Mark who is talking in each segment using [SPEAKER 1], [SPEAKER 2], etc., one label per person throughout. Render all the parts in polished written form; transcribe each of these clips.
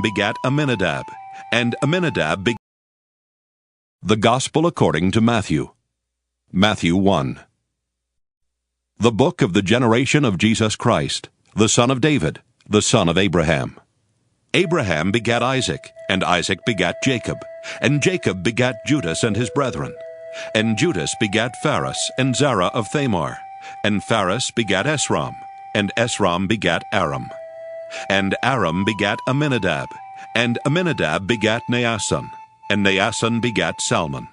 [SPEAKER 1] begat Amminadab, and Amminadab begat... The Gospel according to Matthew. Matthew 1. The book of the generation of Jesus Christ, the son of David, the son of Abraham. Abraham begat Isaac, and Isaac begat Jacob, and Jacob begat Judas and his brethren. And Judas begat Phares and Zerah of Thamar, and Phares begat Esrom, and Esrom begat Aram. And Aram begat Amminadab, and Amminadab begat Naasson, and Naasson begat Salmon.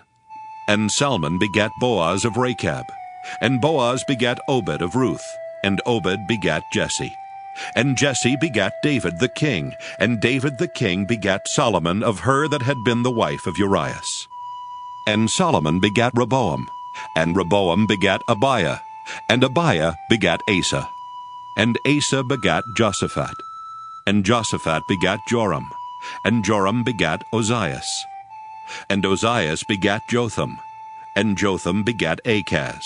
[SPEAKER 1] And Salmon begat Boaz of Rachab, and Boaz begat Obed of Ruth, and Obed begat Jesse. And Jesse begat David the king, and David the king begat Solomon of her that had been the wife of Urias. And Solomon begat Rehoboam, and Rehoboam begat Abiah, and Abiah begat Asa. And Asa begat Josaphat, and Josaphat begat Joram, and Joram begat Ozias. And Ozias begat Jotham, and Jotham begat Achaz,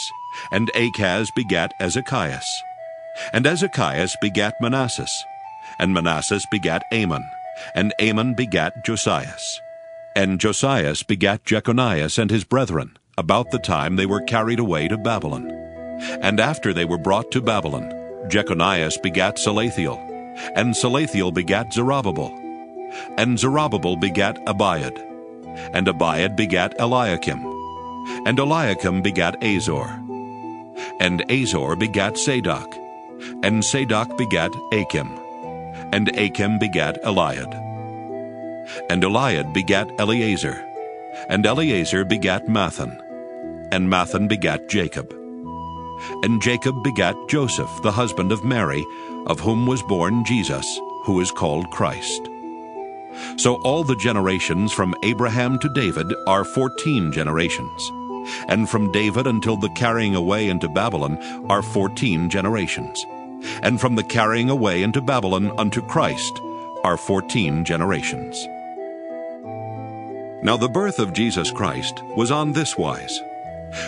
[SPEAKER 1] and Achaz begat Ezekias. And Ezekias begat Manasses, and Manasses begat Amon, and Amon begat Josias. And Josias begat Jeconias and his brethren, about the time they were carried away to Babylon. And after they were brought to Babylon, Jeconias begat Salathiel, and Salathiel begat Zerubbabel. And Zerubbabel begat Abiad, and Abiad begat Eliakim, and Eliakim begat Azor. And Azor begat Sadoc, and Sadoc begat Achim, and Achim begat Eliad. And Eliad begat Eleazar, and Eleazar begat Mathan, and Mathan begat Jacob. And Jacob begat Joseph, the husband of Mary, of whom was born Jesus, who is called Christ. So all the generations from Abraham to David are 14 generations, and from David until the carrying away into Babylon are 14 generations, and from the carrying away into Babylon unto Christ are 14 generations. Now the birth of Jesus Christ was on this wise.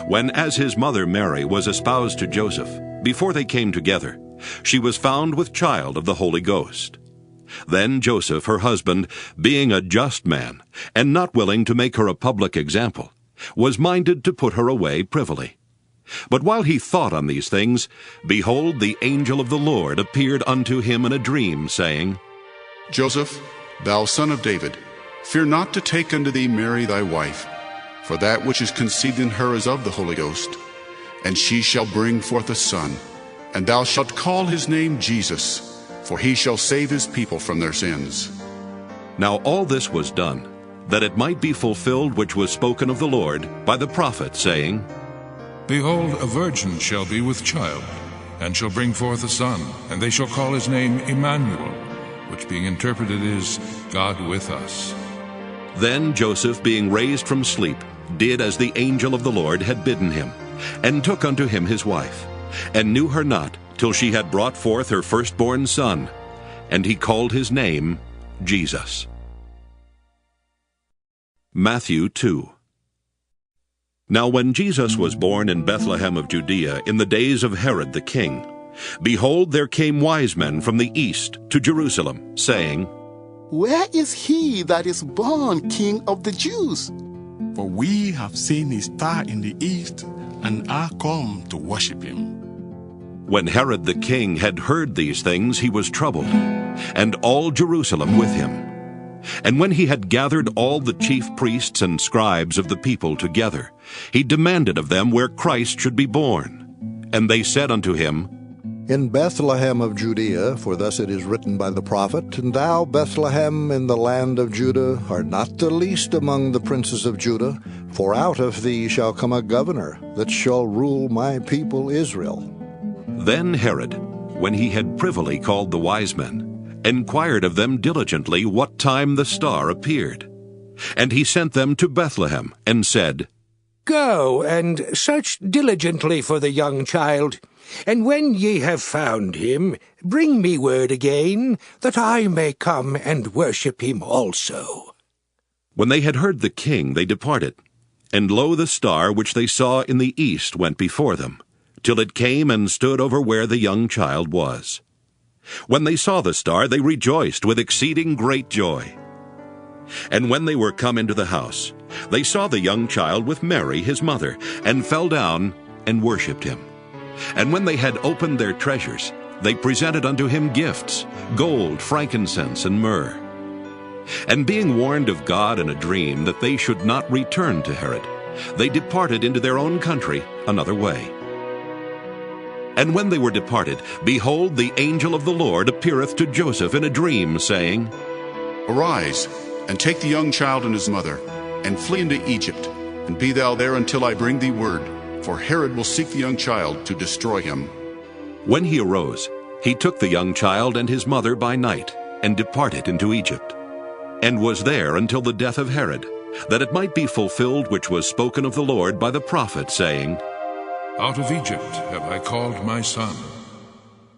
[SPEAKER 1] When as his mother Mary was espoused to Joseph, before they came together, she was found with child of the Holy Ghost. Then Joseph, her husband, being a just man, and not willing to make her a public example, was minded to put her away privily. But while he thought on these things, behold, the angel of the Lord appeared unto him in a dream, saying,
[SPEAKER 2] Joseph, thou son of David, fear not to take unto thee Mary thy wife, for that which is conceived in her is of the Holy Ghost. And she shall bring forth a son, and thou shalt call his name Jesus, for he shall save his people from their sins.
[SPEAKER 1] Now all this was done, that it might be fulfilled which was spoken of the Lord by the prophet, saying,
[SPEAKER 3] Behold, a virgin shall be with child, and shall bring forth a son, and they shall call his name Emmanuel, which being interpreted is, God with us.
[SPEAKER 1] Then Joseph, being raised from sleep, did as the angel of the Lord had bidden him, and took unto him his wife, and knew her not till she had brought forth her firstborn son, and he called his name Jesus. Matthew 2. Now when Jesus was born in Bethlehem of Judea in the days of Herod the king, behold, there came wise men from the east to Jerusalem, saying,
[SPEAKER 4] Where is he that is born King of the Jews?
[SPEAKER 5] For we have seen his star in the east, and are come to worship him.
[SPEAKER 1] When Herod the king had heard these things, he was troubled, and all Jerusalem with him. And when he had gathered all the chief priests and scribes of the people together, he demanded of them where Christ should be born. And they said unto him,
[SPEAKER 6] In Bethlehem of Judea, for thus it is written by the prophet, And thou, Bethlehem, in the land of Judah, art not the least among the princes of Judah, for out of thee shall come a governor that shall rule my people Israel.
[SPEAKER 1] Then Herod, when he had privily called the wise men, inquired of them diligently what time the star appeared. And he sent them to Bethlehem, and said,
[SPEAKER 7] Go and search diligently for the young child, and when ye have found him, bring me word again, that I may come and worship him also.
[SPEAKER 1] When they had heard the king, they departed. And lo, the star which they saw in the east went before them, till it came and stood over where the young child was. When they saw the star, they rejoiced with exceeding great joy. And when they were come into the house, they saw the young child with Mary his mother, and fell down and worshipped him. And when they had opened their treasures, they presented unto him gifts, gold, frankincense, and myrrh. And being warned of God in a dream that they should not return to Herod, they departed into their own country another way. And when they were departed, behold, the angel of the Lord appeareth to Joseph in a dream, saying,
[SPEAKER 2] Arise, and take the young child and his mother, and flee into Egypt, and be thou there until I bring thee word, for Herod will seek the young child to destroy him.
[SPEAKER 1] When he arose, he took the young child and his mother by night, and departed into Egypt, and was there until the death of Herod, that it might be fulfilled which was spoken of the Lord by the prophet, saying,
[SPEAKER 3] Out of Egypt have I called my son.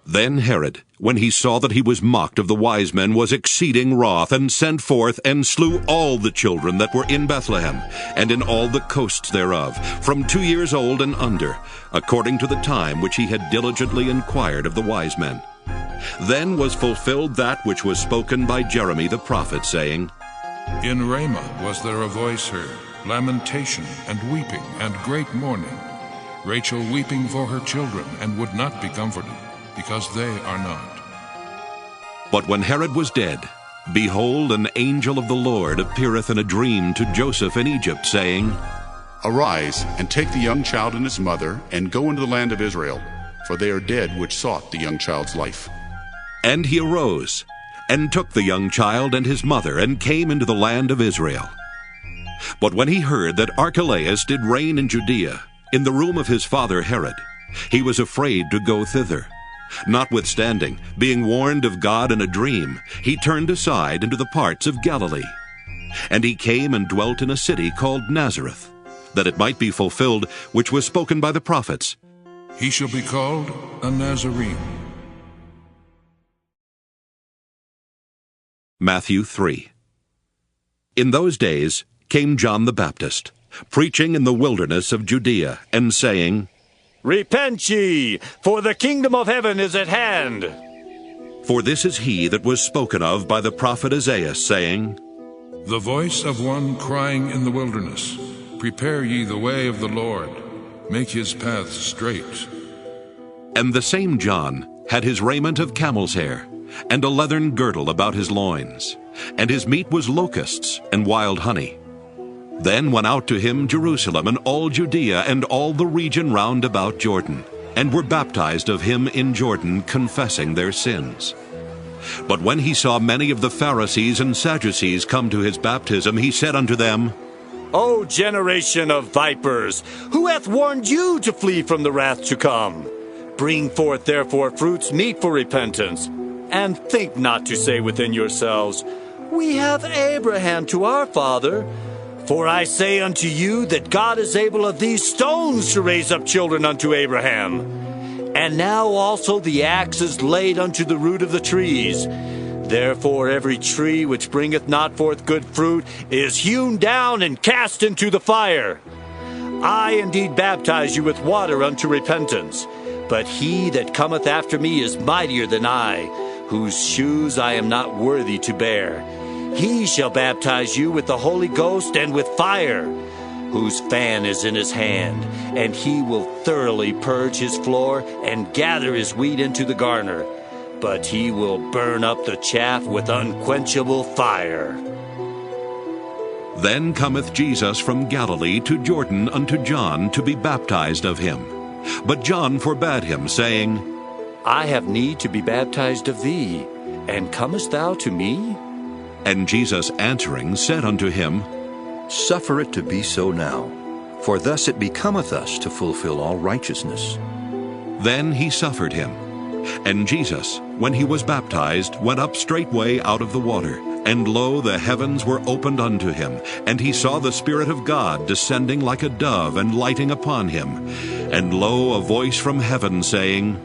[SPEAKER 1] Then Herod, when he saw that he was mocked of the wise men, was exceeding wroth, and sent forth, and slew all the children that were in Bethlehem, and in all the coasts thereof, from 2 years old and under, according to the time which he had diligently inquired of the wise men. Then was fulfilled that which was spoken by Jeremy the prophet, saying,
[SPEAKER 3] In Ramah was there a voice heard, lamentation and weeping and great mourning, Rachel weeping for her children, and would not be comforted, because they are not.
[SPEAKER 1] But when Herod was dead, behold, an angel of the Lord appeareth in a dream to Joseph in Egypt, saying,
[SPEAKER 2] Arise, and take the young child and his mother, and go into the land of Israel, for they are dead which sought the young child's life.
[SPEAKER 1] And he arose, and took the young child and his mother, and came into the land of Israel. But when he heard that Archelaus did reign in Judea, in the room of his father Herod, he was afraid to go thither. Notwithstanding, being warned of God in a dream, he turned aside into the parts of Galilee. And he came and dwelt in a city called Nazareth, that it might be fulfilled which was spoken by the prophets,
[SPEAKER 3] He shall be called a Nazarene.
[SPEAKER 1] Matthew 3. In those days came John the Baptist, preaching in the wilderness of Judea, and saying,
[SPEAKER 8] Repent ye, for the kingdom of heaven is at hand.
[SPEAKER 1] For this is he that was spoken of by the prophet Isaiah, saying,
[SPEAKER 3] The voice of one crying in the wilderness, Prepare ye the way of the Lord, make his paths straight.
[SPEAKER 1] And the same John had his raiment of camel's hair, and a leathern girdle about his loins, and his meat was locusts and wild honey. Then went out to him Jerusalem and all Judea and all the region round about Jordan, and were baptized of him in Jordan, confessing their sins. But when he saw many of the Pharisees and Sadducees come to his baptism, he said unto them,
[SPEAKER 8] O generation of vipers, who hath warned you to flee from the wrath to come? Bring forth therefore fruits meet for repentance, and think not to say within yourselves, We have Abraham to our father. For I say unto you that God is able of these stones to raise up children unto Abraham. And now also the axe is laid unto the root of the trees. Therefore every tree which bringeth not forth good fruit is hewn down and cast into the fire. I indeed baptize you with water unto repentance, but he that cometh after me is mightier than I, whose shoes I am not worthy to bear. He shall baptize you with the Holy Ghost and with fire, whose fan is in his hand, and he will thoroughly purge his floor and gather his wheat into the garner, but he will burn up the chaff with unquenchable fire.
[SPEAKER 1] Then cometh Jesus from Galilee to Jordan unto John to be baptized of him. But John forbade him, saying,
[SPEAKER 8] I have need to be baptized of thee, and comest thou to me?
[SPEAKER 1] And Jesus answering said unto him,
[SPEAKER 9] Suffer it to be so now, for thus it becometh us to fulfill all righteousness.
[SPEAKER 1] Then he suffered him. And Jesus, when he was baptized, went up straightway out of the water. And lo, the heavens were opened unto him, and he saw the Spirit of God descending like a dove and lighting upon him. And lo, a voice from heaven saying,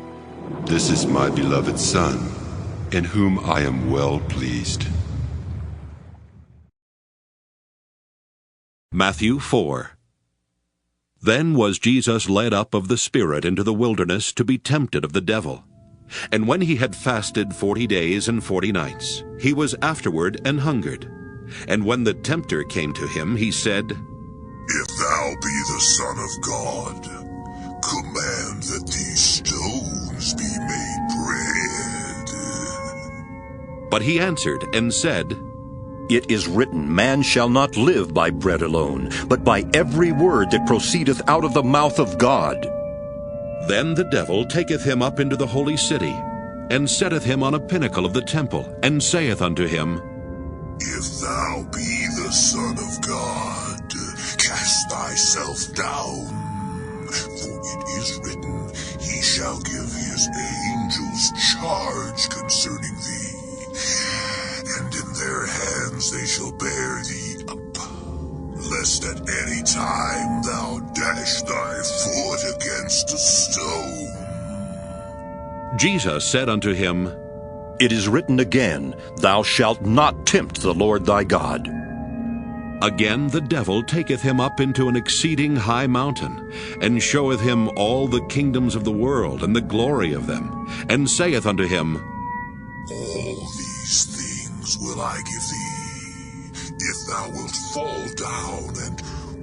[SPEAKER 10] This is my beloved Son, in whom I am well pleased.
[SPEAKER 1] Matthew 4. Then was Jesus led up of the Spirit into the wilderness to be tempted of the devil. And when he had fasted 40 days and 40 nights, he was afterward an hungered. And when the tempter came to him, he said,
[SPEAKER 11] If thou be the Son of God, command that these stones be made bread.
[SPEAKER 1] But he answered and said,
[SPEAKER 9] It is written, Man shall not live by bread alone, but by every word that proceedeth out of the mouth of God.
[SPEAKER 1] Then the devil taketh him up into the holy city, and setteth him on a pinnacle of the temple, and saith unto him,
[SPEAKER 11] If thou be the Son of God, cast thyself down. For it is written, He shall give his angels charge concerning thee, and in their hands they shall bear thee up, lest at any time thou dash thy foot against a stone.
[SPEAKER 1] Jesus said unto him,
[SPEAKER 9] It is written again, Thou shalt not tempt the Lord thy God.
[SPEAKER 1] Again the devil taketh him up into an exceeding high mountain, and showeth him all the kingdoms of the world, and the glory of them, and saith unto him,
[SPEAKER 11] All these things will I give thee, if thou wilt fall down and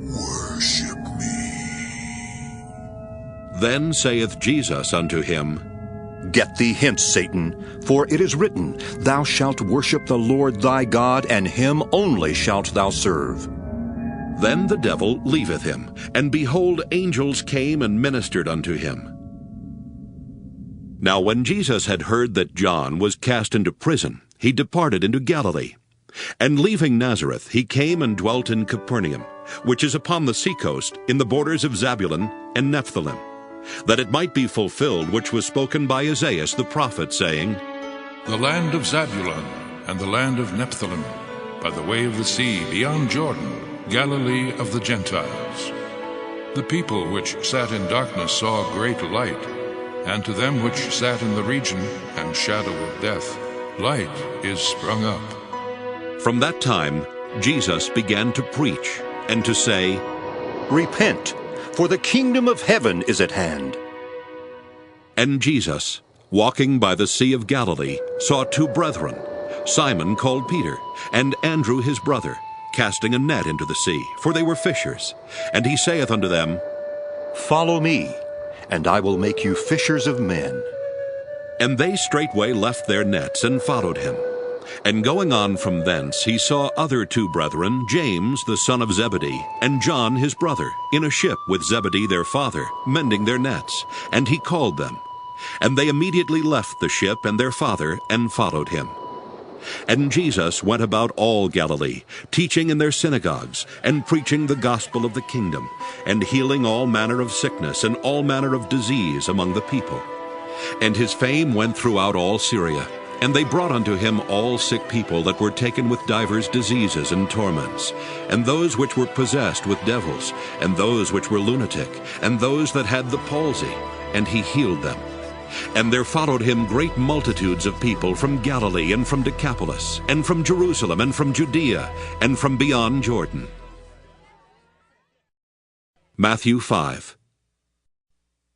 [SPEAKER 11] worship me.
[SPEAKER 1] Then saith Jesus unto him,
[SPEAKER 9] Get thee hence, Satan, for it is written, Thou shalt worship the Lord thy God, and him only shalt thou serve.
[SPEAKER 1] Then the devil leaveth him, and behold, angels came and ministered unto him. Now when Jesus had heard that John was cast into prison, he departed into Galilee. And leaving Nazareth, he came and dwelt in Capernaum, which is upon the seacoast, in the borders of Zabulon and Nephthalim, that it might be fulfilled which was spoken by Isaiah the prophet, saying,
[SPEAKER 3] The land of Zabulon and the land of Nephthalim, by the way of the sea beyond Jordan, Galilee of the Gentiles. The people which sat in darkness saw a great light, and to them which sat in the region and shadow of death, light is sprung up.
[SPEAKER 1] From that time Jesus began to preach, and to say,
[SPEAKER 9] Repent, for the kingdom of heaven is at hand.
[SPEAKER 1] And Jesus, walking by the sea of Galilee, saw two brethren, Simon called Peter, and Andrew his brother, casting a net into the sea, for they were fishers. And he saith unto them,
[SPEAKER 9] Follow me, and I will make you fishers of men.
[SPEAKER 1] And they straightway left their nets, and followed him. And going on from thence, he saw other two brethren, James the son of Zebedee, and John his brother, in a ship with Zebedee their father, mending their nets. And he called them. And they immediately left the ship and their father, and followed him. And Jesus went about all Galilee, teaching in their synagogues, and preaching the gospel of the kingdom, and healing all manner of sickness and all manner of disease among the people. And his fame went throughout all Syria. And they brought unto him all sick people that were taken with divers diseases and torments, and those which were possessed with devils, and those which were lunatic, and those that had the palsy, and he healed them. And there followed him great multitudes of people from Galilee, and from Decapolis, and from Jerusalem, and from Judea, and from beyond Jordan. Matthew 5.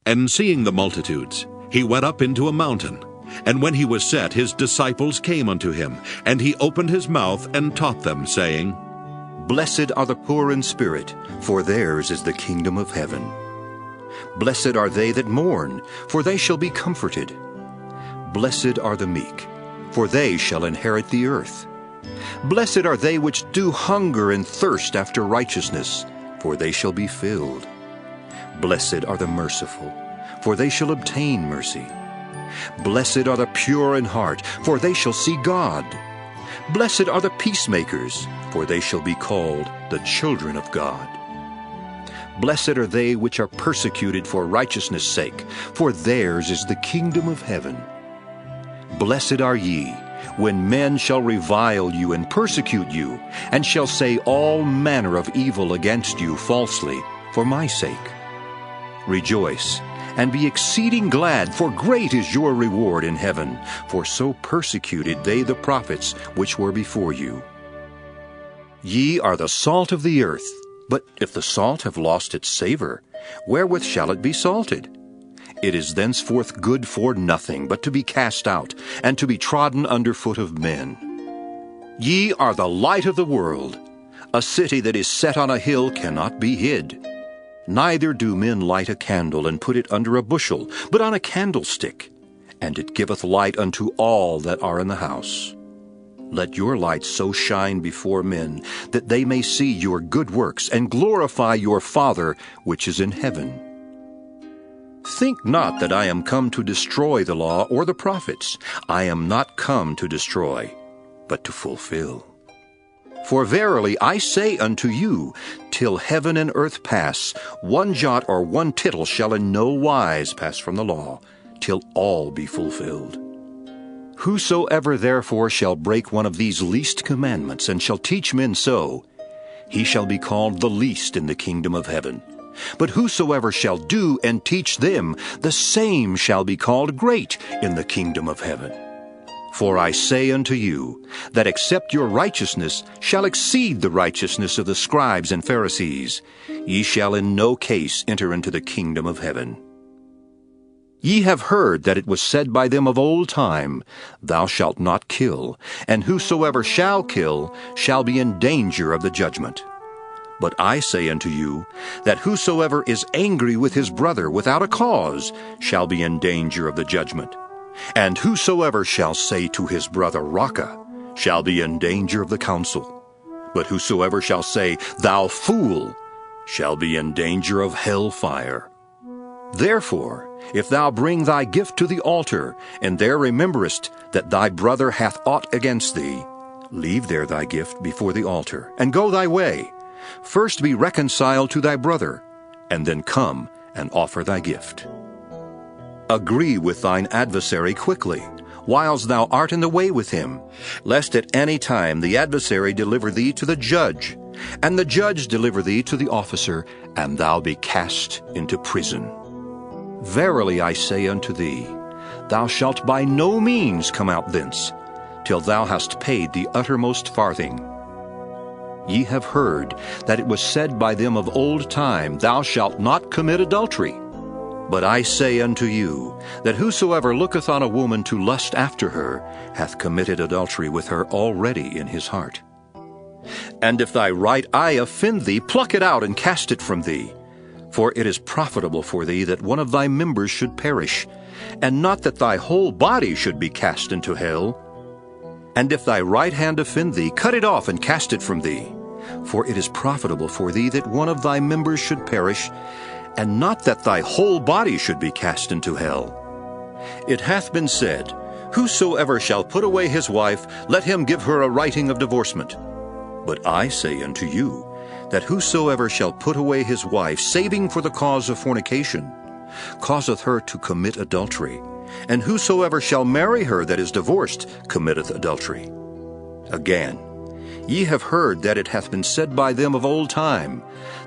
[SPEAKER 1] And seeing the multitudes, he went up into a mountain. And when he was set, his disciples came unto him, and he opened his mouth and taught them, saying,
[SPEAKER 9] Blessed are the poor in spirit, for theirs is the kingdom of heaven. Blessed are they that mourn, for they shall be comforted. Blessed are the meek, for they shall inherit the earth. Blessed are they which do hunger and thirst after righteousness, for they shall be filled. Blessed are the merciful, for they shall obtain mercy. Blessed are the pure in heart, for they shall see God. Blessed are the peacemakers, for they shall be called the children of God. Blessed are they which are persecuted for righteousness' sake, for theirs is the kingdom of heaven. Blessed are ye, when men shall revile you and persecute you, and shall say all manner of evil against you falsely, for my sake. Rejoice, and be exceeding glad, for great is your reward in heaven, for so persecuted they the prophets which were before you. Ye are the salt of the earth, but if the salt have lost its savor, wherewith shall it be salted? it is thenceforth good for nothing but to be cast out, and to be trodden under foot of men. Ye are the light of the world. A city that is set on a hill cannot be hid. Neither do men light a candle and put it under a bushel, but on a candlestick, and it giveth light unto all that are in the house. Let your light so shine before men, that they may see your good works, and glorify your Father which is in heaven. Think not that I am come to destroy the law or the prophets. I am not come to destroy, but to fulfill. For verily I say unto you, till heaven and earth pass, one jot or one tittle shall in no wise pass from the law, till all be fulfilled. Whosoever therefore shall break one of these least commandments, and shall teach men so, he shall be called the least in the kingdom of heaven. But whosoever shall do and teach them, the same shall be called great in the kingdom of heaven. For I say unto you, that except your righteousness shall exceed the righteousness of the scribes and Pharisees, ye shall in no case enter into the kingdom of heaven. Ye have heard that it was said by them of old time, Thou shalt not kill, and whosoever shall kill shall be in danger of the judgment. But I say unto you, that whosoever is angry with his brother without a cause shall be in danger of the judgment. And whosoever shall say to his brother, Raca, shall be in danger of the council. But whosoever shall say, Thou fool, shall be in danger of hell fire. Therefore, if thou bring thy gift to the altar, and there rememberest that thy brother hath aught against thee, leave there thy gift before the altar, and go thy way. First be reconciled to thy brother, and then come and offer thy gift. Agree with thine adversary quickly, whiles thou art in the way with him, lest at any time the adversary deliver thee to the judge, and the judge deliver thee to the officer, and thou be cast into prison. Verily I say unto thee, thou shalt by no means come out thence, till thou hast paid the uttermost farthing. Ye have heard that it was said by them of old time, Thou shalt not commit adultery. But I say unto you, that whosoever looketh on a woman to lust after her, hath committed adultery with her already in his heart. And if thy right eye offend thee, pluck it out and cast it from thee. For it is profitable for thee that one of thy members should perish, and not that thy whole body should be cast into hell. And if thy right hand offend thee, cut it off and cast it from thee. For it is profitable for thee that one of thy members should perish, and not that thy whole body should be cast into hell. It hath been said, Whosoever shall put away his wife, let him give her a writing of divorcement. But I say unto you, that whosoever shall put away his wife, saving for the cause of fornication, causeth her to commit adultery, and whosoever shall marry her that is divorced committeth adultery. Again, ye have heard that it hath been said by them of old time,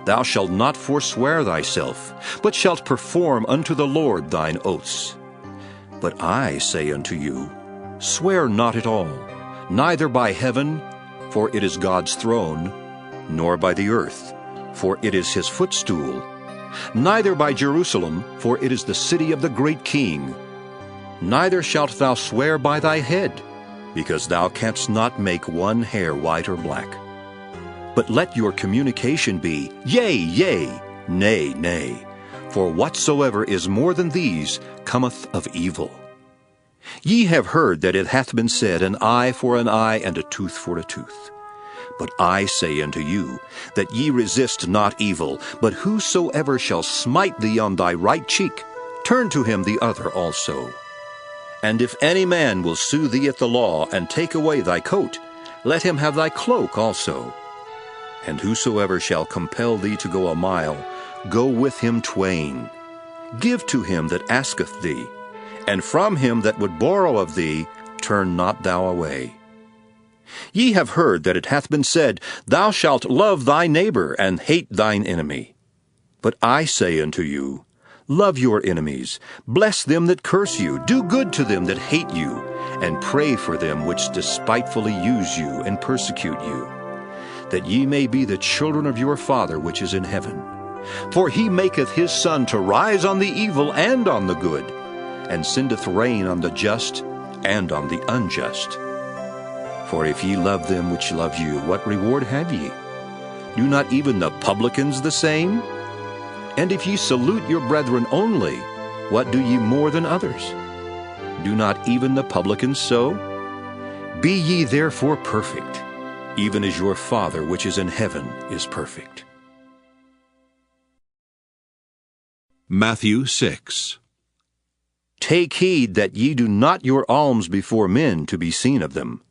[SPEAKER 9] Thou shalt not forswear thyself, but shalt perform unto the Lord thine oaths. But I say unto you, Swear not at all, neither by heaven, for it is God's throne, nor by the earth, for it is his footstool, neither by Jerusalem, for it is the city of the great King. Neither shalt thou swear by thy head, because thou canst not make one hair white or black. But let your communication be, Yea, yea, nay, nay, for whatsoever is more than these cometh of evil. Ye have heard that it hath been said, An eye for an eye, and a tooth for a tooth. But I say unto you, that ye resist not evil, but whosoever shall smite thee on thy right cheek, turn to him the other also. And if any man will sue thee at the law, and take away thy coat, let him have thy cloak also. And whosoever shall compel thee to go a mile, go with him twain. Give to him that asketh thee, and from him that would borrow of thee, turn not thou away. Ye have heard that it hath been said, Thou shalt love thy neighbor, and hate thine enemy. But I say unto you, Love your enemies, bless them that curse you, do good to them that hate you, and pray for them which despitefully use you and persecute you, that ye may be the children of your Father which is in heaven. For he maketh his sun to rise on the evil and on the good, and sendeth rain on the just and on the unjust. For if ye love them which love you, what reward have ye? Do not even the publicans the same? And if ye salute your brethren only, what do ye more than others? Do not even the publicans so? Be ye therefore perfect, even as your Father which is in heaven is perfect.
[SPEAKER 1] Matthew 6.
[SPEAKER 9] Take heed that ye do not your alms before men to be seen of them.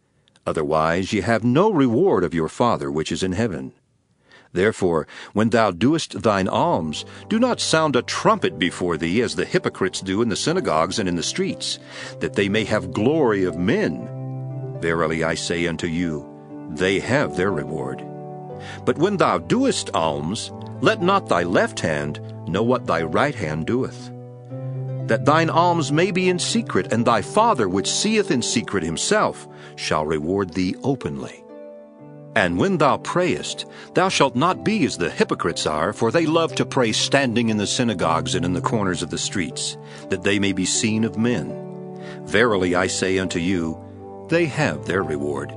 [SPEAKER 9] Otherwise ye have no reward of your Father which is in heaven. Therefore, when thou doest thine alms, do not sound a trumpet before thee, as the hypocrites do in the synagogues and in the streets, that they may have glory of men. Verily I say unto you, they have their reward. But when thou doest alms, let not thy left hand know what thy right hand doeth, that thine alms may be in secret, and thy Father which seeth in secret himself shall reward thee openly. And when thou prayest, thou shalt not be as the hypocrites are, for they love to pray standing in the synagogues and in the corners of the streets, that they may be seen of men. Verily I say unto you, they have their reward.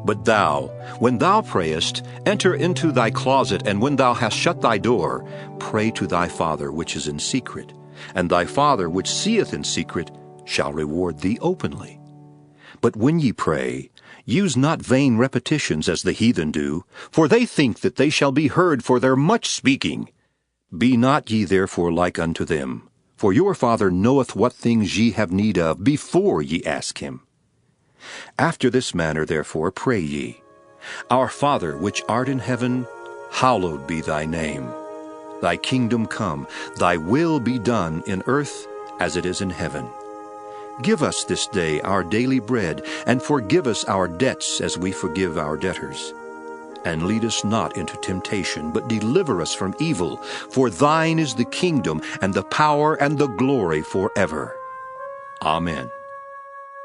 [SPEAKER 9] But thou, when thou prayest, enter into thy closet, and when thou hast shut thy door, pray to thy Father which is in secret, and thy Father which seeth in secret shall reward thee openly. But when ye pray, use not vain repetitions as the heathen do, for they think that they shall be heard for their much speaking. Be not ye therefore like unto them, for your Father knoweth what things ye have need of before ye ask him. After this manner therefore pray ye, Our Father which art in heaven, hallowed be thy name. Thy kingdom come, thy will be done in earth as it is in heaven. Give us this day our daily bread, and forgive us our debts as we forgive our debtors. And lead us not into temptation, but deliver us from evil. For thine is the kingdom, and the power, and the glory forever. Amen.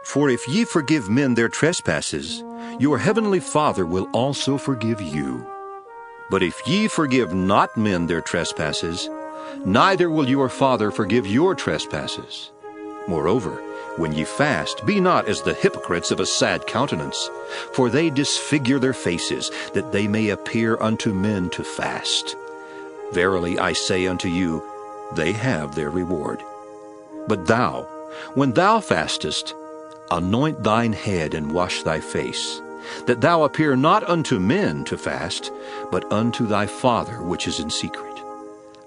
[SPEAKER 9] For if ye forgive men their trespasses, your heavenly Father will also forgive you. But if ye forgive not men their trespasses, neither will your Father forgive your trespasses. Moreover, when ye fast, be not as the hypocrites of a sad countenance, for they disfigure their faces, that they may appear unto men to fast. Verily I say unto you, they have their reward. But thou, when thou fastest, anoint thine head and wash thy face, that thou appear not unto men to fast, but unto thy Father which is in secret.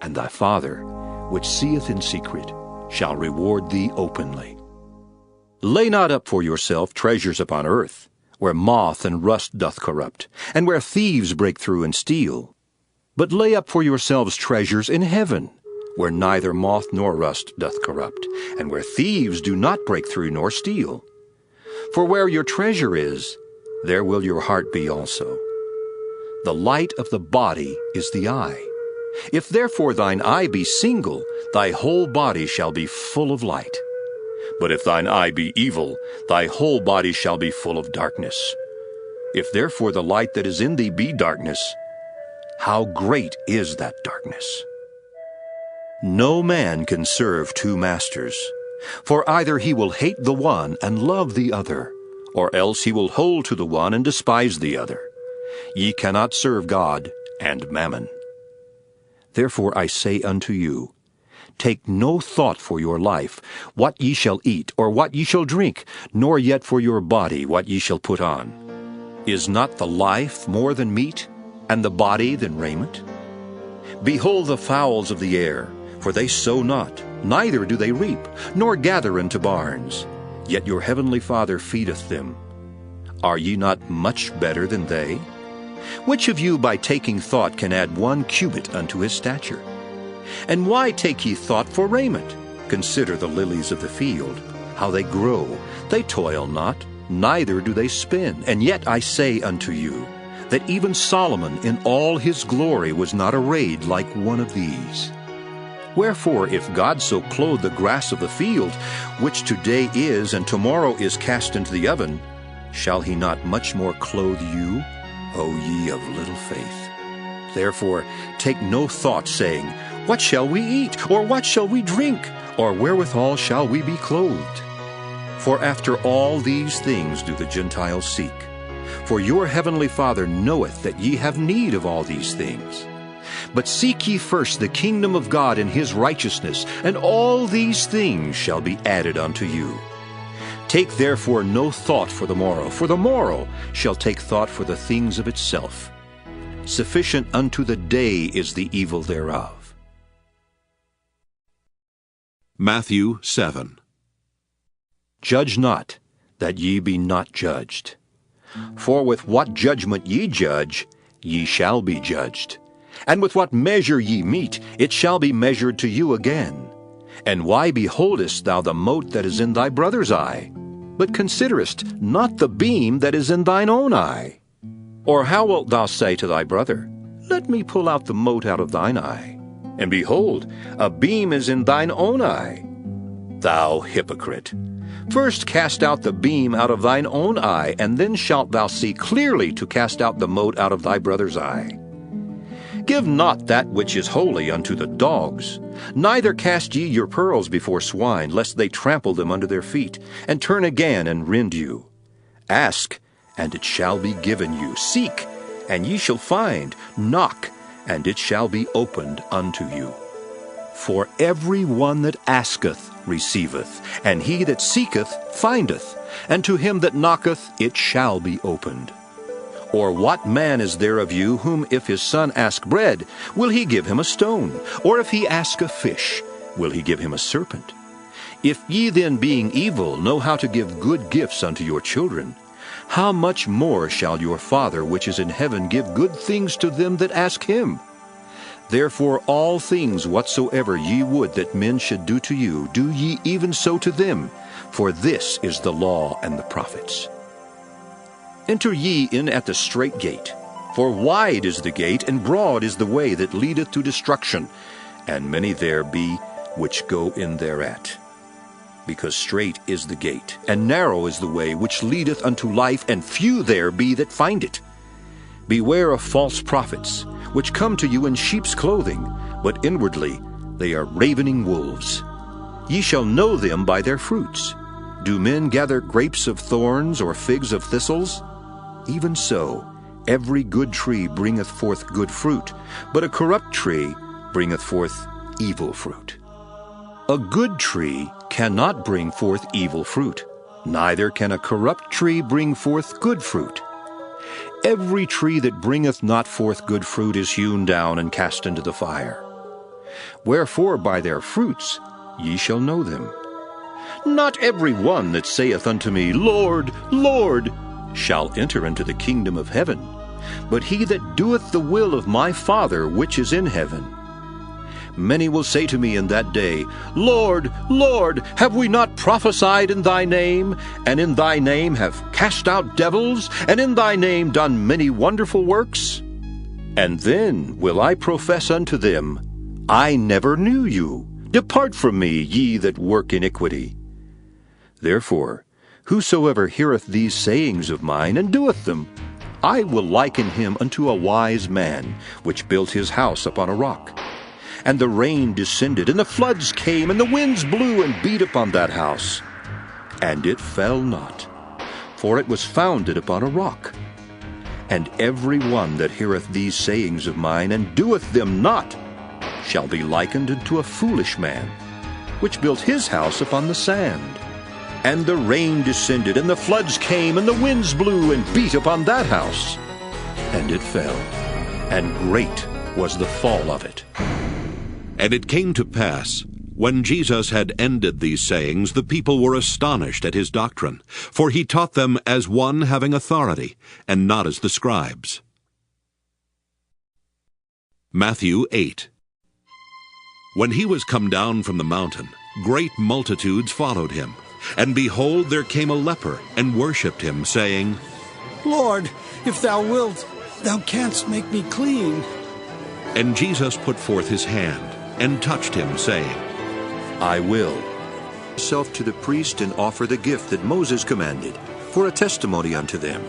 [SPEAKER 9] And thy Father, which seeth in secret, shall reward thee openly. Lay not up for yourself treasures upon earth, where moth and rust doth corrupt, and where thieves break through and steal. But lay up for yourselves treasures in heaven, where neither moth nor rust doth corrupt, and where thieves do not break through nor steal. For where your treasure is, there will your heart be also. The light of the body is the eye. If therefore thine eye be single, thy whole body shall be full of light. But if thine eye be evil, thy whole body shall be full of darkness. If therefore the light that is in thee be darkness, how great is that darkness? No man can serve two masters, for either he will hate the one and love the other, or else he will hold to the one and despise the other. Ye cannot serve God and mammon. Therefore I say unto you, take no thought for your life, what ye shall eat, or what ye shall drink, nor yet for your body, what ye shall put on. Is not the life more than meat, and the body than raiment? Behold the fowls of the air, for they sow not, neither do they reap, nor gather into barns, yet your heavenly Father feedeth them. Are ye not much better than they? Which of you by taking thought can add 1 cubit unto his stature? And why take ye thought for raiment? Consider the lilies of the field, how they grow. They toil not, neither do they spin. And yet I say unto you, that even Solomon in all his glory was not arrayed like one of these. Wherefore, if God so clothe the grass of the field, which today is and tomorrow is cast into the oven, shall he not much more clothe you, O ye of little faith? Therefore take no thought, saying, What shall we eat? Or what shall we drink? Or wherewithal shall we be clothed? For after all these things do the Gentiles seek. For your heavenly Father knoweth that ye have need of all these things. But seek ye first the kingdom of God and his righteousness, and all these things shall be added unto you. Take therefore no thought for the morrow shall take thought for the things of itself. Sufficient unto the day is the evil thereof.
[SPEAKER 1] Matthew 7.
[SPEAKER 9] Judge not, that ye be not judged. For with what judgment ye judge, ye shall be judged. And with what measure ye mete, it shall be measured to you again. And why beholdest thou the mote that is in thy brother's eye, but considerest not the beam that is in thine own eye? Or how wilt thou say to thy brother, Let me pull out the mote out of thine eye? And behold, a beam is in thine own eye. Thou hypocrite! First cast out the beam out of thine own eye, and then shalt thou see clearly to cast out the mote out of thy brother's eye. Give not that which is holy unto the dogs, neither cast ye your pearls before swine, lest they trample them under their feet, and turn again and rend you. Ask, and it shall be given you. Seek, and ye shall find. Knock, and it shall be opened unto you. For every one that asketh receiveth, and he that seeketh findeth, and to him that knocketh it shall be opened. Or what man is there of you, whom if his son ask bread, will he give him a stone? Or if he ask a fish, will he give him a serpent? If ye then, being evil, know how to give good gifts unto your children, how much more shall your Father which is in heaven give good things to them that ask him? Therefore all things whatsoever ye would that men should do to you, do ye even so to them, for this is the law and the prophets. Enter ye in at the strait gate, for wide is the gate, and broad is the way that leadeth to destruction, and many there be which go in thereat. Because strait is the gate, and narrow is the way which leadeth unto life, and few there be that find it. Beware of false prophets, which come to you in sheep's clothing, but inwardly they are ravening wolves. Ye shall know them by their fruits. Do men gather grapes of thorns, or figs of thistles? Even so, every good tree bringeth forth good fruit, but a corrupt tree bringeth forth evil fruit. A good tree cannot bring forth evil fruit, neither can a corrupt tree bring forth good fruit. Every tree that bringeth not forth good fruit is hewn down and cast into the fire. Wherefore by their fruits ye shall know them. Not every one that saith unto me, Lord, Lord, shall enter into the kingdom of heaven, but he that doeth the will of my Father which is in heaven. Many will say to me in that day, Lord, Lord, have we not prophesied in thy name, and in thy name have cast out devils, and in thy name done many wonderful works? And then will I profess unto them, I never knew you. Depart from me, ye that work iniquity. Therefore, whosoever heareth these sayings of mine, and doeth them, I will liken him unto a wise man, which built his house upon a rock. And the rain descended, and the floods came, and the winds blew and beat upon that house. And it fell not, for it was founded upon a rock. And every one that heareth these sayings of mine, and doeth them not, shall be likened unto a foolish man, which built his house upon the sand. And the rain descended, and the floods came, and the winds blew and beat upon that house. And it fell, and great was the fall of it.
[SPEAKER 1] And it came to pass, when Jesus had ended these sayings, the people were astonished at his doctrine, for he taught them as one having authority, and not as the scribes. Matthew 8. When he was come down from the mountain, great multitudes followed him. And behold, there came a leper, and worshipped him, saying,
[SPEAKER 12] Lord, if thou wilt, thou canst make me clean.
[SPEAKER 1] And Jesus put forth his hand, and touched him, saying,
[SPEAKER 9] I will. Self to the priest, and offer the gift that Moses commanded, for a testimony unto them.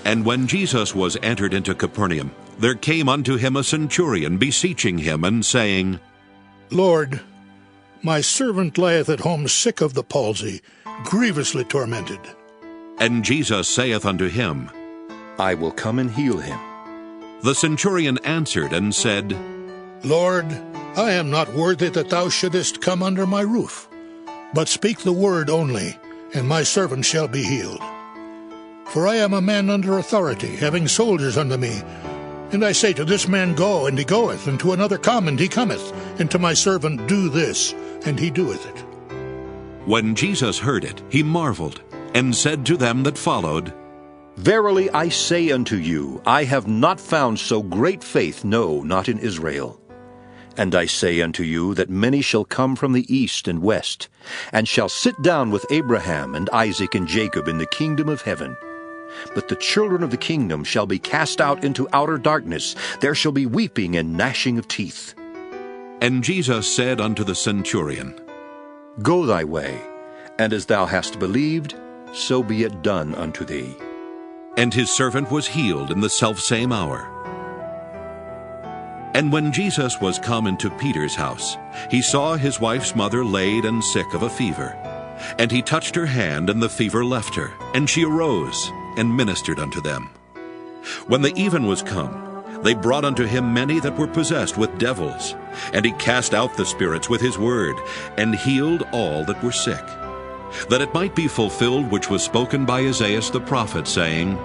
[SPEAKER 1] And when Jesus was entered into Capernaum, there came unto him a centurion, beseeching him, and saying,
[SPEAKER 13] Lord, my servant lieth at home sick of the palsy, grievously tormented.
[SPEAKER 1] And Jesus saith unto him,
[SPEAKER 9] I will come and heal him.
[SPEAKER 1] The centurion answered and said,
[SPEAKER 13] Lord, I am not worthy that thou shouldest come under my roof, but speak the word only, and my servant shall be healed. For I am a man under authority, having soldiers under me. And I say to this man, Go, and he goeth, and to another, Come, and he cometh, and to my servant, Do this, and he doeth it.
[SPEAKER 1] When Jesus heard it, he marveled, and said to them that followed,
[SPEAKER 9] Verily I say unto you, I have not found so great faith, no, not in Israel. And I say unto you that many shall come from the east and west, and shall sit down with Abraham and Isaac and Jacob in the kingdom of heaven. But the children of the kingdom shall be cast out into outer darkness. There shall be weeping and gnashing of teeth.
[SPEAKER 1] And Jesus said unto the centurion,
[SPEAKER 9] Go thy way, and as thou hast believed, so be it done unto thee.
[SPEAKER 1] And his servant was healed in the selfsame hour. And when Jesus was come into Peter's house, he saw his wife's mother laid and sick of a fever. And he touched her hand, and the fever left her, and she arose, and ministered unto them. When the even was come, they brought unto him many that were possessed with devils, and he cast out the spirits with his word, and healed all that were sick, that it might be fulfilled which was spoken by Isaiah the prophet, saying,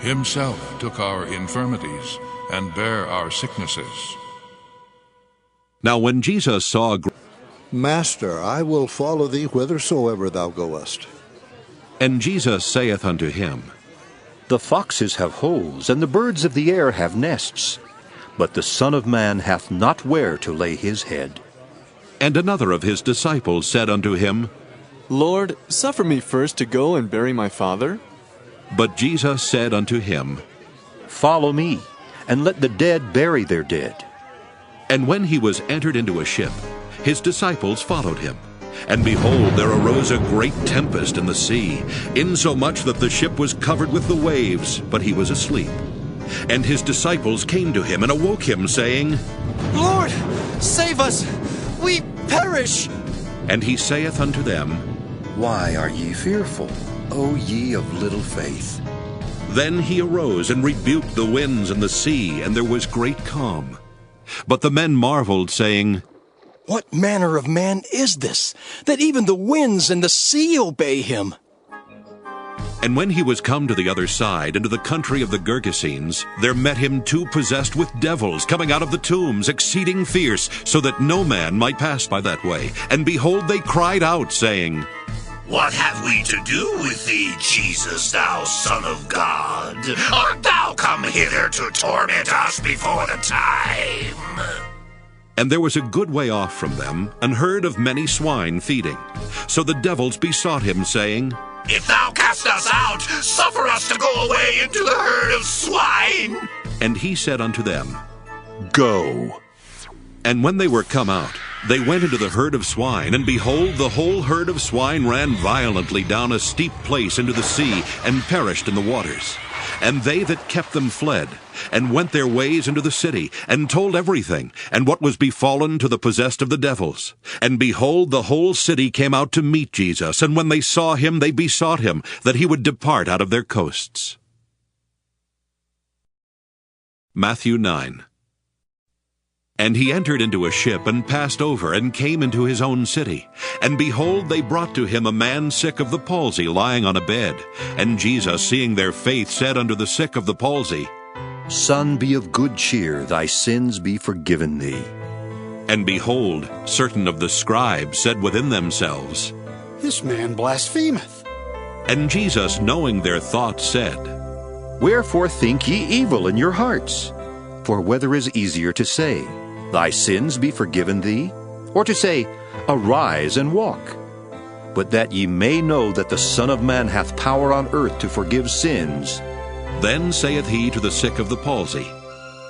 [SPEAKER 3] Himself took our infirmities, and bare our sicknesses.
[SPEAKER 1] Now when Jesus saw
[SPEAKER 6] Master, I will follow thee whithersoever thou goest.
[SPEAKER 1] And Jesus saith unto him,
[SPEAKER 9] The foxes have holes, and the birds of the air have nests, but the Son of Man hath not where to lay his head.
[SPEAKER 1] And another of his disciples said unto him,
[SPEAKER 14] Lord, suffer me first to go and bury my father.
[SPEAKER 1] But Jesus said unto him,
[SPEAKER 9] Follow me, and let the dead bury their dead.
[SPEAKER 1] And when he was entered into a ship, his disciples followed him. And behold, there arose a great tempest in the sea, insomuch that the ship was covered with the waves, but he was asleep. And his disciples came to him and awoke him, saying,
[SPEAKER 15] Lord, save us! We perish!
[SPEAKER 1] And he saith unto them,
[SPEAKER 9] Why are ye fearful, O ye of little faith?
[SPEAKER 1] Then he arose and rebuked the winds and the sea, and there was great calm. But the men marveled, saying,
[SPEAKER 15] What manner of man is this, that even the winds and the sea obey him?
[SPEAKER 1] And when he was come to the other side, into the country of the Gergesenes, there met him two possessed with devils, coming out of the tombs, exceeding fierce, so that no man might pass by that way. And behold, they cried out, saying,
[SPEAKER 11] What have we to do with thee, Jesus, thou Son of God? Art thou come hither to torment us before the time?
[SPEAKER 1] And there was a good way off from them an herd of many swine feeding. So the devils besought him, saying,
[SPEAKER 11] If thou cast us out, suffer us to go away into the herd of swine.
[SPEAKER 1] And he said unto them,
[SPEAKER 9] Go.
[SPEAKER 1] And when they were come out, they went into the herd of swine, and behold, the whole herd of swine ran violently down a steep place into the sea, and perished in the waters. And they that kept them fled, and went their ways into the city, and told everything, and what was befallen to the possessed of the devils. And behold, the whole city came out to meet Jesus, and when they saw him, they besought him that he would depart out of their coasts. Matthew 9. And he entered into a ship, and passed over, and came into his own city. And behold, they brought to him a man sick of the palsy, lying on a bed. And Jesus, seeing their faith, said unto the sick of the palsy,
[SPEAKER 9] Son, be of good cheer, thy sins be forgiven thee.
[SPEAKER 1] And behold, certain of the scribes said within themselves,
[SPEAKER 12] This man blasphemeth.
[SPEAKER 1] And Jesus, knowing their thoughts, said,
[SPEAKER 9] Wherefore think ye evil in your hearts? For whether is easier to say, Thy sins be forgiven thee, or to say, Arise and walk? But that ye may know that the Son of Man hath power on earth to forgive sins.
[SPEAKER 1] Then saith he to the sick of the palsy,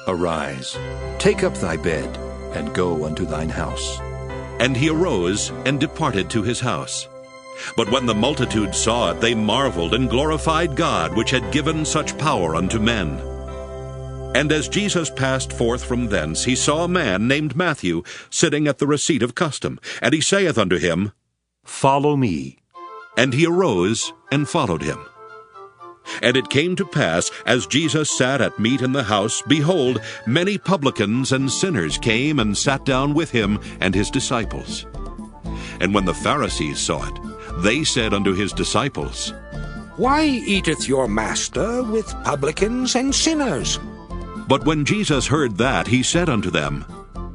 [SPEAKER 9] Arise, take up thy bed, and go unto thine house.
[SPEAKER 1] And he arose and departed to his house. But when the multitude saw it, they marveled and glorified God, which had given such power unto men. And as Jesus passed forth from thence, he saw a man named Matthew sitting at the receipt of custom. And he saith unto him,
[SPEAKER 9] Follow me.
[SPEAKER 1] And he arose and followed him. And it came to pass, as Jesus sat at meat in the house, behold, many publicans and sinners came and sat down with him and his disciples. And when the Pharisees saw it, they said unto his disciples,
[SPEAKER 7] Why eateth your master with publicans and sinners?
[SPEAKER 1] But when Jesus heard that, he said unto them,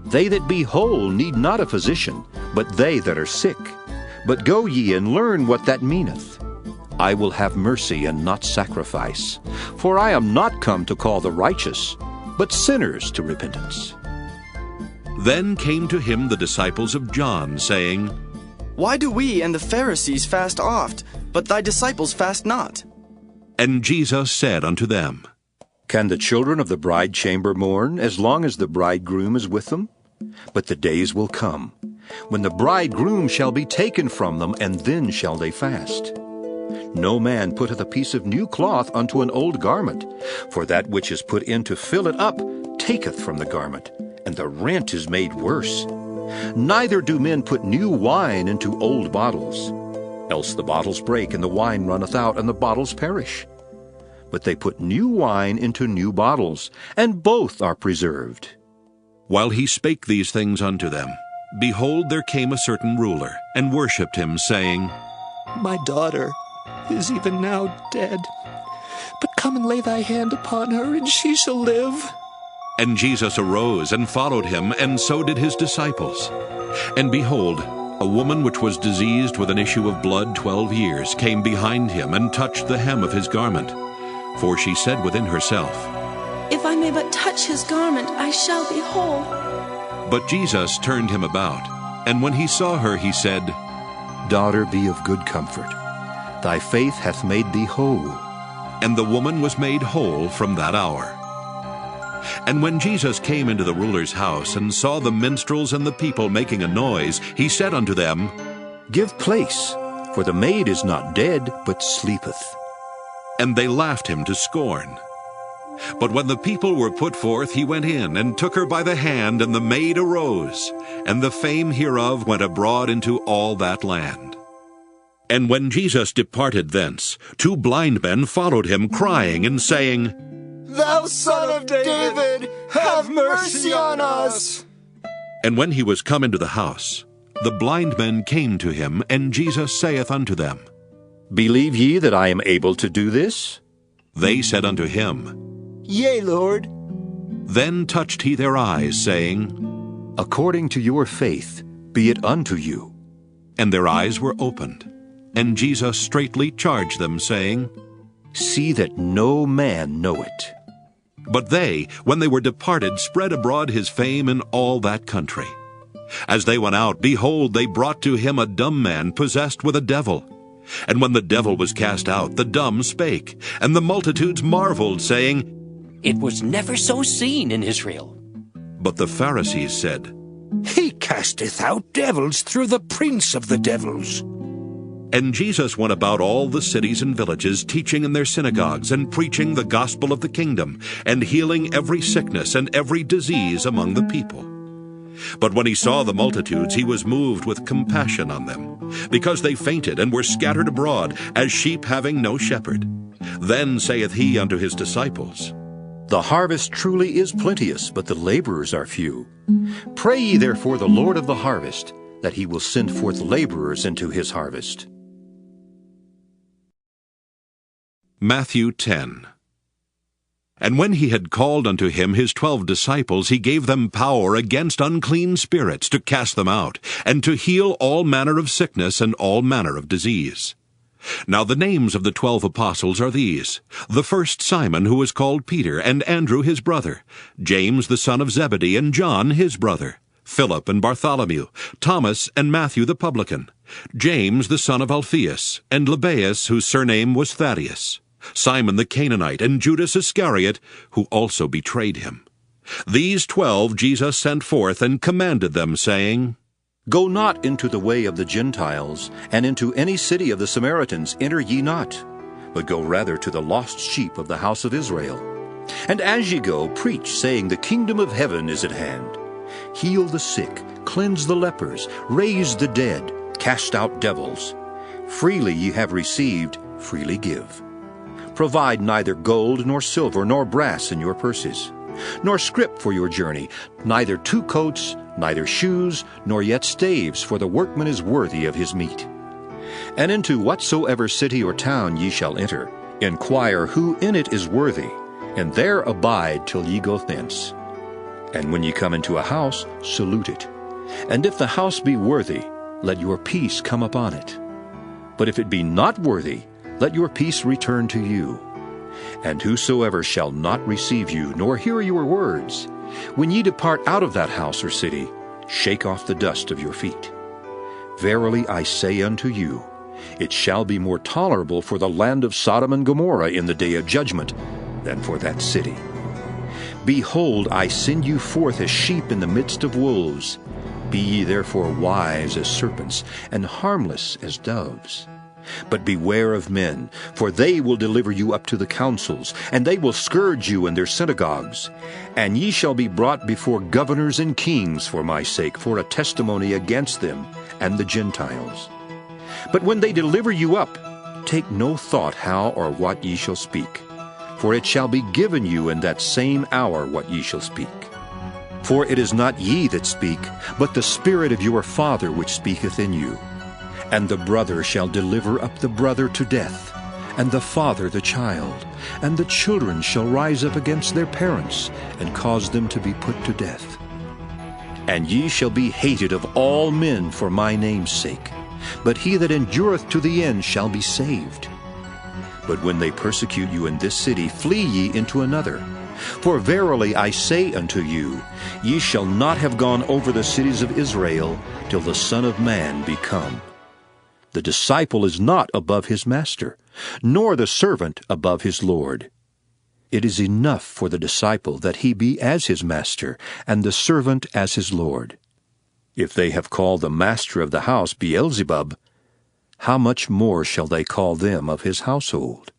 [SPEAKER 9] They that be whole need not a physician, but they that are sick. But go ye and learn what that meaneth. I will have mercy and not sacrifice. For I am not come to call the righteous, but sinners to repentance.
[SPEAKER 1] Then came to him the disciples of John, saying,
[SPEAKER 16] Why do we and the Pharisees fast oft, but thy disciples fast not?
[SPEAKER 1] And Jesus said unto them,
[SPEAKER 9] Can the children of the bride chamber mourn, as long as the bridegroom is with them? But the days will come, when the bridegroom shall be taken from them, and then shall they fast. No man putteth a piece of new cloth unto an old garment, for that which is put in to fill it up taketh from the garment, and the rent is made worse. Neither do men put new wine into old bottles, else the bottles break, and the wine runneth out, and the bottles perish. But they put new wine into new bottles, and both are preserved.
[SPEAKER 1] While he spake these things unto them, behold, there came a certain ruler, and worshipped him, saying,
[SPEAKER 17] My daughter is even now dead, but come and lay thy hand upon her, and she shall live.
[SPEAKER 1] And Jesus arose and followed him, and so did his disciples. And behold, a woman which was diseased with an issue of blood 12 years came behind him, and touched the hem of his garment. For she said within herself,
[SPEAKER 18] If I may but touch his garment, I shall be whole.
[SPEAKER 1] But Jesus turned him about, and when he saw her, he said,
[SPEAKER 9] Daughter, be of good comfort. Thy faith hath made thee whole.
[SPEAKER 1] And the woman was made whole from that hour. And when Jesus came into the ruler's house, and saw the minstrels and the people making a noise, he said unto them,
[SPEAKER 9] Give place, for the maid is not dead, but sleepeth.
[SPEAKER 1] And they laughed him to scorn. But when the people were put forth, he went in, and took her by the hand, and the maid arose, and the fame hereof went abroad into all that land. And when Jesus departed thence, 2 blind men followed him, crying and saying,
[SPEAKER 19] Thou Son of David, have mercy on us.
[SPEAKER 1] And when he was come into the house, the blind men came to him, and Jesus saith unto them,
[SPEAKER 9] Believe ye that I am able to do this?
[SPEAKER 1] They said unto him,
[SPEAKER 19] Yea, Lord.
[SPEAKER 1] Then touched he their eyes, saying,
[SPEAKER 9] According to your faith be it unto you.
[SPEAKER 1] And their eyes were opened. And Jesus straitly charged them, saying,
[SPEAKER 9] See that no man know it.
[SPEAKER 1] But they, when they were departed, spread abroad his fame in all that country. As they went out, behold, they brought to him a dumb man possessed with a devil. And when the devil was cast out, the dumb spake, and the multitudes marveled, saying,
[SPEAKER 20] It was never so seen in Israel.
[SPEAKER 1] But the Pharisees said,
[SPEAKER 7] He casteth out devils through the prince of the devils.
[SPEAKER 1] And Jesus went about all the cities and villages, teaching in their synagogues, and preaching the gospel of the kingdom, and healing every sickness and every disease among the people. But when he saw the multitudes, he was moved with compassion on them, because they fainted and were scattered abroad, as sheep having no shepherd. Then saith he unto his disciples,
[SPEAKER 9] The harvest truly is plenteous, but the laborers are few. Pray ye therefore the Lord of the harvest, that he will send forth laborers into his harvest.
[SPEAKER 1] Matthew 10. And when he had called unto him his 12 disciples, he gave them power against unclean spirits to cast them out, and to heal all manner of sickness and all manner of disease. Now the names of the 12 apostles are these: the first Simon, who was called Peter, and Andrew his brother, James the son of Zebedee, and John his brother, Philip and Bartholomew, Thomas and Matthew the publican, James the son of Alphaeus, and Lebbaeus, whose surname was Thaddeus, Simon the Canaanite, and Judas Iscariot, who also betrayed him. These 12 Jesus sent forth, and commanded them, saying,
[SPEAKER 9] Go not into the way of the Gentiles, and into any city of the Samaritans enter ye not, but go rather to the lost sheep of the house of Israel. And as ye go, preach, saying, The kingdom of heaven is at hand. Heal the sick, cleanse the lepers, raise the dead, cast out devils. Freely ye have received, freely give. Provide neither gold nor silver nor brass in your purses, nor scrip for your journey, neither 2 coats, neither shoes, nor yet staves, for the workman is worthy of his meat. And into whatsoever city or town ye shall enter, inquire who in it is worthy, and there abide till ye go thence. And when ye come into a house, salute it. And if the house be worthy, let your peace come upon it. But if it be not worthy, let your peace return to you. And whosoever shall not receive you, nor hear your words, when ye depart out of that house or city, shake off the dust of your feet. Verily I say unto you, it shall be more tolerable for the land of Sodom and Gomorrah in the day of judgment than for that city. Behold, I send you forth as sheep in the midst of wolves. Be ye therefore wise as serpents, and harmless as doves. But beware of men, for they will deliver you up to the councils, and they will scourge you in their synagogues. And ye shall be brought before governors and kings for my sake, for a testimony against them and the Gentiles. But when they deliver you up, take no thought how or what ye shall speak, for it shall be given you in that same hour what ye shall speak. For it is not ye that speak, but the Spirit of your Father which speaketh in you. And the brother shall deliver up the brother to death, and the father the child, and the children shall rise up against their parents, and cause them to be put to death. And ye shall be hated of all men for my name's sake, but he that endureth to the end shall be saved. But when they persecute you in this city, flee ye into another. For verily I say unto you, ye shall not have gone over the cities of Israel till the Son of Man be come. The disciple is not above his master, nor the servant above his Lord. It is enough for the disciple that he be as his master, and the servant as his Lord. If they have called the master of the house Beelzebub, how much more shall they call them of his household?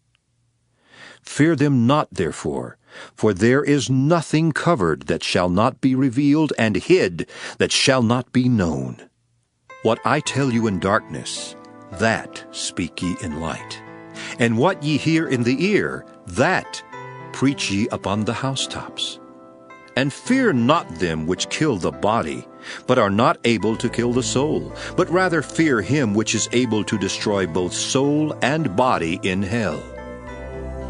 [SPEAKER 9] Fear them not, therefore, for there is nothing covered that shall not be revealed, and hid that shall not be known. What I tell you in darkness, that speak ye in light. And what ye hear in the ear, that preach ye upon the housetops. And fear not them which kill the body, but are not able to kill the soul, but rather fear him which is able to destroy both soul and body in hell.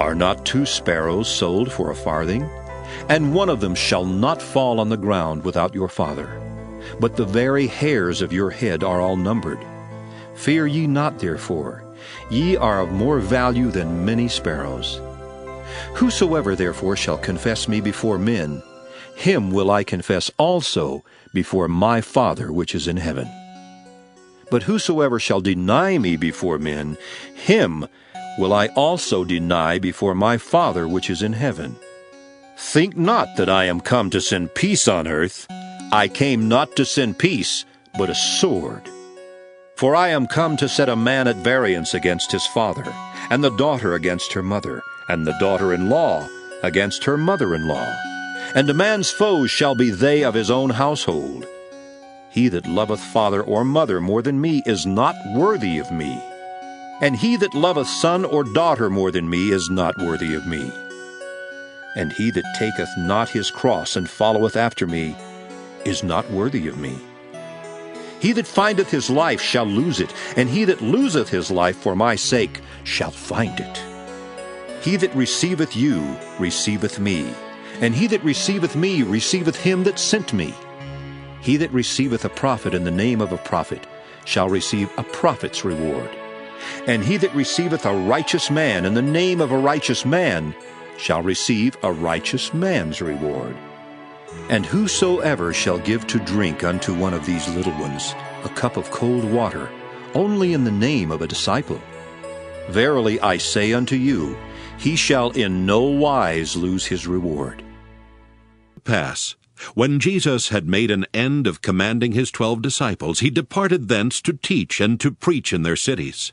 [SPEAKER 9] Are not 2 sparrows sold for a farthing? And one of them shall not fall on the ground without your Father. But the very hairs of your head are all numbered. Fear ye not, therefore. Ye are of more value than many sparrows. Whosoever therefore shall confess me before men, him will I confess also before my Father which is in heaven. But whosoever shall deny me before men, him will I also deny before my Father which is in heaven. Think not that I am come to send peace on earth. I came not to send peace, but a sword. For I am come to set a man at variance against his father, and the daughter against her mother, and the daughter-in-law against her mother-in-law. And a man's foes shall be they of his own household. He that loveth father or mother more than me is not worthy of me. And he that loveth son or daughter more than me is not worthy of me. And he that taketh not his cross and followeth after me is not worthy of me. He that findeth his life shall lose it, and he that loseth his life for my sake shall find it. He that receiveth you receiveth me, and he that receiveth me receiveth him that sent me. He that receiveth a prophet in the name of a prophet shall receive a prophet's reward. And he that receiveth a righteous man in the name of a righteous man shall receive a righteous man's reward. And whosoever shall give to drink unto one of these little ones a cup of cold water, only in the name of a disciple, verily I say unto you, he shall in no wise lose his reward.
[SPEAKER 1] Pass When Jesus had made an end of commanding his 12 disciples, he departed thence to teach and to preach in their cities.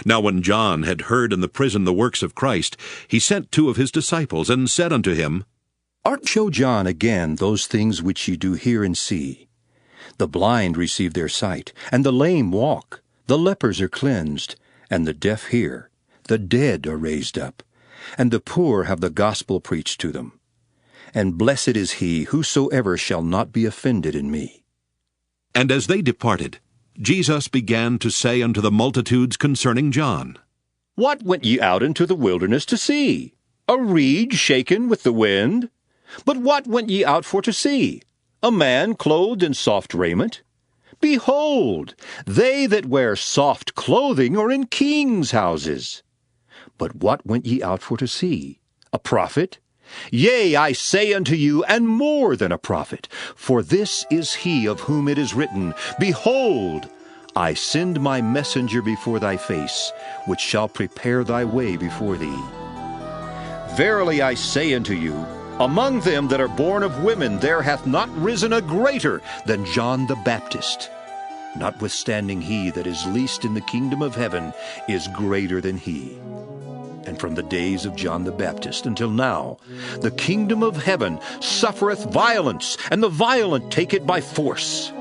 [SPEAKER 1] Now when John had heard in the prison the works of Christ, he sent 2 of his disciples, and said unto him,
[SPEAKER 9] Show John again those things which ye do hear and see. The blind receive their sight, and the lame walk, the lepers are cleansed, and the deaf hear, the dead are raised up, and the poor have the gospel preached to them. And blessed is he whosoever shall not be offended in me.
[SPEAKER 1] And as they departed, Jesus began to say unto the multitudes concerning John,
[SPEAKER 9] What went ye out into the wilderness to see? A reed shaken with the wind? But what went ye out for to see? A man clothed in soft raiment? Behold, they that wear soft clothing are in kings' houses. But what went ye out for to see? A prophet? Yea, I say unto you, and more than a prophet. For this is he of whom it is written, Behold, I send my messenger before thy face, which shall prepare thy way before thee. Verily I say unto you, among them that are born of women there hath not risen a greater than John the Baptist. Notwithstanding he that is least in the kingdom of heaven is greater than he. And from the days of John the Baptist until now, the kingdom of heaven suffereth violence, and the violent take it by force.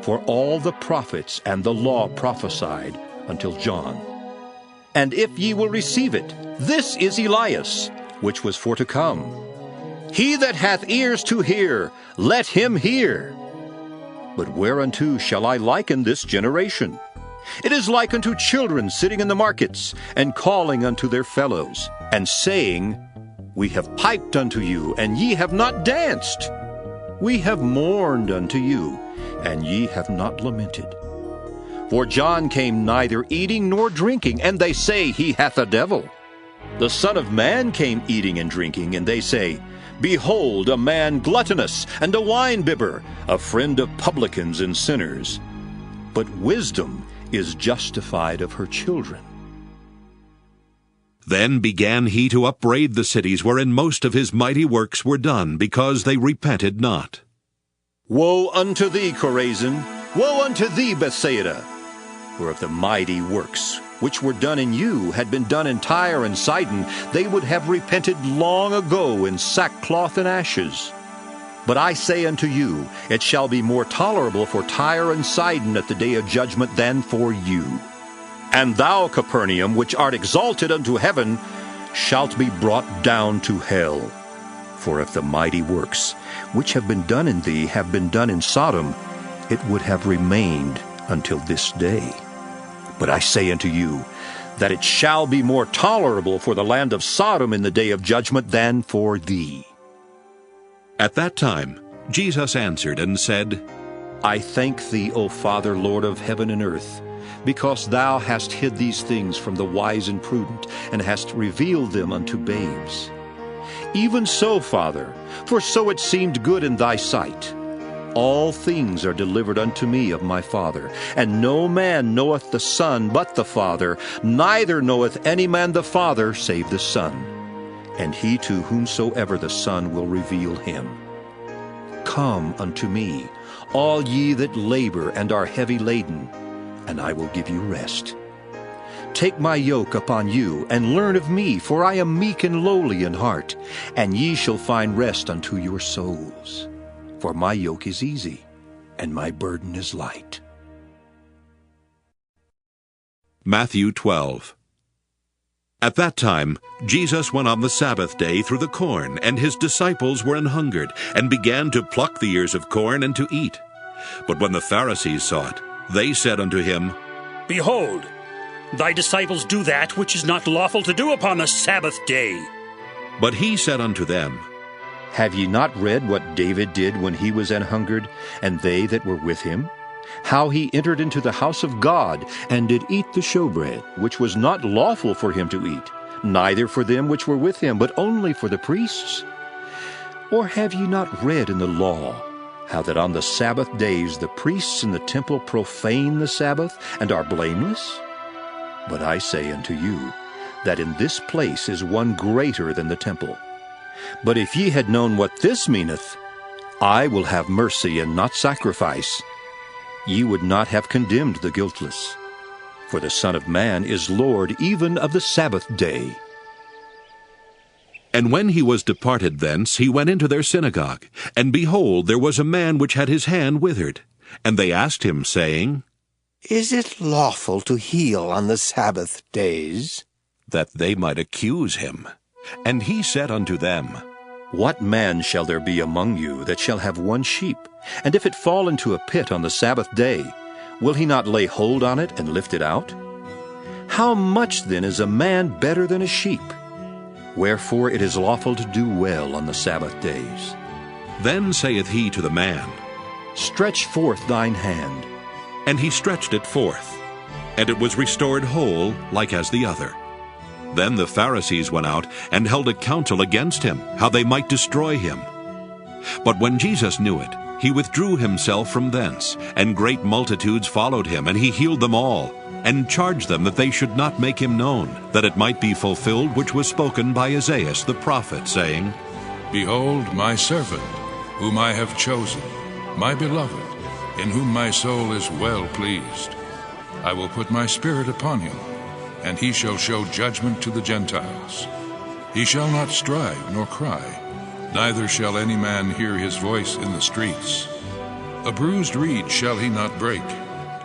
[SPEAKER 9] For all the prophets and the law prophesied until John. And if ye will receive it, this is Elias, which was for to come. He that hath ears to hear, let him hear. But whereunto shall I liken this generation? It is like unto children sitting in the markets, and calling unto their fellows, and saying, We have piped unto you, and ye have not danced. We have mourned unto you, and ye have not lamented. For John came neither eating nor drinking, and they say he hath a devil. The Son of Man came eating and drinking, and they say, Behold, a man gluttonous, and a winebibber, a friend of publicans and sinners. But wisdom is justified of her children.
[SPEAKER 1] Then began he to upbraid the cities wherein most of his mighty works were done, because they repented not.
[SPEAKER 9] Woe unto thee, Chorazin! Woe unto thee, Bethsaida! For if the mighty works which were done in you had been done in Tyre and Sidon, they would have repented long ago in sackcloth and ashes. But I say unto you, it shall be more tolerable for Tyre and Sidon at the day of judgment than for you. And thou, Capernaum, which art exalted unto heaven, shalt be brought down to hell. For if the mighty works which have been done in thee have been done in Sodom, it would have remained until this day. But I say unto you, that it shall be more tolerable for the land of Sodom in the day of judgment than for thee.
[SPEAKER 1] At that time Jesus answered and said,
[SPEAKER 9] I thank thee, O Father, Lord of heaven and earth, because thou hast hid these things from the wise and prudent, and hast revealed them unto babes. Even so, Father, for so it seemed good in thy sight. All things are delivered unto me of my Father, and no man knoweth the Son but the Father, neither knoweth any man the Father save the Son, and he to whomsoever the Son will reveal him. Come unto me, all ye that labor and are heavy laden, and I will give you rest. Take my yoke upon you, and learn of me, for I am meek and lowly in heart, and ye shall find rest unto your souls. For my yoke is easy, and my burden is light.
[SPEAKER 1] Matthew 12. At that time Jesus went on the Sabbath day through the corn, and his disciples were an hungered, and began to pluck the ears of corn and to eat. But when the Pharisees saw it, they said unto him,
[SPEAKER 21] Behold, thy disciples do that which is not lawful to do upon the Sabbath day.
[SPEAKER 1] But he said unto them,
[SPEAKER 9] Have ye not read what David did when he was an hungered, and they that were with him? How he entered into the house of God, and did eat the showbread, which was not lawful for him to eat, neither for them which were with him, but only for the priests? Or have ye not read in the law, how that on the Sabbath days the priests in the temple profane the Sabbath, and are blameless? But I say unto you, that in this place is one greater than the temple. But if ye had known what this meaneth, I will have mercy and not sacrifice. Ye would not have condemned the guiltless. For the Son of Man is Lord even of the Sabbath day.
[SPEAKER 1] And when he was departed thence, he went into their synagogue. And behold, there was a man which had his hand withered. And they asked him, saying,
[SPEAKER 4] Is it lawful to heal on the Sabbath days?
[SPEAKER 1] That they might accuse him. And he said unto them,
[SPEAKER 9] What man shall there be among you that shall have one sheep? And if it fall into a pit on the Sabbath day, will he not lay hold on it and lift it out? How much then is a man better than a sheep? Wherefore it is lawful to do well on the Sabbath days.
[SPEAKER 1] Then saith he to the man,
[SPEAKER 9] Stretch forth thine hand.
[SPEAKER 1] And he stretched it forth, and it was restored whole, like as the other. Then the Pharisees went out and held a council against him, how they might destroy him. But when Jesus knew it, he withdrew himself from thence, and great multitudes followed him, and he healed them all, and charged them that they should not make him known, that it might be fulfilled which was spoken by Isaiah the prophet, saying,
[SPEAKER 3] Behold my servant, whom I have chosen, my beloved, in whom my soul is well pleased. I will put my spirit upon him, and he shall show judgment to the Gentiles. He shall not strive nor cry, neither shall any man hear his voice in the streets. A bruised reed shall he not break,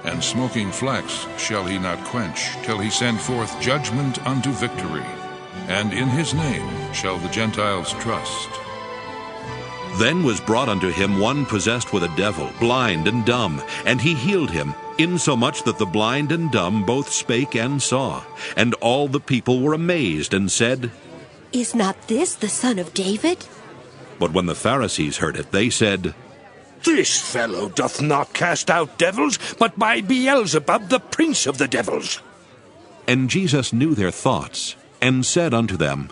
[SPEAKER 3] and smoking flax shall he not quench, till he send forth judgment unto victory. And in his name shall the Gentiles trust.
[SPEAKER 1] Then was brought unto him one possessed with a devil, blind and dumb, and he healed him, insomuch that the blind and dumb both spake and saw. And all the people were amazed, and said,
[SPEAKER 22] Is not this the Son of David?
[SPEAKER 1] But when the Pharisees heard it, they said,
[SPEAKER 7] This fellow doth not cast out devils, but by Beelzebub, the prince of the devils.
[SPEAKER 1] And Jesus knew their thoughts, and said unto them,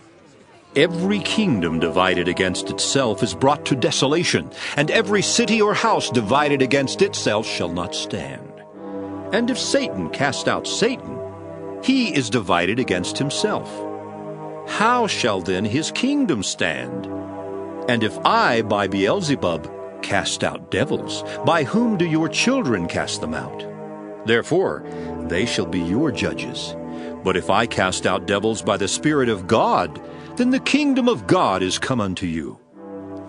[SPEAKER 9] Every kingdom divided against itself is brought to desolation, and every city or house divided against itself shall not stand. And if Satan cast out Satan, he is divided against himself. How shall then his kingdom stand? And if I, by Beelzebub, cast out devils, by whom do your children cast them out? Therefore, they shall be your judges. But if I cast out devils by the Spirit of God, then the kingdom of God is come unto you.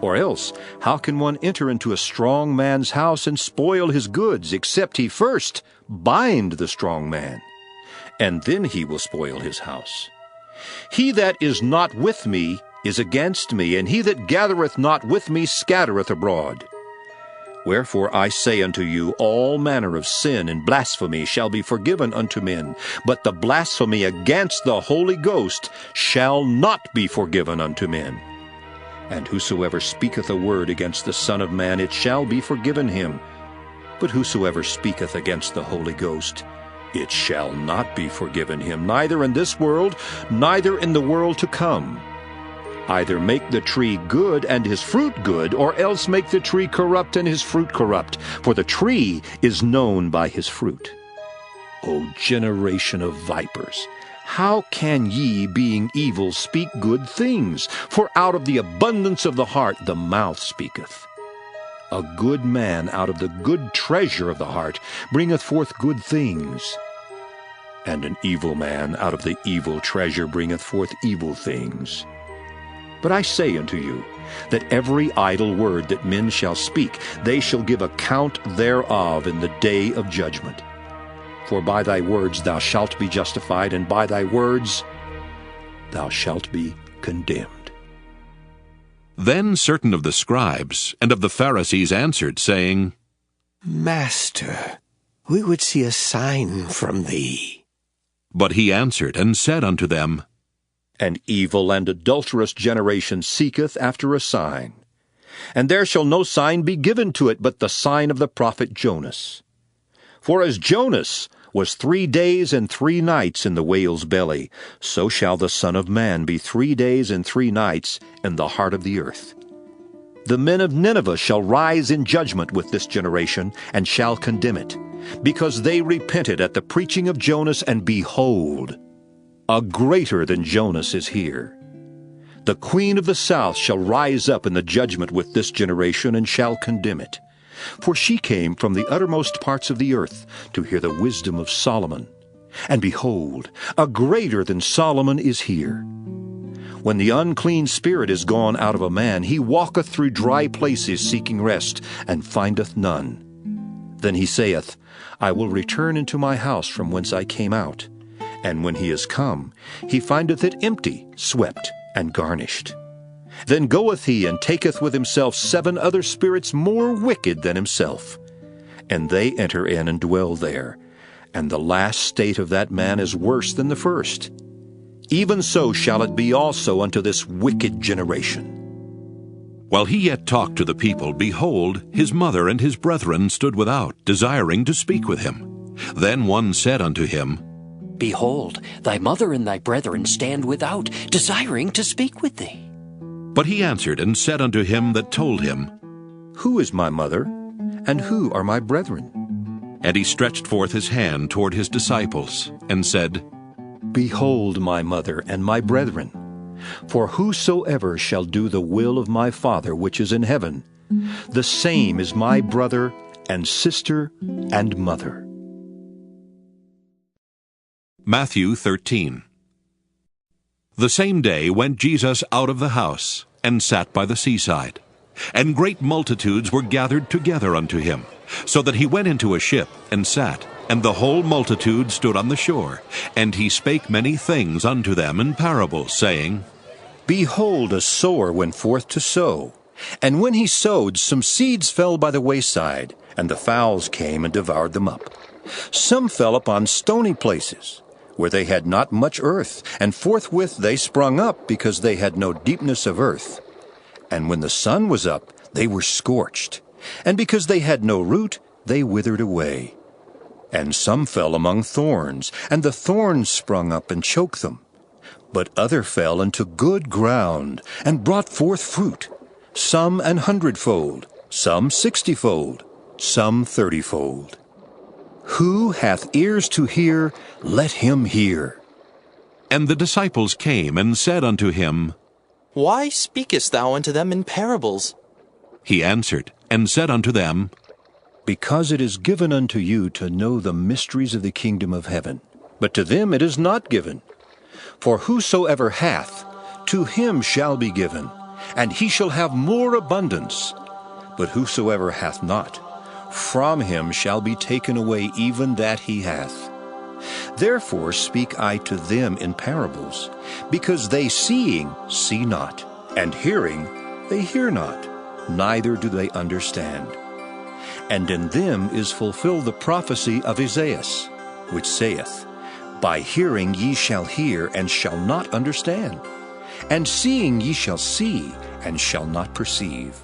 [SPEAKER 9] Or else, how can one enter into a strong man's house and spoil his goods, except he first bind the strong man? And then he will spoil his house. He that is not with me is against me, and he that gathereth not with me scattereth abroad. Wherefore I say unto you, all manner of sin and blasphemy shall be forgiven unto men, but the blasphemy against the Holy Ghost shall not be forgiven unto men. And whosoever speaketh a word against the Son of Man, it shall be forgiven him. But whosoever speaketh against the Holy Ghost, it shall not be forgiven him, neither in this world, neither in the world to come. Either make the tree good and his fruit good, or else make the tree corrupt and his fruit corrupt, for the tree is known by his fruit. O generation of vipers, how can ye, being evil, speak good things? For out of the abundance of the heart the mouth speaketh. A good man out of the good treasure of the heart bringeth forth good things, and an evil man out of the evil treasure bringeth forth evil things. But I say unto you, that every idle word that men shall speak, they shall give account thereof in the day of judgment. For by thy words thou shalt be justified, and by thy words thou shalt be condemned.
[SPEAKER 1] Then certain of the scribes and of the Pharisees answered, saying,
[SPEAKER 4] Master, we would see a sign from thee.
[SPEAKER 1] But he answered and said unto them,
[SPEAKER 9] An evil and adulterous generation seeketh after a sign. And there shall no sign be given to it but the sign of the prophet Jonas. For as Jonas was 3 days and 3 nights in the whale's belly, so shall the Son of Man be 3 days and 3 nights in the heart of the earth. The men of Nineveh shall rise in judgment with this generation, and shall condemn it, because they repented at the preaching of Jonas, and behold, a greater than Jonas is here. The queen of the south shall rise up in the judgment with this generation, and shall condemn it. For she came from the uttermost parts of the earth to hear the wisdom of Solomon. And behold, a greater than Solomon is here. When the unclean spirit is gone out of a man, he walketh through dry places seeking rest, and findeth none. Then he saith, I will return into my house from whence I came out. And when he is come, he findeth it empty, swept, and garnished. Then goeth he and taketh with himself 7 other spirits more wicked than himself. And they enter in and dwell there. And the last state of that man is worse than the first. Even so shall it be also unto this wicked generation.
[SPEAKER 1] While he yet talked to the people, behold, his mother and his brethren stood without, desiring to speak with him. Then one said unto him,
[SPEAKER 20] Behold, thy mother and thy brethren stand without, desiring to speak with thee.
[SPEAKER 1] But he answered and said unto him that told him,
[SPEAKER 9] Who is my mother, and who are my brethren?
[SPEAKER 1] And he stretched forth his hand toward his disciples, and said,
[SPEAKER 9] Behold my mother and my brethren. For whosoever shall do the will of my Father which is in heaven, the same is my brother and sister and mother.
[SPEAKER 1] Matthew 13. The same day went Jesus out of the house, and sat by the seaside. And great multitudes were gathered together unto him, so that he went into a ship, and sat, and the whole multitude stood on the shore. And he spake many things unto them in parables, saying,
[SPEAKER 9] Behold, a sower went forth to sow. And when he sowed, some seeds fell by the wayside, and the fowls came and devoured them up. Some fell upon stony places, where they had not much earth, and forthwith they sprung up, because they had no deepness of earth. And when the sun was up, they were scorched, and because they had no root, they withered away. And some fell among thorns, and the thorns sprung up and choked them. But other fell into good ground, and brought forth fruit, some 100-fold, some 60-fold, some 30-fold. Who hath ears to hear, let him hear.
[SPEAKER 1] And the disciples came and said unto him,
[SPEAKER 2] Why speakest thou unto them in parables?
[SPEAKER 1] He answered and said unto them,
[SPEAKER 9] Because it is given unto you to know the mysteries of the kingdom of heaven, but to them it is not given. For whosoever hath, to him shall be given, and he shall have more abundance. But whosoever hath not, from him shall be taken away even that he hath. Therefore speak I to them in parables, because they seeing see not, and hearing they hear not, neither do they understand. And in them is fulfilled the prophecy of Isaiah, which saith, By hearing ye shall hear, and shall not understand, and seeing ye shall see, and shall not perceive.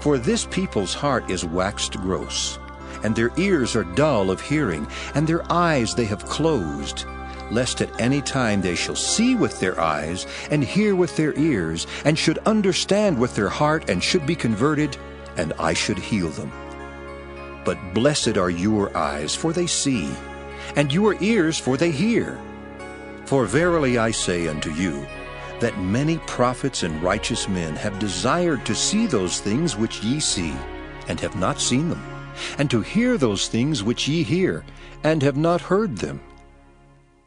[SPEAKER 9] For this people's heart is waxed gross, and their ears are dull of hearing, and their eyes they have closed, lest at any time they shall see with their eyes, and hear with their ears, and should understand with their heart, and should be converted, and I should heal them. But blessed are your eyes, for they see, and your ears, for they hear. For verily I say unto you, that many prophets and righteous men have desired to see those things which ye see, and have not seen them, and to hear those things which ye hear, and have not heard them.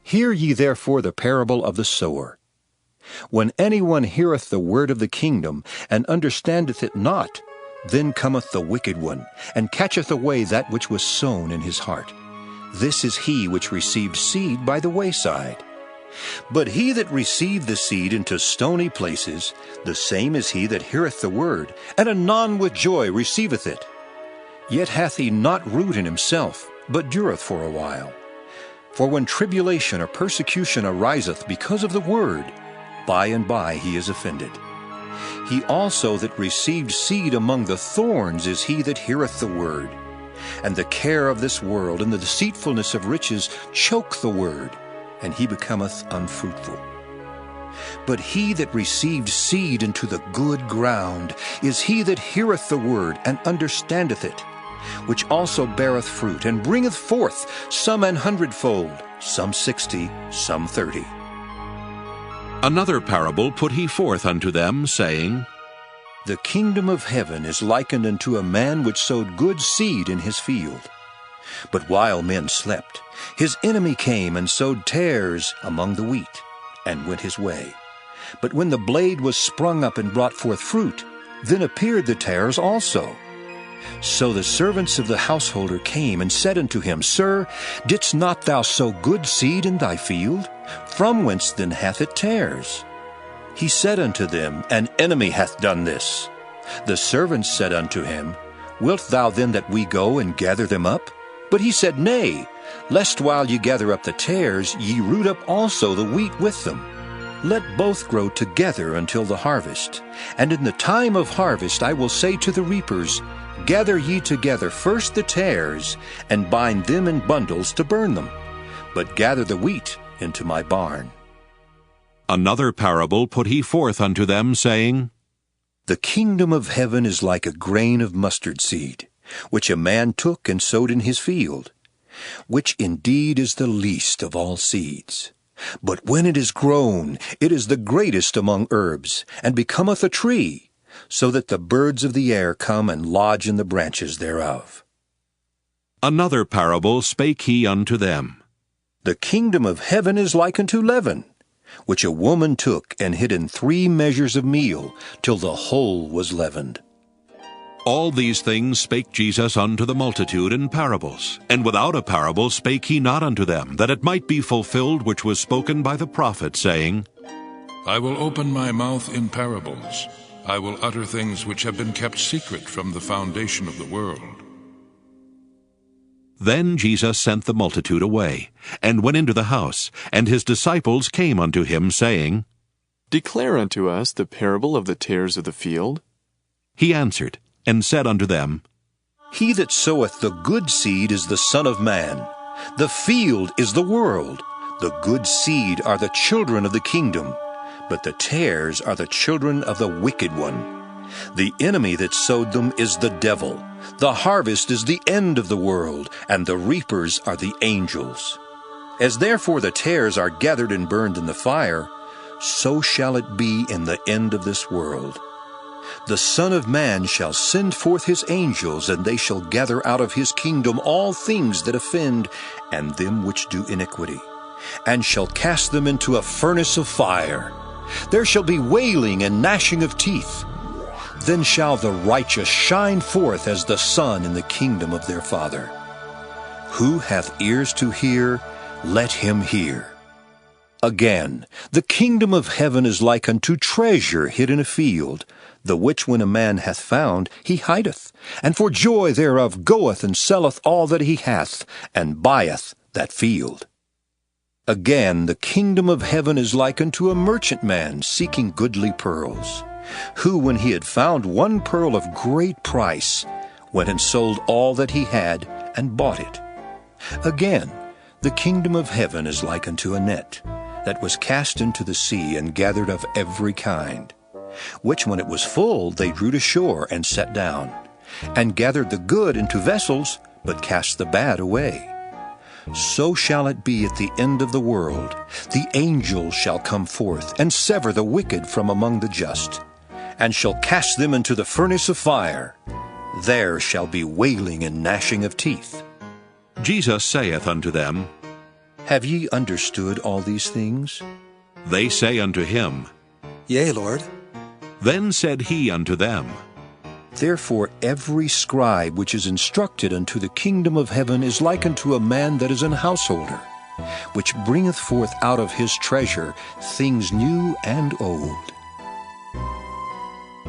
[SPEAKER 9] Hear ye therefore the parable of the sower. When any one heareth the word of the kingdom, and understandeth it not, then cometh the wicked one, and catcheth away that which was sown in his heart. This is he which received seed by the wayside. But he that received the seed into stony places, the same is he that heareth the word, and anon with joy receiveth it. Yet hath he not root in himself, but dureth for a while. For when tribulation or persecution ariseth because of the word, by and by he is offended. He also that received seed among the thorns is he that heareth the word. And the care of this world and the deceitfulness of riches choke the word, and he becometh unfruitful. But he that received seed into the good ground is he that heareth the word, and understandeth it, which also beareth fruit, and bringeth forth some 100-fold, some 60, some 30.
[SPEAKER 1] Another parable put he forth unto them, saying,
[SPEAKER 9] The kingdom of heaven is likened unto a man which sowed good seed in his field. But while men slept, his enemy came and sowed tares among the wheat, and went his way. But when the blade was sprung up and brought forth fruit, then appeared the tares also. So the servants of the householder came and said unto him, Sir, didst not thou sow good seed in thy field? From whence then hath it tares? He said unto them, An enemy hath done this. The servants said unto him, Wilt thou then that we go and gather them up? But he said, Nay, lest while ye gather up the tares, ye root up also the wheat with them. Let both grow together until the harvest. And in the time of harvest I will say to the reapers, Gather ye together first the tares, and bind them in bundles to burn them, but gather the wheat into my barn.
[SPEAKER 1] Another parable put he forth unto them, saying,
[SPEAKER 9] The kingdom of heaven is like a grain of mustard seed, which a man took and sowed in his field, which indeed is the least of all seeds. But when it is grown, it is the greatest among herbs, and becometh a tree, so that the birds of the air come and lodge in the branches thereof.
[SPEAKER 1] Another parable spake he unto them.
[SPEAKER 9] The kingdom of heaven is like unto leaven, which a woman took and hid in 3 measures of meal, till the whole was leavened.
[SPEAKER 1] All these things spake Jesus unto the multitude in parables, and without a parable spake he not unto them, that it might be fulfilled which was spoken by the prophet, saying,
[SPEAKER 3] I will open my mouth in parables. I will utter things which have been kept secret from the foundation of the world.
[SPEAKER 1] Then Jesus sent the multitude away, and went into the house, and his disciples came unto him, saying,
[SPEAKER 14] Declare unto us the parable of the tares of the field.
[SPEAKER 1] He answered, and said unto them,
[SPEAKER 9] He that soweth the good seed is the Son of Man. The field is the world. The good seed are the children of the kingdom, but the tares are the children of the wicked one. The enemy that sowed them is the devil. The harvest is the end of the world, and the reapers are the angels. As therefore the tares are gathered and burned in the fire, so shall it be in the end of this world. The Son of Man shall send forth his angels, and they shall gather out of his kingdom all things that offend, and them which do iniquity, and shall cast them into a furnace of fire. There shall be wailing and gnashing of teeth. Then shall the righteous shine forth as the sun in the kingdom of their Father. Who hath ears to hear, let him hear. Again, the kingdom of heaven is like unto treasure hid in a field, the which when a man hath found, he hideth, and for joy thereof goeth and selleth all that he hath, and buyeth that field. Again, the kingdom of heaven is like unto a merchantman seeking goodly pearls, who, when he had found one pearl of great price, went and sold all that he had, and bought it. Again, the kingdom of heaven is like unto a net, that was cast into the sea, and gathered of every kind, which when it was full they drew to shore, and set down, and gathered the good into vessels, but cast the bad away. So shall it be at the end of the world. The angels shall come forth, and sever the wicked from among the just, and shall cast them into the furnace of fire. There shall be wailing and gnashing of teeth.
[SPEAKER 1] Jesus saith unto them,
[SPEAKER 9] Have ye understood all these things?
[SPEAKER 1] They say unto him,
[SPEAKER 5] Yea, Lord.
[SPEAKER 1] Then said he unto them,
[SPEAKER 9] Therefore every scribe which is instructed unto the kingdom of heaven is like unto a man that is an householder, which bringeth forth out of his treasure things new and old.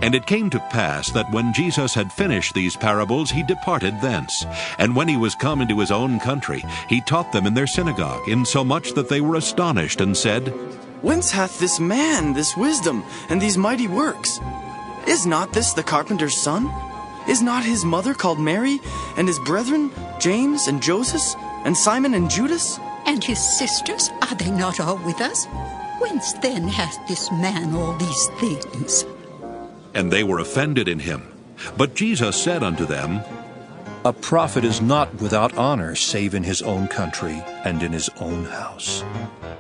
[SPEAKER 1] And it came to pass that when Jesus had finished these parables, he departed thence. And when he was come into his own country, he taught them in their synagogue, insomuch that they were astonished, and said,
[SPEAKER 16] Whence hath this man this wisdom, and these mighty works? Is not this the carpenter's son? Is not his mother called Mary, and his brethren, James and Joseph, and Simon and Judas?
[SPEAKER 8] And his sisters, are they not all with us? Whence then hath this man all these things?
[SPEAKER 1] And they were offended in him. But Jesus said unto them,
[SPEAKER 9] A prophet is not without honor save in his own country and in his own house.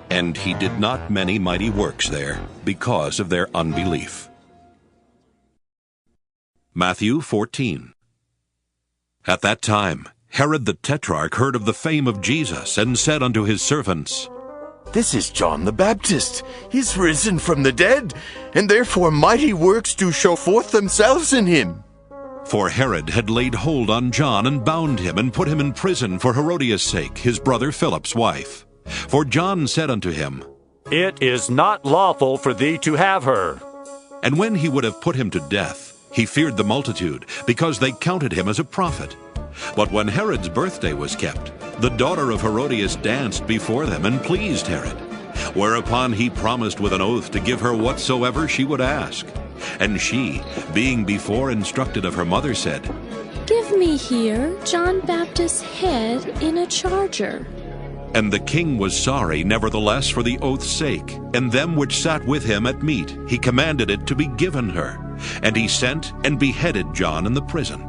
[SPEAKER 1] And he did not many mighty works there because of their unbelief. Matthew 14. At that time Herod the Tetrarch heard of the fame of Jesus, and said unto his servants,
[SPEAKER 5] This is John the Baptist. He is risen from the dead, and therefore mighty works do show forth themselves in him.
[SPEAKER 1] For Herod had laid hold on John, and bound him, and put him in prison for Herodias' sake, his brother Philip's wife. For John said unto him,
[SPEAKER 10] It is not lawful for thee to have her.
[SPEAKER 1] And when he would have put him to death, he feared the multitude, because they counted him as a prophet. But when Herod's birthday was kept, the daughter of Herodias danced before them, and pleased Herod. Whereupon he promised with an oath to give her whatsoever she would ask. And she, being before instructed of her mother, said,
[SPEAKER 23] Give me here John Baptist's head in a charger.
[SPEAKER 1] And the king was sorry, nevertheless, for the oath's sake, and them which sat with him at meat, he commanded it to be given her. And he sent and beheaded John in the prison.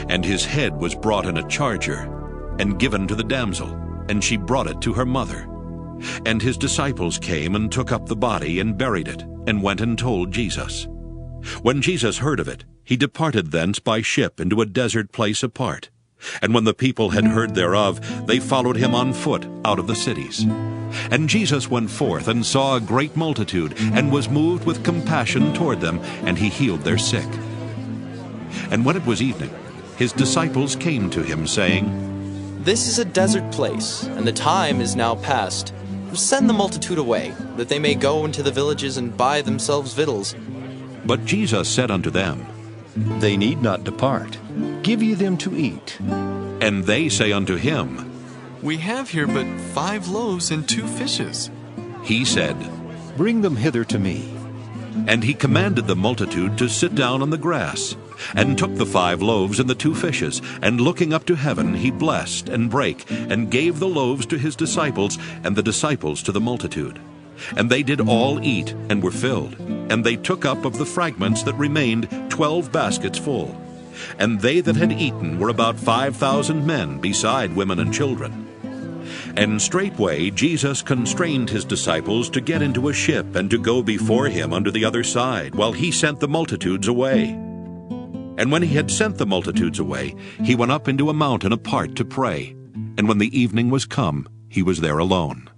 [SPEAKER 1] And his head was brought in a charger, and given to the damsel, and she brought it to her mother. And his disciples came and took up the body, and buried it, and went and told Jesus. When Jesus heard of it, he departed thence by ship into a desert place apart. And when the people had heard thereof, they followed him on foot out of the cities. And Jesus went forth, and saw a great multitude, and was moved with compassion toward them, and he healed their sick. And when it was evening, his disciples came to him, saying,
[SPEAKER 2] This is a desert place, and the time is now past. Send the multitude away, that they may go into the villages and buy themselves victuals.
[SPEAKER 1] But Jesus said unto them,
[SPEAKER 9] They need not depart. Give ye them to eat.
[SPEAKER 1] And they say unto him,
[SPEAKER 14] We have here but 5 loaves and 2 fishes.
[SPEAKER 1] He said,
[SPEAKER 9] Bring them hither to me.
[SPEAKER 1] And he commanded the multitude to sit down on the grass, and took the 5 loaves and the 2 fishes, and looking up to heaven, he blessed, and brake, and gave the loaves to his disciples, and the disciples to the multitude. And they did all eat, and were filled. And they took up of the fragments that remained 12 baskets full. And they that had eaten were about 5,000 men, beside women and children. And straightway Jesus constrained his disciples to get into a ship, and to go before him unto the other side, while he sent the multitudes away. And when he had sent the multitudes away, he went up into a mountain apart to pray. And when the evening was come, he was there alone.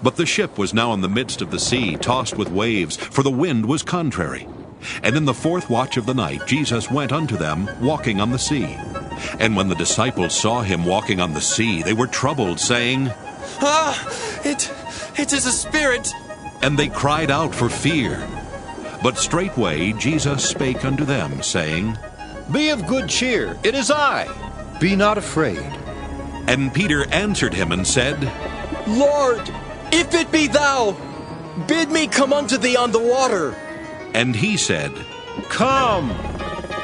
[SPEAKER 1] But the ship was now in the midst of the sea, tossed with waves, for the wind was contrary. And in the 4th watch of the night Jesus went unto them, walking on the sea. And when the disciples saw him walking on the sea, they were troubled, saying,
[SPEAKER 2] It is a spirit!
[SPEAKER 1] And they cried out for fear. But straightway Jesus spake unto them, saying,
[SPEAKER 9] Be of good cheer, it is I. Be not afraid.
[SPEAKER 1] And Peter answered him and said,
[SPEAKER 15] Lord, if it be thou, bid me come unto thee on the water.
[SPEAKER 1] And he said,
[SPEAKER 9] Come.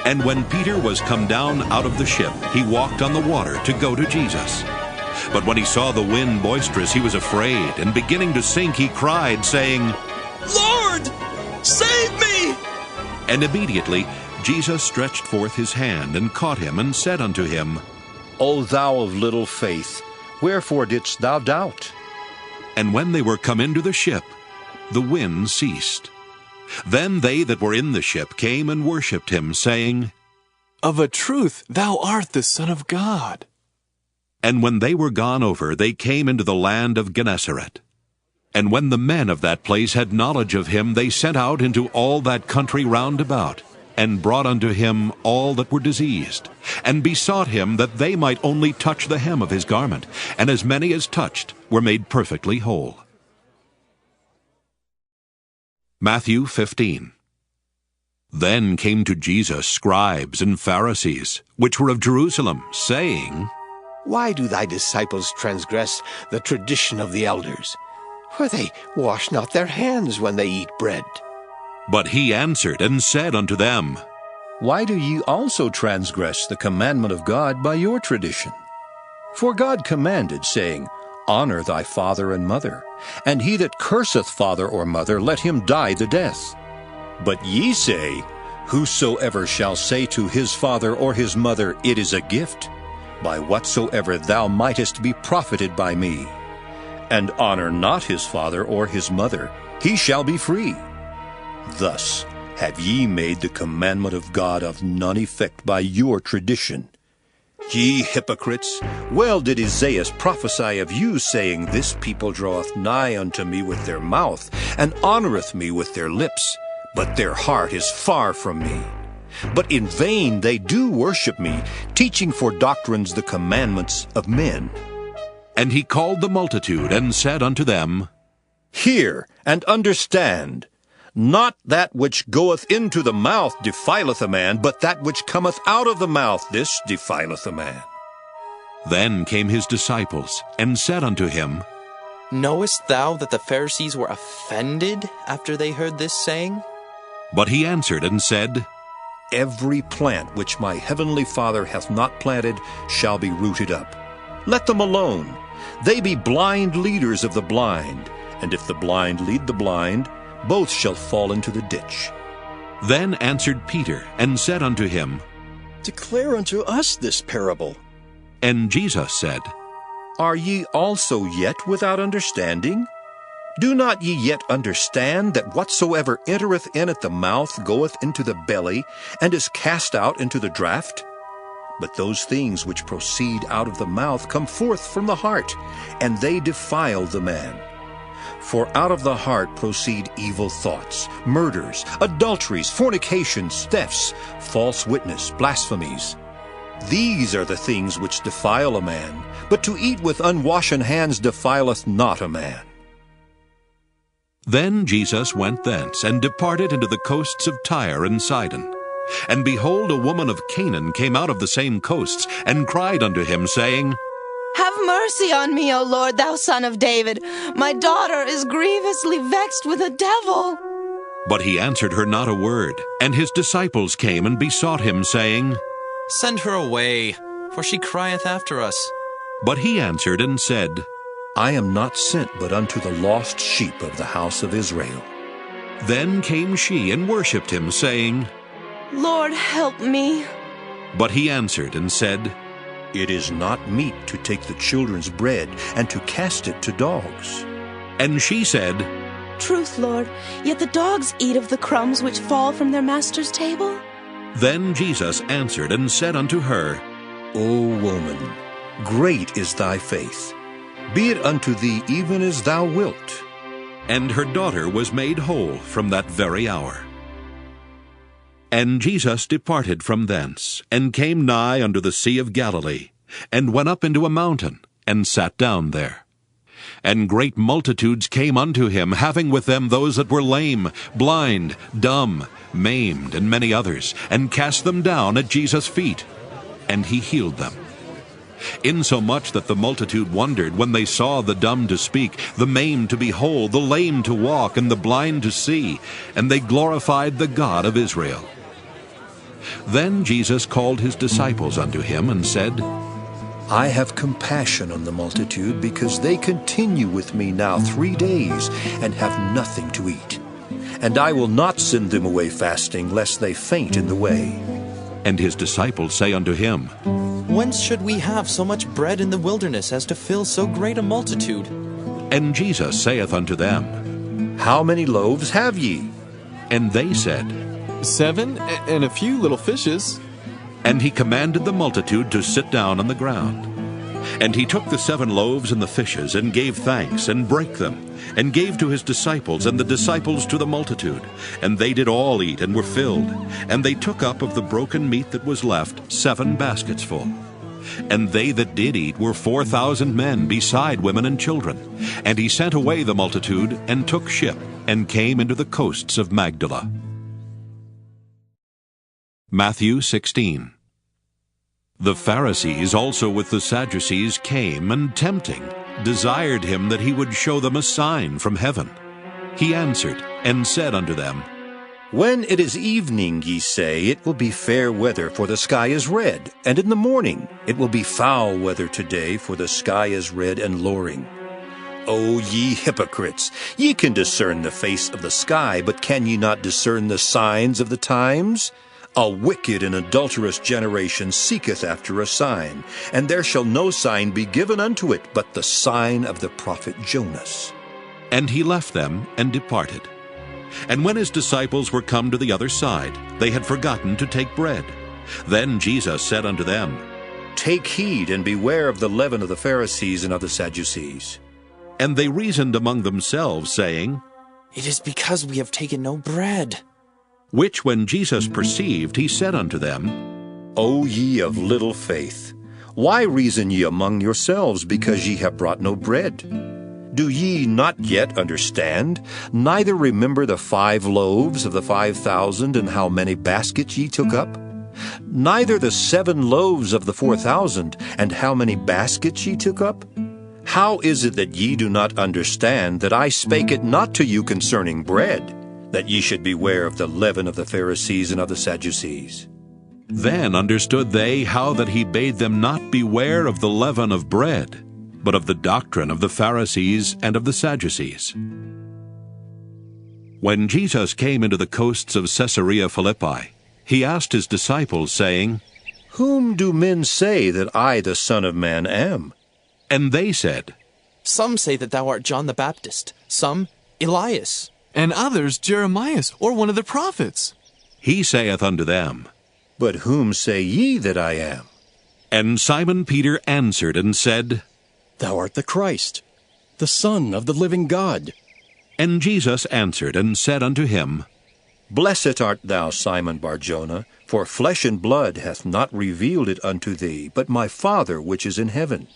[SPEAKER 1] And when Peter was come down out of the ship, he walked on the water to go to Jesus. But when he saw the wind boisterous, he was afraid, and beginning to sink, he cried, saying,
[SPEAKER 15] Lord, save me!
[SPEAKER 1] And immediately Jesus stretched forth his hand, and caught him, and said unto him,
[SPEAKER 9] O thou of little faith, wherefore didst thou doubt?
[SPEAKER 1] And when they were come into the ship, the wind ceased. Then they that were in the ship came and worshipped him, saying,
[SPEAKER 14] Of a truth, thou art the Son of God.
[SPEAKER 1] And when they were gone over, they came into the land of Gennesaret. And when the men of that place had knowledge of him, they sent out into all that country round about, and brought unto him all that were diseased, and besought him that they might only touch the hem of his garment, and as many as touched were made perfectly whole. Matthew 15. Then came to Jesus scribes and Pharisees, which were of Jerusalem, saying,
[SPEAKER 4] Why do thy disciples transgress the tradition of the elders? For they wash not their hands when they eat bread.
[SPEAKER 1] But he answered and said unto them,
[SPEAKER 9] Why do ye also transgress the commandment of God by your tradition? For God commanded, saying, Honor thy father and mother, and he that curseth father or mother, let him die the death. But ye say, Whosoever shall say to his father or his mother, It is a gift, by whatsoever thou mightest be profited by me, and honor not his father or his mother, he shall be free. Thus have ye made the commandment of God of none effect by your tradition. Ye hypocrites, well did Isaiah prophesy of you, saying, This people draweth nigh unto me with their mouth, and honoureth me with their lips, but their heart is far from me. But in vain they do worship me, teaching for doctrines the commandments of men.
[SPEAKER 1] And he called the multitude, and said unto them,
[SPEAKER 9] Hear and understand. Not that which goeth into the mouth defileth a man, but that which cometh out of the mouth, this defileth a man.
[SPEAKER 1] Then came his disciples, and said unto him,
[SPEAKER 2] Knowest thou that the Pharisees were offended after they heard this saying?
[SPEAKER 1] But he answered and said,
[SPEAKER 9] Every plant which my heavenly Father hath not planted shall be rooted up. Let them alone. They be blind leaders of the blind, and if the blind lead the blind, both shall fall into the ditch.
[SPEAKER 1] Then answered Peter, and said unto him,
[SPEAKER 15] Declare unto us this parable.
[SPEAKER 1] And Jesus said,
[SPEAKER 9] Are ye also yet without understanding? Do not ye yet understand that whatsoever entereth in at the mouth goeth into the belly, and is cast out into the draught? But those things which proceed out of the mouth come forth from the heart, and they defile the man. For out of the heart proceed evil thoughts, murders, adulteries, fornications, thefts, false witness, blasphemies. These are the things which defile a man, but to eat with unwashen hands defileth not a man.
[SPEAKER 1] Then Jesus went thence, and departed into the coasts of Tyre and Sidon. And behold, a woman of Canaan came out of the same coasts, and cried unto him, saying,
[SPEAKER 18] Have mercy on me, O Lord, thou Son of David. My daughter is grievously vexed with a devil.
[SPEAKER 1] But he answered her not a word. And his disciples came and besought him, saying,
[SPEAKER 2] Send her away, for she crieth after us.
[SPEAKER 1] But he answered and said,
[SPEAKER 9] I am not sent but unto the lost sheep of the house of Israel.
[SPEAKER 1] Then came she and worshipped him, saying,
[SPEAKER 18] Lord, help me.
[SPEAKER 1] But he answered and said,
[SPEAKER 9] It is not meet to take the children's bread and to cast it to dogs.
[SPEAKER 1] And she said,
[SPEAKER 18] Truth, Lord, yet the dogs eat of the crumbs which fall from their master's table.
[SPEAKER 1] Then Jesus answered and said unto her,
[SPEAKER 9] O woman, great is thy faith. Be it unto thee even as thou wilt.
[SPEAKER 1] And her daughter was made whole from that very hour. And Jesus departed from thence, and came nigh unto the sea of Galilee, and went up into a mountain, and sat down there. And great multitudes came unto him, having with them those that were lame, blind, dumb, maimed, and many others, and cast them down at Jesus' feet. And he healed them. Insomuch that the multitude wondered when they saw the dumb to speak, the maimed to be whole, the lame to walk, and the blind to see, and they glorified the God of Israel. Then Jesus called his disciples unto him, and said,
[SPEAKER 9] I have compassion on the multitude, because they continue with me now 3 days, and have nothing to eat. And I will not send them away fasting, lest they faint in the way.
[SPEAKER 1] And his disciples say unto him,
[SPEAKER 2] Whence should we have so much bread in the wilderness as to fill so great a multitude?
[SPEAKER 1] And Jesus saith unto them,
[SPEAKER 9] How many loaves have ye?
[SPEAKER 1] And they said,
[SPEAKER 14] 7, and a few little fishes.
[SPEAKER 1] And he commanded the multitude to sit down on the ground. And he took the 7 loaves and the fishes, and gave thanks, and brake them, and gave to his disciples, and the disciples to the multitude. And they did all eat, and were filled. And they took up of the broken meat that was left 7 baskets full. And they that did eat were 4,000 men, beside women and children. And he sent away the multitude, and took ship, and came into the coasts of Magdala. Matthew 16. The Pharisees also with the Sadducees came, and tempting, desired him that he would show them a sign from heaven. He answered, and said unto them,
[SPEAKER 9] When it is evening, ye say, it will be fair weather, for the sky is red. And in the morning, it will be foul weather today, for the sky is red and lowring. O ye hypocrites, ye can discern the face of the sky, but can ye not discern the signs of the times? A wicked and adulterous generation seeketh after a sign, and there shall no sign be given unto it but the sign of the prophet Jonas.
[SPEAKER 1] And he left them and departed. And when his disciples were come to the other side, they had forgotten to take bread. Then Jesus said unto them,
[SPEAKER 9] Take heed and beware of the leaven of the Pharisees and of the Sadducees.
[SPEAKER 1] And they reasoned among themselves, saying,
[SPEAKER 2] It is because we have taken no bread.
[SPEAKER 1] Which when Jesus perceived, he said unto them,
[SPEAKER 9] O ye of little faith, why reason ye among yourselves, because ye have brought no bread? Do ye not yet understand, neither remember the 5 loaves of the 5,000, and how many baskets ye took up? Neither the 7 loaves of the 4,000, and how many baskets ye took up? How is it that ye do not understand that I spake it not to you concerning bread, that ye should beware of the leaven of the Pharisees and of the Sadducees?
[SPEAKER 1] Then understood they how that he bade them not beware of the leaven of bread, but of the doctrine of the Pharisees and of the Sadducees. When Jesus came into the coasts of Caesarea Philippi, he asked his disciples, saying,
[SPEAKER 9] Whom do men say that I, the Son of Man, am?
[SPEAKER 1] And they said,
[SPEAKER 2] Some say that thou art John the Baptist, some Elias,
[SPEAKER 14] and others Jeremiah, or one of the prophets.
[SPEAKER 1] He saith unto them,
[SPEAKER 9] But whom say ye that I am?
[SPEAKER 1] And Simon Peter answered and said,
[SPEAKER 15] Thou art the Christ, the Son of the living God.
[SPEAKER 1] And Jesus answered and said unto him,
[SPEAKER 9] Blessed art thou, Simon Bar-Jonah, for flesh and blood hath not revealed it unto thee, but my Father which is in heaven.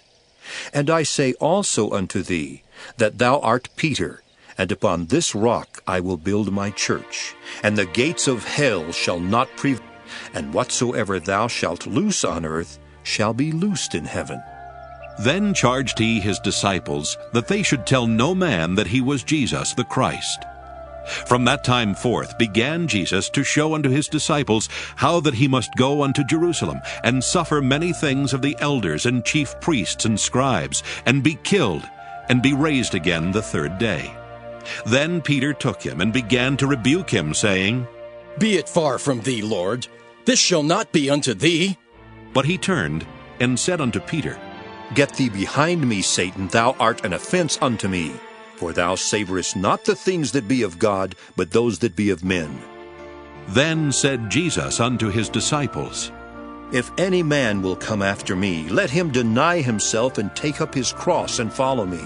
[SPEAKER 9] And I say also unto thee, that thou art Peter, and upon this rock I will build my church, and the gates of hell shall not prevail, and whatsoever thou shalt loose on earth shall be loosed in heaven.
[SPEAKER 1] Then charged he his disciples that they should tell no man that he was Jesus the Christ. From that time forth began Jesus to show unto his disciples how that he must go unto Jerusalem, and suffer many things of the elders and chief priests and scribes, and be killed, and be raised again the 3rd day. Then Peter took him, and began to rebuke him, saying,
[SPEAKER 15] Be it far from thee, Lord. This shall not be unto thee.
[SPEAKER 1] But he turned, and said unto Peter,
[SPEAKER 9] Get thee behind me, Satan, thou art an offense unto me. For thou savorest not the things that be of God, but those that be of men.
[SPEAKER 1] Then said Jesus unto his disciples,
[SPEAKER 9] If any man will come after me, let him deny himself and take up his cross and follow me.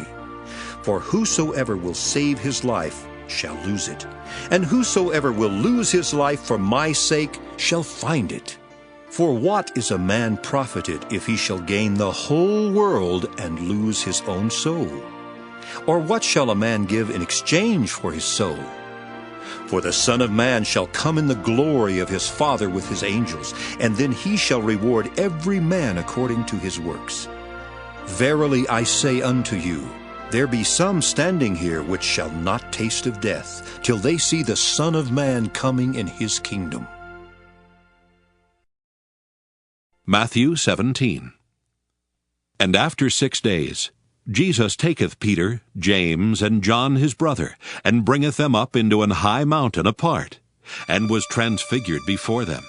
[SPEAKER 9] For whosoever will save his life shall lose it, and whosoever will lose his life for my sake shall find it. For what is a man profited if he shall gain the whole world and lose his own soul? Or what shall a man give in exchange for his soul? For the Son of Man shall come in the glory of his Father with his angels, and then he shall reward every man according to his works. Verily I say unto you, there be some standing here which shall not taste of death, till they see the Son of Man coming in his kingdom.
[SPEAKER 1] Matthew 17. And after 6 days, Jesus taketh Peter, James, and John his brother, and bringeth them up into an high mountain apart, and was transfigured before them.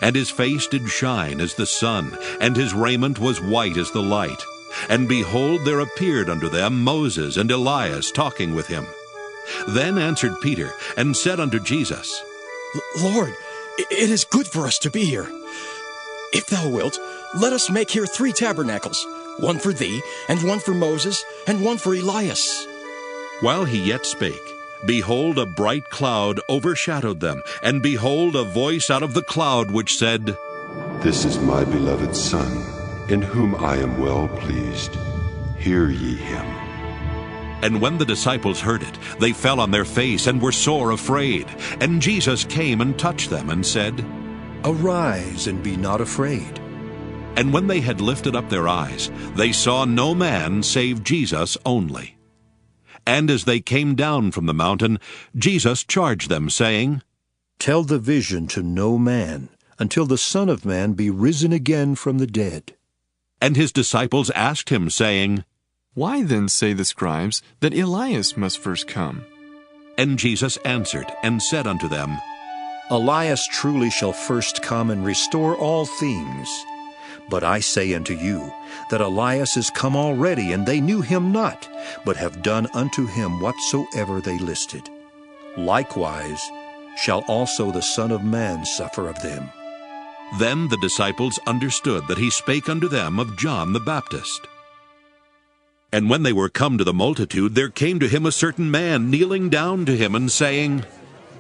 [SPEAKER 1] And his face did shine as the sun, and his raiment was white as the light. And behold, there appeared unto them Moses and Elias talking with him. Then answered Peter, and said unto Jesus,
[SPEAKER 15] Lord, it is good for us to be here. If thou wilt, let us make here 3 tabernacles, one for thee, and one for Moses, and one for Elias.
[SPEAKER 1] While he yet spake, behold, a bright cloud overshadowed them, and behold, a voice out of the cloud which said,
[SPEAKER 6] This is my beloved Son, in whom I am well pleased. Hear ye him.
[SPEAKER 1] And when the disciples heard it, they fell on their face, and were sore afraid. And Jesus came and touched them, and said,
[SPEAKER 9] Arise, and be not afraid.
[SPEAKER 1] And when they had lifted up their eyes, they saw no man save Jesus only. And as they came down from the mountain, Jesus charged them, saying,
[SPEAKER 9] Tell the vision to no man, until the Son of Man be risen again from the dead.
[SPEAKER 1] And his disciples asked him, saying,
[SPEAKER 14] Why then say the scribes that Elias must first come?
[SPEAKER 1] And Jesus answered and said unto them,
[SPEAKER 9] Elias truly shall first come and restore all things. But I say unto you, that Elias is come already, and they knew him not, but have done unto him whatsoever they listed. Likewise shall also the Son of Man suffer of them.
[SPEAKER 1] Then the disciples understood that he spake unto them of John the Baptist. And when they were come to the multitude, there came to him a certain man, kneeling down to him, and saying,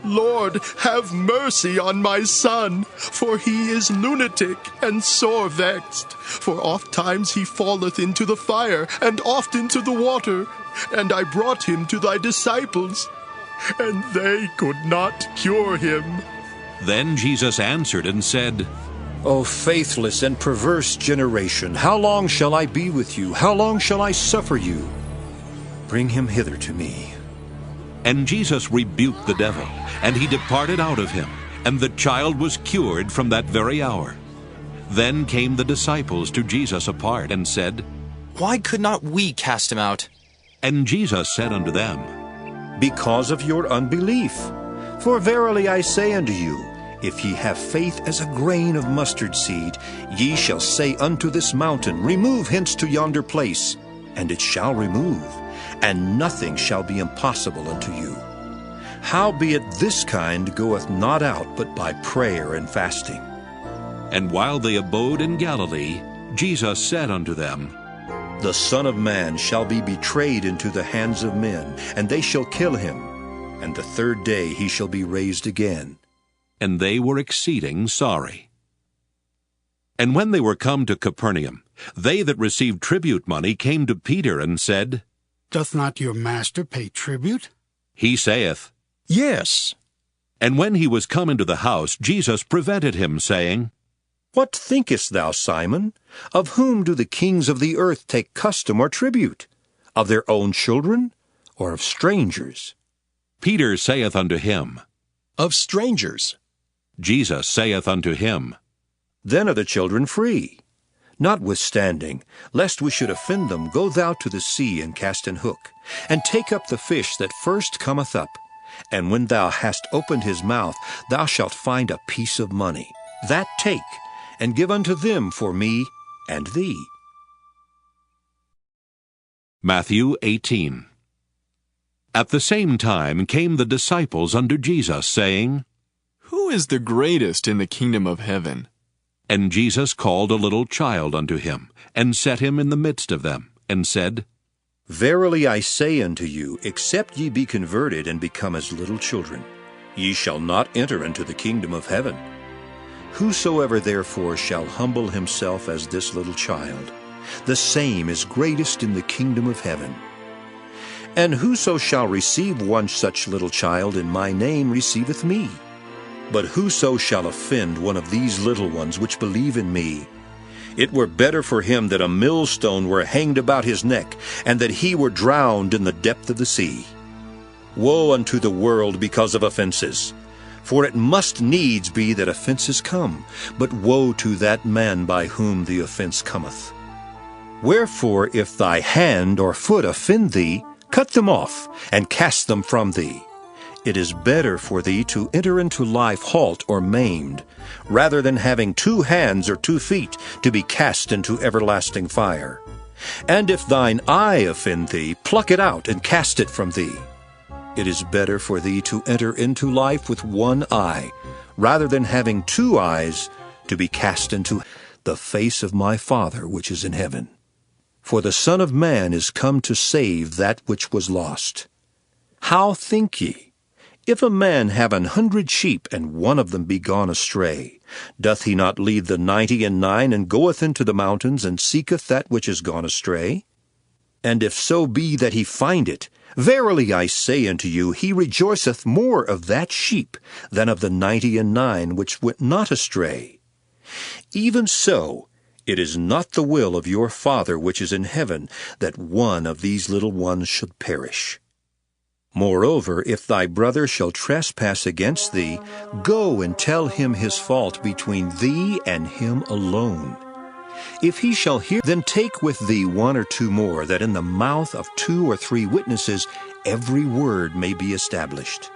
[SPEAKER 11] Lord, have mercy on my son, for he is lunatic and sore vexed. For oft times he falleth into the fire, and oft into the water. And I brought him to thy disciples, and they could not cure him.
[SPEAKER 1] Then Jesus answered and said,
[SPEAKER 9] O faithless and perverse generation, how long shall I be with you? How long shall I suffer you? Bring him hither to me.
[SPEAKER 1] And Jesus rebuked the devil, and he departed out of him, and the child was cured from that very hour. Then came the disciples to Jesus apart, and said,
[SPEAKER 2] Why could not we cast him out?
[SPEAKER 1] And Jesus said unto them,
[SPEAKER 9] Because of your unbelief. For verily I say unto you, if ye have faith as a grain of mustard seed, ye shall say unto this mountain, Remove hence to yonder place, and it shall remove, and nothing shall be impossible unto you. Howbeit this kind goeth not out but by prayer and fasting.
[SPEAKER 1] And while they abode in Galilee, Jesus said unto them,
[SPEAKER 9] The Son of Man shall be betrayed into the hands of men, and they shall kill him, and the third day he shall be raised again.
[SPEAKER 1] And they were exceeding sorry. And when they were come to Capernaum, they that received tribute money came to Peter and said,
[SPEAKER 12] Doth not your master pay tribute?
[SPEAKER 1] He saith,
[SPEAKER 15] Yes.
[SPEAKER 1] And when he was come into the house, Jesus prevented him, saying,
[SPEAKER 9] What thinkest thou, Simon? Of whom do the kings of the earth take custom or tribute? Of their own children, or of strangers?
[SPEAKER 1] Peter saith unto him,
[SPEAKER 15] Of strangers.
[SPEAKER 1] Jesus saith unto him,
[SPEAKER 9] Then are the children free. Notwithstanding, lest we should offend them, go thou to the sea and cast an hook, and take up the fish that first cometh up. And when thou hast opened his mouth, thou shalt find a piece of money. That take, and give unto them for me and thee.
[SPEAKER 1] Matthew 18. At the same time came the disciples unto Jesus, saying,
[SPEAKER 14] Who is the greatest in the kingdom of heaven?
[SPEAKER 1] And Jesus called a little child unto him, and set him in the midst of them, and said,
[SPEAKER 9] Verily I say unto you, except ye be converted and become as little children, ye shall not enter into the kingdom of heaven. Whosoever therefore shall humble himself as this little child, the same is greatest in the kingdom of heaven. And whoso shall receive one such little child in my name receiveth me. But whoso shall offend one of these little ones which believe in me, it were better for him that a millstone were hanged about his neck, and that he were drowned in the depth of the sea. Woe unto the world because of offenses! For it must needs be that offenses come, but woe to that man by whom the offense cometh. Wherefore if thy hand or foot offend thee, cut them off, and cast them from thee. It is better for thee to enter into life halt or maimed, rather than having 2 hands or 2 feet to be cast into everlasting fire. And if thine eye offend thee, pluck it out and cast it from thee. It is better for thee to enter into life with 1 eye, rather than having 2 eyes to be cast into the face of my Father which is in heaven. For the Son of Man is come to save that which was lost. How think ye? If a man have 100 sheep, and one of them be gone astray, doth he not leave the 99 and goeth into the mountains, and seeketh that which is gone astray? And if so be that he find it, verily I say unto you, he rejoiceth more of that sheep than of the 99 which went not astray. Even so, it is not the will of your Father which is in heaven that one of these little ones should perish. Moreover, if thy brother shall trespass against thee, go and tell him his fault between thee and him alone. If he shall hear, then take with thee 1 or 2 more, that in the mouth of 2 or 3 witnesses every word may be established.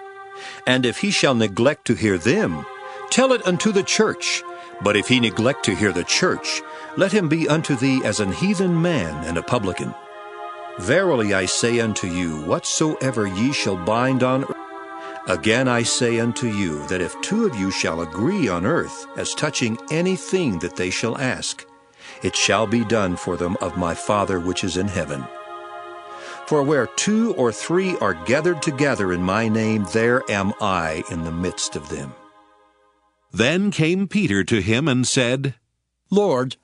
[SPEAKER 9] And if he shall neglect to hear them, tell it unto the church. But if he neglect to hear the church, let him be unto thee as an heathen man and a publican. Verily I say unto you, whatsoever ye shall bind on earth, again I say unto you, that if 2 of you shall agree on earth as touching anything that they shall ask, it shall be done for them of my Father which is in heaven. For where 2 or 3 are gathered together in my name, there am I in the midst of them.
[SPEAKER 1] Then came Peter to him and said,
[SPEAKER 15] Lord,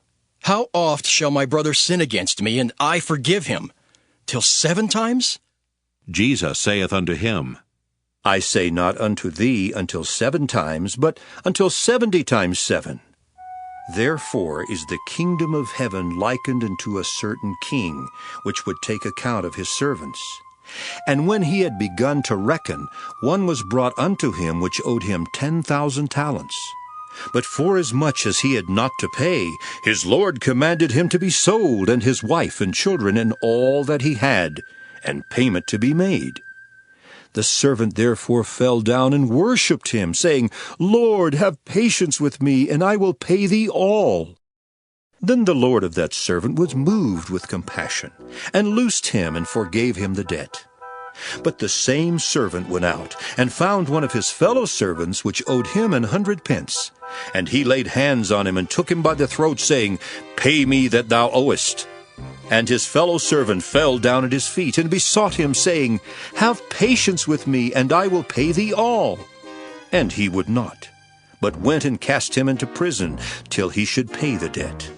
[SPEAKER 15] how oft shall my brother sin against me, and I forgive him? Till 7 times?
[SPEAKER 1] Jesus saith unto him,
[SPEAKER 9] I say not unto thee until 7 times, but until 70 times 7. Therefore is the kingdom of heaven likened unto a certain king, which would take account of his servants. And when he had begun to reckon, one was brought unto him which owed him 10,000 talents. But forasmuch as he had not to pay, his Lord commanded him to be sold, and his wife and children, and all that he had, and payment to be made. The servant therefore fell down and worshipped him, saying, Lord, have patience with me, and I will pay thee all. Then the Lord of that servant was moved with compassion, and loosed him, and forgave him the debt. But the same servant went out, and found one of his fellow servants, which owed him 100 pence. And he laid hands on him, and took him by the throat, saying, Pay me that thou owest. And his fellow servant fell down at his feet, and besought him, saying, Have patience with me, and I will pay thee all. And he would not, but went and cast him into prison, till he should pay the debt.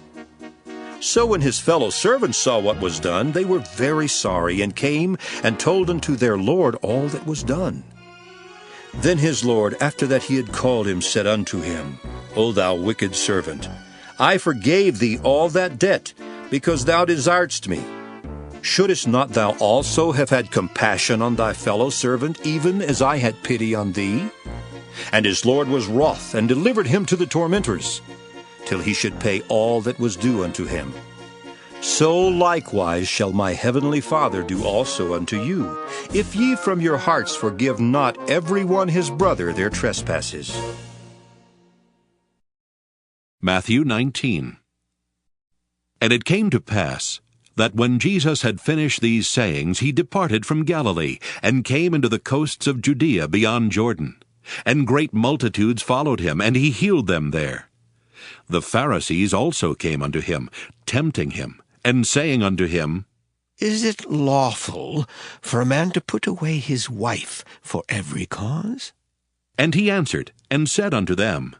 [SPEAKER 9] So when his fellow servants saw what was done, they were very sorry, and came and told unto their Lord all that was done. Then his Lord, after that he had called him, said unto him, O thou wicked servant, I forgave thee all that debt, because thou desiredst me. Shouldest not thou also have had compassion on thy fellow servant, even as I had pity on thee? And his Lord was wroth, and delivered him to the tormentors, till he should pay all that was due unto him. So likewise shall my heavenly Father do also unto you, if ye from your hearts forgive not every one his brother their trespasses.
[SPEAKER 1] Matthew 19. And it came to pass, that when Jesus had finished these sayings, he departed from Galilee, and came into the coasts of Judea beyond Jordan. And great multitudes followed him, and he healed them there. The Pharisees also came unto him, tempting him, and saying unto him,
[SPEAKER 4] Is it lawful for a man to put away his wife for every cause?
[SPEAKER 1] And he answered, and said unto them,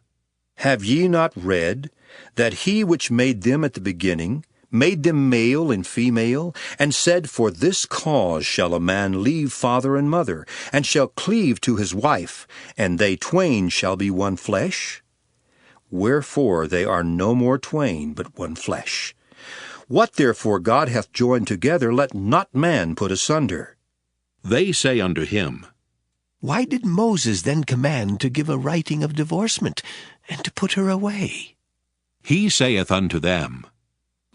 [SPEAKER 9] Have ye not read, that he which made them at the beginning made them male and female, and said, For this cause shall a man leave father and mother, and shall cleave to his wife, and they twain shall be one flesh? Wherefore they are no more twain, but one flesh. What therefore God hath joined together, let not man put asunder.
[SPEAKER 1] They say unto him,
[SPEAKER 4] Why did Moses then command to give a writing of divorcement, and to put her away?
[SPEAKER 1] He saith unto them,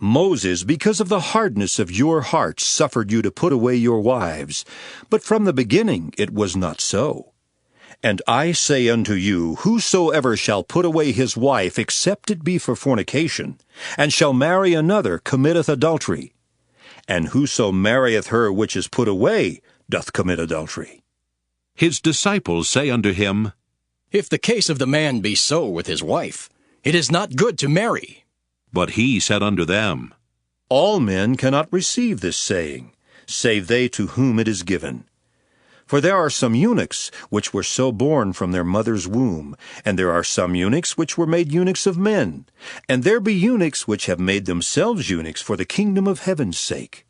[SPEAKER 9] Moses, because of the hardness of your hearts, suffered you to put away your wives. But from the beginning it was not so. And I say unto you, whosoever shall put away his wife, except it be for fornication, and shall marry another, committeth adultery. And whoso marrieth her which is put away, doth commit adultery.
[SPEAKER 1] His disciples say unto him,
[SPEAKER 15] If the case of the man be so with his wife, it is not good to marry.
[SPEAKER 1] But he said unto them,
[SPEAKER 9] All men cannot receive this saying, save they to whom it is given. For there are some eunuchs which were so born from their mother's womb, and there are some eunuchs which were made eunuchs of men, and there be eunuchs which have made themselves eunuchs for the kingdom of heaven's sake.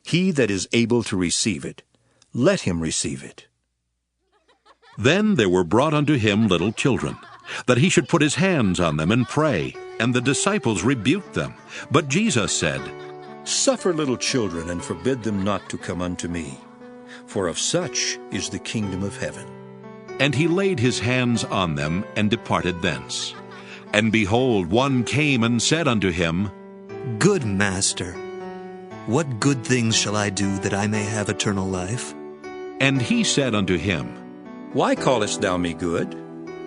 [SPEAKER 9] He that is able to receive it, let him receive it.
[SPEAKER 1] Then there were brought unto him little children, that he should put his hands on them and pray. And the disciples rebuked them. But Jesus said,
[SPEAKER 9] Suffer little children, and forbid them not to come unto me, for of such is the kingdom of heaven.
[SPEAKER 1] And he laid his hands on them, and departed thence. And behold, one came and said unto him,
[SPEAKER 13] Good Master, what good things shall I do that I may have eternal life?
[SPEAKER 1] And he said unto him,
[SPEAKER 9] Why callest thou me good?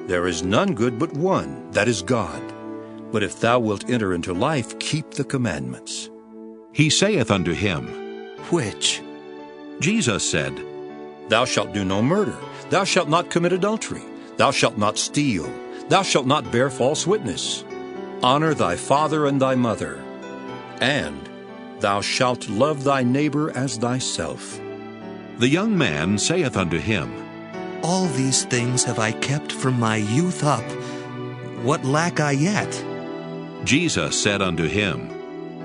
[SPEAKER 9] There is none good but one, that is God. But if thou wilt enter into life, keep the commandments.
[SPEAKER 1] He saith unto him,
[SPEAKER 13] Which?
[SPEAKER 1] Jesus said,
[SPEAKER 9] Thou shalt do no murder. Thou shalt not commit adultery. Thou shalt not steal. Thou shalt not bear false witness. Honor thy father and thy mother. And thou shalt love thy neighbor as thyself.
[SPEAKER 1] The young man saith unto him,
[SPEAKER 13] All these things have I kept from my youth up. What lack I yet?
[SPEAKER 1] Jesus said unto him,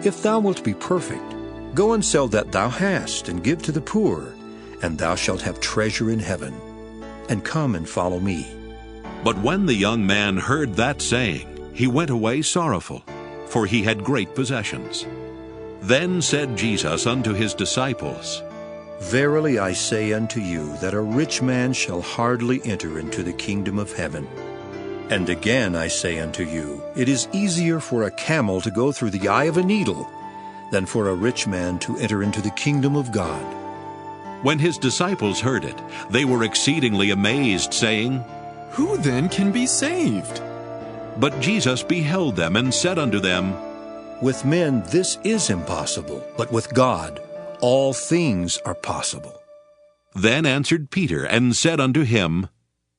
[SPEAKER 9] If thou wilt be perfect, go and sell that thou hast, and give to the poor, and thou shalt have treasure in heaven. And come and follow me.
[SPEAKER 1] But when the young man heard that saying, he went away sorrowful, for he had great possessions. Then said Jesus unto his disciples,
[SPEAKER 9] Verily I say unto you, that a rich man shall hardly enter into the kingdom of heaven. And again I say unto you, it is easier for a camel to go through the eye of a needle than for a rich man to enter into the kingdom of God.
[SPEAKER 1] When his disciples heard it, they were exceedingly amazed, saying,
[SPEAKER 14] Who then can be saved?
[SPEAKER 1] But Jesus beheld them, and said unto them,
[SPEAKER 9] With men this is impossible, but with God all things are possible.
[SPEAKER 1] Then answered Peter, and said unto him,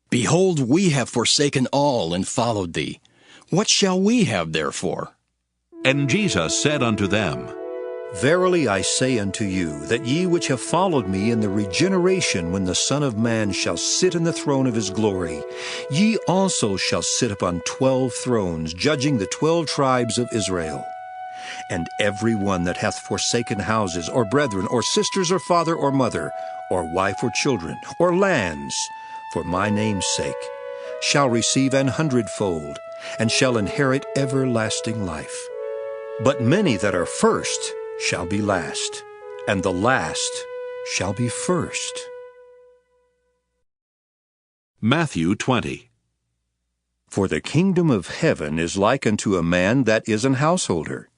[SPEAKER 15] Behold, we have forsaken all and followed thee. What shall we have therefore?
[SPEAKER 1] And Jesus said unto them,
[SPEAKER 9] Verily I say unto you, that ye which have followed me in the regeneration when the Son of Man shall sit in the throne of his glory, ye also shall sit upon 12 thrones, judging the 12 tribes of Israel. And every one that hath forsaken houses, or brethren, or sisters, or father, or mother, or wife, or children, or lands, for my name's sake, shall receive 100-fold, and shall inherit everlasting life. But many that are first shall be last, and the last shall be first.
[SPEAKER 1] Matthew 20.
[SPEAKER 9] For the kingdom of heaven is like unto a man that is an householder,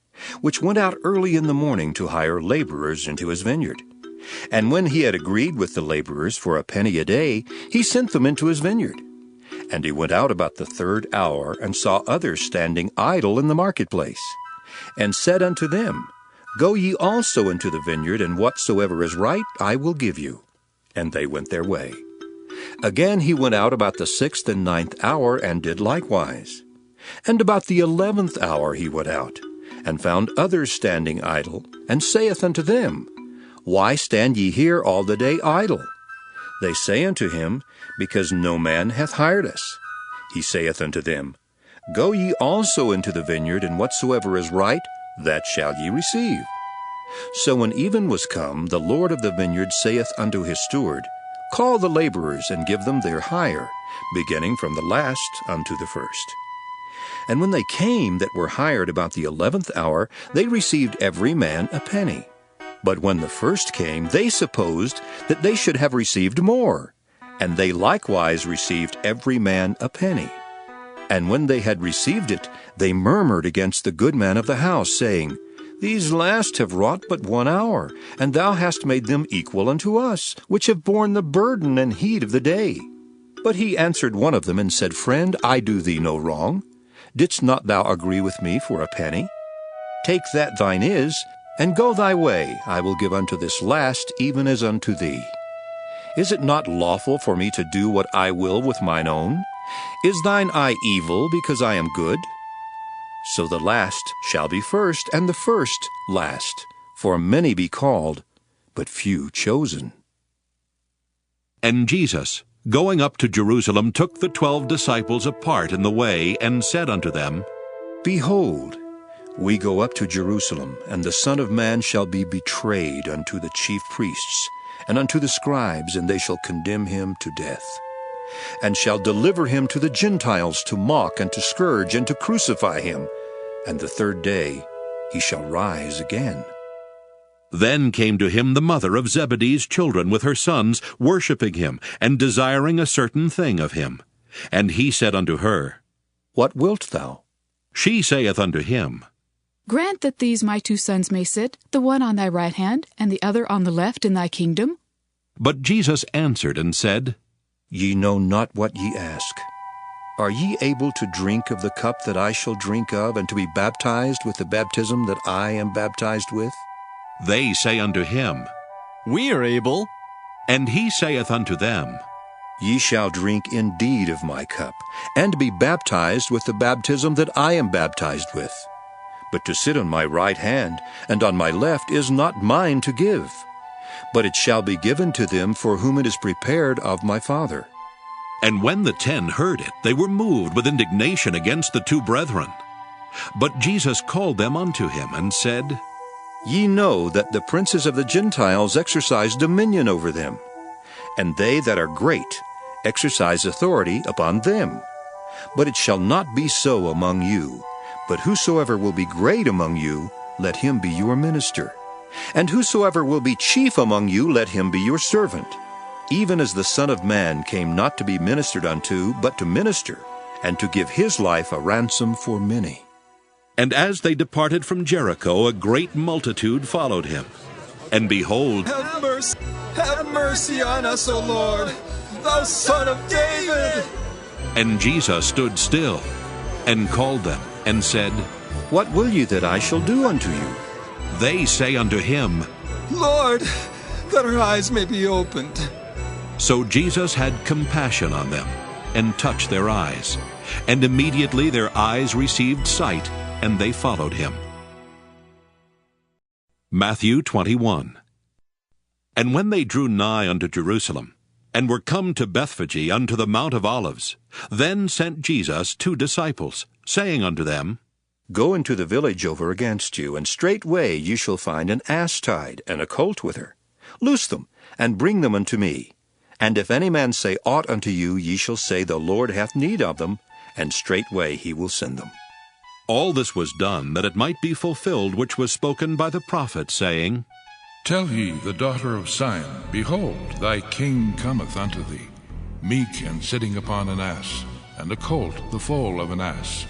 [SPEAKER 9] which went out early in the morning to hire laborers into his vineyard. And when he had agreed with the laborers for a penny a day, he sent them into his vineyard. And he went out about the 3rd hour, and saw others standing idle in the marketplace, and said unto them, Go ye also into the vineyard, and whatsoever is right I will give you. And they went their way. Again he went out about the 6th and 9th hour, and did likewise. And about the 11th hour he went out, and found others standing idle, and saith unto them, Why stand ye here all the day idle? They say unto him, Because no man hath hired us. He saith unto them, Go ye also into the vineyard, and whatsoever is right, that shall ye receive. So when even was come, the Lord of the vineyard saith unto his steward, Call the laborers, and give them their hire, beginning from the last unto the first. And when they came that were hired about the 11th hour, they received every man a penny. But when the first came, they supposed that they should have received more, and they likewise received every man a penny. And when they had received it, they murmured against the good man of the house, saying, These last have wrought but 1 hour, and thou hast made them equal unto us, which have borne the burden and heat of the day. But he answered one of them, and said, Friend, I do thee no wrong. Didst not thou agree with me for a penny? Take that thine is, and go thy way. I will give unto this last even as unto thee. Is it not lawful for me to do what I will with mine own? Is thine eye evil because I am good? So the last shall be first, and the first last. For many be called, but few chosen.
[SPEAKER 1] And Jesus, going up to Jerusalem, took the 12 disciples apart in the way, and said unto them,
[SPEAKER 9] Behold, we go up to Jerusalem, and the Son of Man shall be betrayed unto the chief priests, and unto the scribes, and they shall condemn him to death, and shall deliver him to the Gentiles to mock, and to scourge, and to crucify him. And the 3rd day he shall rise again.
[SPEAKER 1] Then came to him the mother of Zebedee's children with her sons, worshipping him, and desiring a certain thing of him. And he said unto her,
[SPEAKER 9] What wilt thou?
[SPEAKER 1] She saith unto him,
[SPEAKER 17] Grant that these my 2 sons may sit, the one on thy right hand, and the other on the left in thy kingdom.
[SPEAKER 1] But Jesus answered and said,
[SPEAKER 9] Ye know not what ye ask. Are ye able to drink of the cup that I shall drink of, and to be baptized with the baptism that I am baptized with?
[SPEAKER 1] They say unto him,
[SPEAKER 14] We are able.
[SPEAKER 1] And he saith unto them,
[SPEAKER 9] Ye shall drink indeed of my cup, and be baptized with the baptism that I am baptized with. But to sit on my right hand and on my left is not mine to give, but it shall be given to them for whom it is prepared of my Father.
[SPEAKER 1] And when the 10 heard it, they were moved with indignation against the 2 brethren. But Jesus called them unto him, and said,
[SPEAKER 9] Ye know that the princes of the Gentiles exercise dominion over them, and they that are great exercise authority upon them. But it shall not be so among you. But whosoever will be great among you, let him be your minister. And whosoever will be chief among you, let him be your servant. Even as the Son of Man came not to be ministered unto, but to minister, and to give his life a ransom for many.
[SPEAKER 1] And as they departed from Jericho, a great multitude followed him. And behold,
[SPEAKER 19] Have mercy on us, O Lord, thou Son of David!
[SPEAKER 1] And Jesus stood still, and called them, and said,
[SPEAKER 9] What will ye that I shall do unto you?
[SPEAKER 1] They say unto him,
[SPEAKER 19] Lord, that our eyes may be opened.
[SPEAKER 1] So Jesus had compassion on them, and touched their eyes. And immediately their eyes received sight, and they followed him. Matthew 21. And when they drew nigh unto Jerusalem, and were come to Bethphage unto the Mount of Olives, then sent Jesus 2 disciples, saying unto them,
[SPEAKER 9] Go into the village over against you, and straightway ye shall find an ass tied, and a colt with her. Loose them, and bring them unto me. And if any man say aught unto you, ye shall say, The Lord hath need of them, and straightway he will send them.
[SPEAKER 1] All this was done, that it might be fulfilled which was spoken by the prophet, saying,
[SPEAKER 3] Tell ye the daughter of Sion, Behold, thy king cometh unto thee, meek and sitting upon an ass, and a colt the foal of an ass.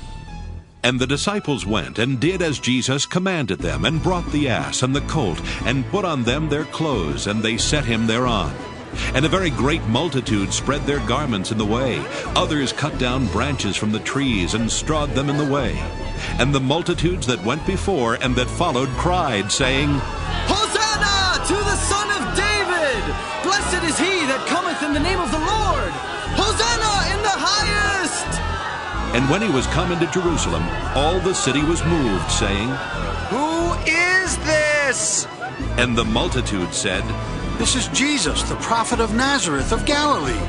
[SPEAKER 1] And the disciples went, and did as Jesus commanded them, and brought the ass and the colt, and put on them their clothes, and they set him thereon. And a very great multitude spread their garments in the way. Others cut down branches from the trees, and strawed them in the way. And the multitudes that went before and that followed cried, saying,
[SPEAKER 16] Hosanna to the Son of David! Blessed is he that cometh in the name of the Lord! Hosanna in the highest!
[SPEAKER 1] And when he was come into Jerusalem, all the city was moved, saying,
[SPEAKER 21] Who is this?
[SPEAKER 1] And the multitude said,
[SPEAKER 21] This is Jesus, the prophet of Nazareth of Galilee.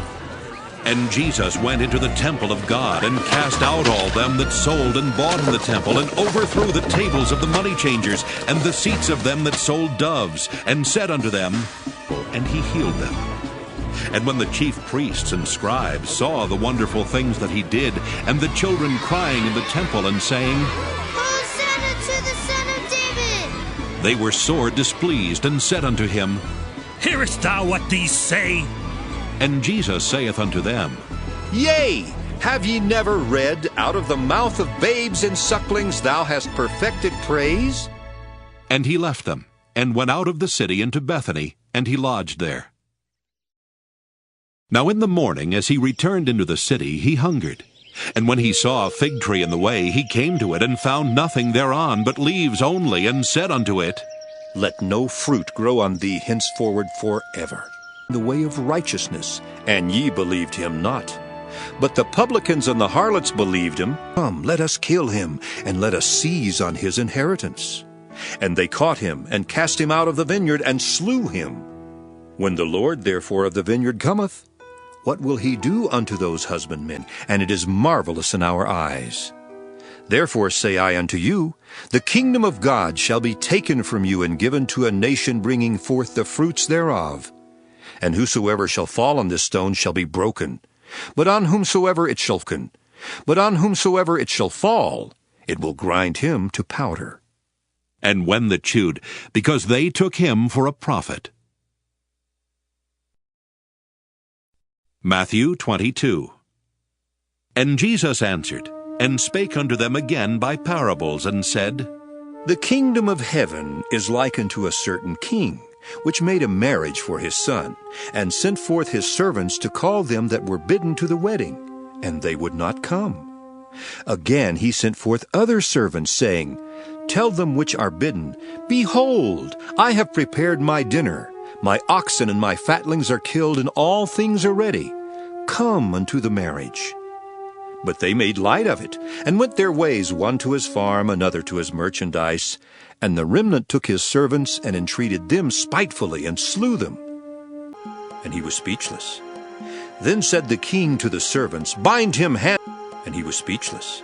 [SPEAKER 1] And Jesus went into the temple of God, and cast out all them that sold and bought in the temple, and overthrew the tables of the money changers, and the seats of them that sold doves, and said unto them, and he healed them. And when the chief priests and scribes saw the wonderful things that he did, and the children crying in the temple and saying,
[SPEAKER 24] Hosanna to the Son of David!
[SPEAKER 1] They were sore displeased, and said unto him,
[SPEAKER 25] Hearest thou what these say?
[SPEAKER 1] And Jesus saith unto them,
[SPEAKER 9] Yea, have ye never read, Out of the mouth of babes and sucklings thou hast perfected praise?
[SPEAKER 1] And he left them, and went out of the city into Bethany, and he lodged there. Now in the morning, as he returned into the city, he hungered. And when he saw a fig tree in the way, he came to it, and found nothing thereon but leaves only, and said unto it,
[SPEAKER 9] Let no fruit grow on thee henceforward forever. The way of righteousness, and ye believed him not. But the publicans and the harlots believed him. Come, let us kill him, and let us seize on his inheritance. And they caught him, and cast him out of the vineyard, and slew him. When the Lord therefore of the vineyard cometh, what will he do unto those husbandmen? And it is marvelous in our eyes. Therefore say I unto you, the kingdom of God shall be taken from you, and given to a nation bringing forth the fruits thereof. And whosoever shall fall on this stone shall be broken, but on whomsoever it shall fall, it will grind him to powder.
[SPEAKER 1] And when the chewed, because they took him for a prophet. Matthew 22. And Jesus answered, and spake unto them again by parables, and said,
[SPEAKER 9] The kingdom of heaven is like unto a certain king, which made a marriage for his son, and sent forth his servants to call them that were bidden to the wedding, and they would not come. Again he sent forth other servants, saying, Tell them which are bidden, Behold, I have prepared my dinner. My oxen and my fatlings are killed, and all things are ready. Come unto the marriage. But they made light of it, and went their ways, one to his farm, another to his merchandise. And the remnant took his servants, and entreated them spitefully, and slew them. And he was speechless. Then said the king to the servants, Bind him hand. And he was speechless.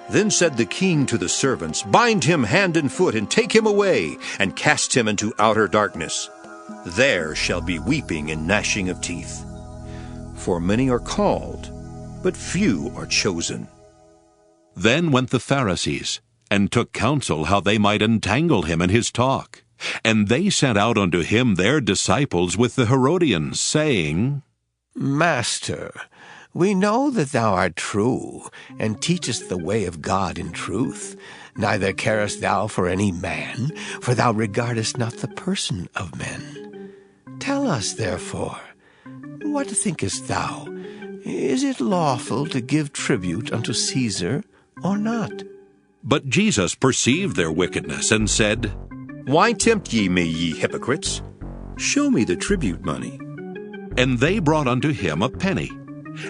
[SPEAKER 9] Then said the king to the servants, Bind him hand and foot, and take him away, and cast him into outer darkness. There shall be weeping and gnashing of teeth. For many are called, but few are chosen.
[SPEAKER 1] Then went the Pharisees, and took counsel how they might entangle him in his talk. And they sent out unto him their disciples with the Herodians, saying,
[SPEAKER 4] Master, we know that thou art true, and teachest the way of God in truth. Neither carest thou for any man, for thou regardest not the person of men. Tell us, therefore, what thinkest thou? Is it lawful to give tribute unto Caesar, or not?
[SPEAKER 1] But Jesus perceived their wickedness, and said,
[SPEAKER 9] Why tempt ye me, ye hypocrites? Show me the tribute money.
[SPEAKER 1] And they brought unto him a penny.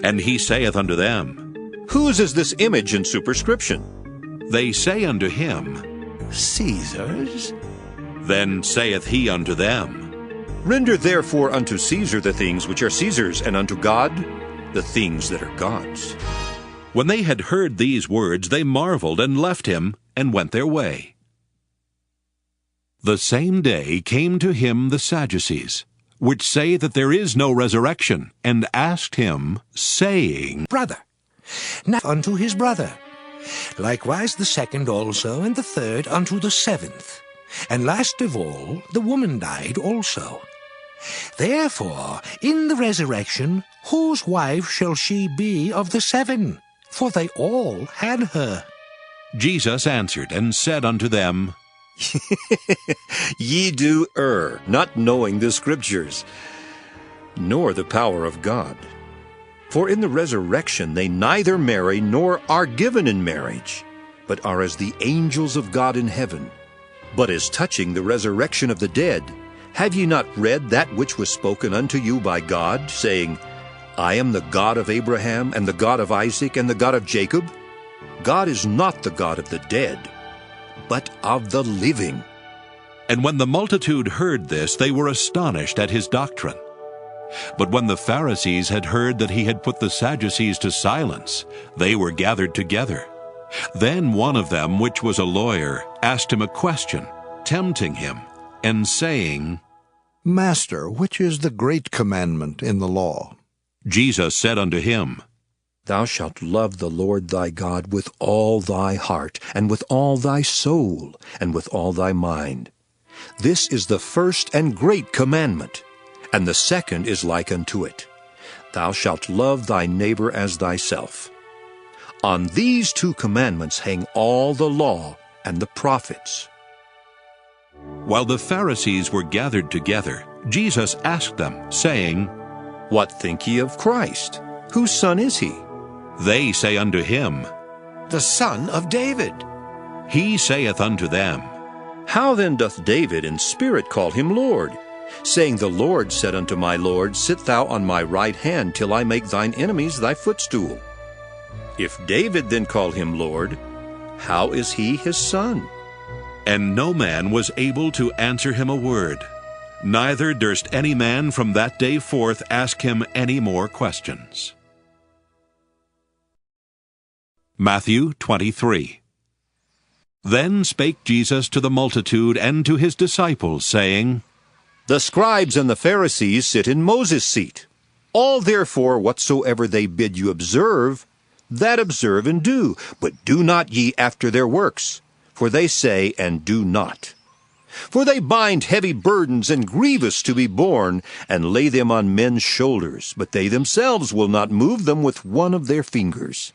[SPEAKER 1] And he saith unto them,
[SPEAKER 9] Whose is this image and superscription?
[SPEAKER 1] They say unto him,
[SPEAKER 4] Caesar's.
[SPEAKER 1] Then saith he unto them,
[SPEAKER 9] Render therefore unto Caesar the things which are Caesar's, and unto God the things that are God's.
[SPEAKER 1] When they had heard these words, they marveled, and left him, and went their way. The same day came to him the Sadducees, which say that there is no resurrection, and asked him, saying,
[SPEAKER 5] Brother, now unto his brother. Likewise the second also, and the third unto the seventh. And last of all, the woman died also. Therefore, in the resurrection, whose wife shall she be of the seven? For they all had her.
[SPEAKER 1] Jesus answered and said unto them,
[SPEAKER 9] Ye do err, not knowing the Scriptures, nor the power of God. For in the resurrection they neither marry nor are given in marriage, but are as the angels of God in heaven. But as touching the resurrection of the dead, have ye not read that which was spoken unto you by God, saying, I am the God of Abraham, and the God of Isaac, and the God of Jacob? God is not the God of the dead, but of the living.
[SPEAKER 1] And when the multitude heard this, they were astonished at his doctrine. But when the Pharisees had heard that he had put the Sadducees to silence, they were gathered together. Then one of them, which was a lawyer, asked him a question, tempting him, and saying,
[SPEAKER 7] Master, which is the great commandment in the law?
[SPEAKER 1] Jesus said unto him,
[SPEAKER 9] Thou shalt love the Lord thy God with all thy heart, and with all thy soul, and with all thy mind. This is the first and great commandment, and the second is like unto it. Thou shalt love thy neighbor as thyself. On these two commandments hang all the law and the prophets.
[SPEAKER 1] While the Pharisees were gathered together, Jesus asked them, saying,
[SPEAKER 9] What think ye of Christ? Whose son is he?
[SPEAKER 1] They say unto him,
[SPEAKER 4] The son of David.
[SPEAKER 1] He saith unto them,
[SPEAKER 9] How then doth David in spirit call him Lord? Saying, The Lord said unto my Lord, Sit thou on my right hand, till I make thine enemies thy footstool. If David then call him Lord, how is he his son?
[SPEAKER 1] And no man was able to answer him a word, neither durst any man from that day forth ask him any more questions. Matthew 23. Then spake Jesus to the multitude and to his disciples, saying,
[SPEAKER 9] The scribes and the Pharisees sit in Moses' seat. All therefore whatsoever they bid you observe, that observe and do, but do not ye after their works, for they say and do not. For they bind heavy burdens and grievous to be borne, and lay them on men's shoulders, but they themselves will not move them with one of their fingers.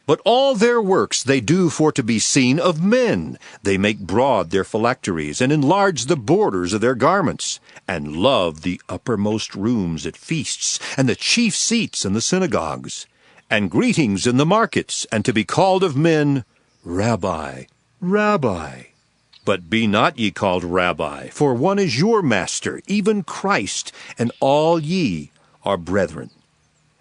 [SPEAKER 9] But all their works they do for to be seen of men. They make broad their phylacteries, and enlarge the borders of their garments, and love the uppermost rooms at feasts, and the chief seats in the synagogues, and greetings in the markets, and to be called of men, Rabbi, Rabbi. But be not ye called Rabbi, for one is your master, even Christ, and all ye are brethren.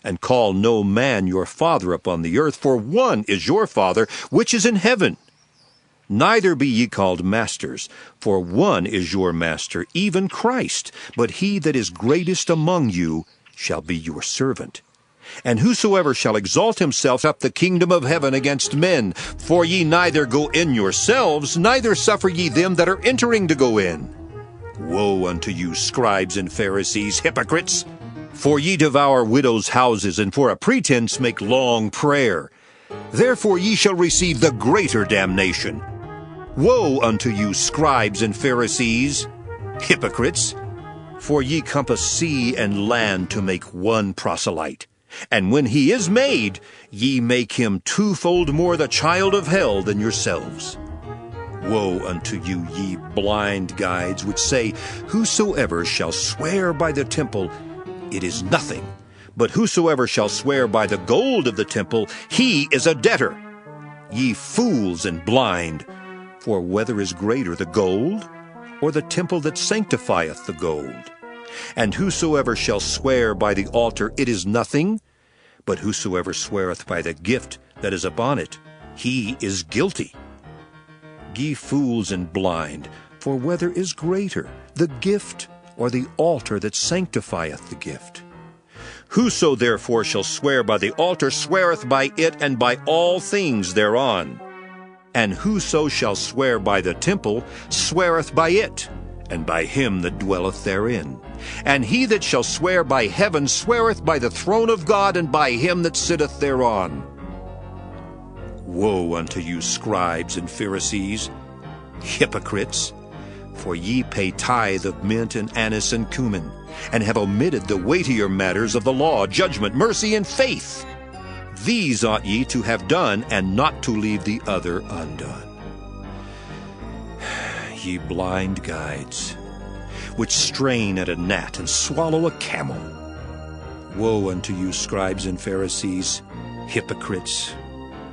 [SPEAKER 9] And call no man your father upon the earth, for one is your Father, which is in heaven. Neither be ye called masters, for one is your master, even Christ. But he that is greatest among you shall be your servant. And whosoever shall exalt himself up the kingdom of heaven against men, for ye neither go in yourselves, neither suffer ye them that are entering to go in. Woe unto you, scribes and Pharisees, hypocrites! For ye devour widows' houses, and for a pretense make long prayer. Therefore ye shall receive the greater damnation. Woe unto you, scribes and Pharisees, hypocrites! For ye compass sea and land to make one proselyte. And when he is made, ye make him twofold more the child of hell than yourselves. Woe unto you, ye blind guides, which say, Whosoever shall swear by the temple, it is nothing. But whosoever shall swear by the gold of the temple, he is a debtor. Ye fools and blind, for whether is greater, the gold, or the temple that sanctifieth the gold? And whosoever shall swear by the altar, it is nothing. But whosoever sweareth by the gift that is upon it, he is guilty. Ye fools and blind, for whether is greater, the gift or the altar that sanctifieth the gift? Whoso therefore shall swear by the altar sweareth by it and by all things thereon. And whoso shall swear by the temple sweareth by it, and by him that dwelleth therein. And he that shall swear by heaven sweareth by the throne of God, and by him that sitteth thereon. Woe unto you, scribes and Pharisees, hypocrites! For ye pay tithe of mint and anise and cumin, and have omitted the weightier matters of the law, judgment, mercy, and faith. These ought ye to have done, and not to leave the other undone. Ye blind guides, which strain at a gnat and swallow a camel. Woe unto you, scribes and Pharisees, hypocrites!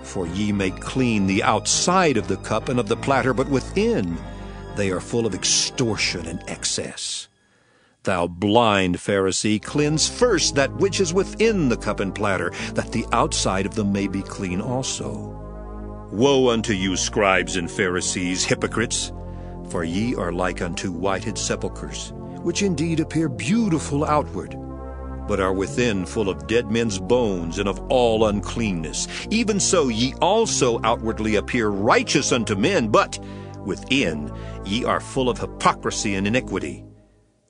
[SPEAKER 9] For ye make clean the outside of the cup and of the platter, but within they are full of extortion and excess. Thou blind Pharisee, cleanse first that which is within the cup and platter, that the outside of them may be clean also. Woe unto you, scribes and Pharisees, hypocrites! For ye are like unto whited sepulchres, which indeed appear beautiful outward, but are within full of dead men's bones and of all uncleanness. Even so ye also outwardly appear righteous unto men, but within ye are full of hypocrisy and iniquity.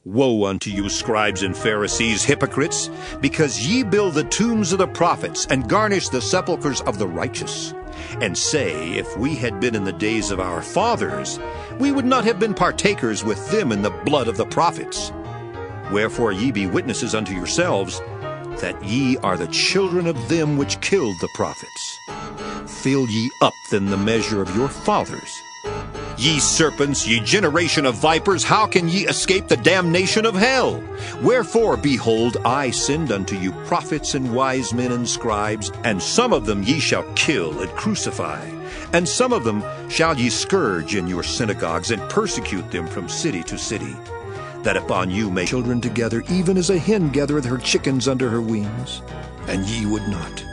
[SPEAKER 9] Woe unto you, scribes and Pharisees, hypocrites! Because ye build the tombs of the prophets, and garnish the sepulchres of the righteous, and say, If we had been in the days of our fathers, we would not have been partakers with them in the blood of the prophets. Wherefore ye be witnesses unto yourselves, that ye are the children of them which killed the prophets. Fill ye up then the measure of your fathers. Ye serpents, ye generation of vipers, how can ye escape the damnation of hell? Wherefore, behold, I send unto you prophets and wise men and scribes, and some of them ye shall kill and crucify, and some of them shall ye scourge in your synagogues, and persecute them from city to city, that upon you may children together, even as a hen gathereth her chickens under her wings, and ye would not.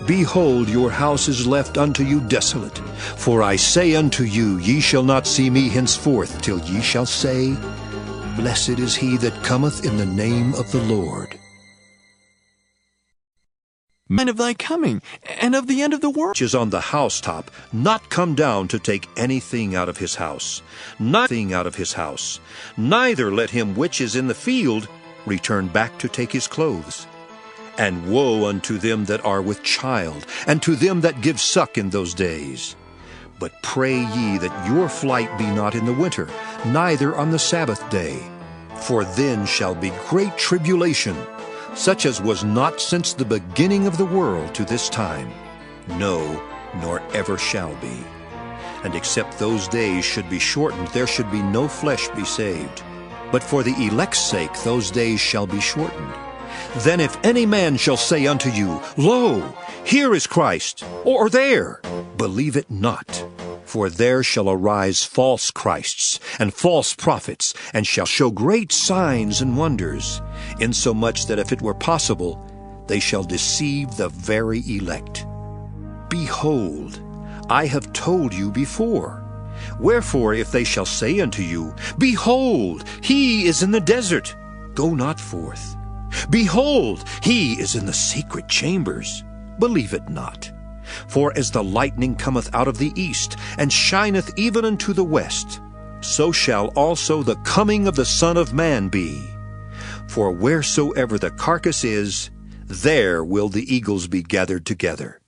[SPEAKER 9] Behold, your house is left unto you desolate. For I say unto you, ye shall not see me henceforth, till ye shall say, Blessed is he that cometh in the name of the Lord.
[SPEAKER 14] And of thy coming, and of the end of the world.
[SPEAKER 9] Which is on the housetop, not come down to take anything out of his house, nothing out of his house. Neither let him which is in the field return back to take his clothes. And woe unto them that are with child, and to them that give suck in those days. But pray ye that your flight be not in the winter, neither on the Sabbath day. For then shall be great tribulation, such as was not since the beginning of the world to this time, No, nor ever shall be. And except those days should be shortened, there should be no flesh be saved. But for the elect's sake those days shall be shortened. Then if any man shall say unto you, Lo, here is Christ, or there, believe it not. For there shall arise false Christs and false prophets, and shall show great signs and wonders, insomuch that if it were possible, they shall deceive the very elect. Behold, I have told you before. Wherefore, if they shall say unto you, Behold, he is in the desert, go not forth. Behold, he is in the secret chambers, believe it not. For as the lightning cometh out of the east, and shineth even unto the west, so shall also the coming of the Son of Man be. For wheresoever the carcass is, there will the eagles be gathered together.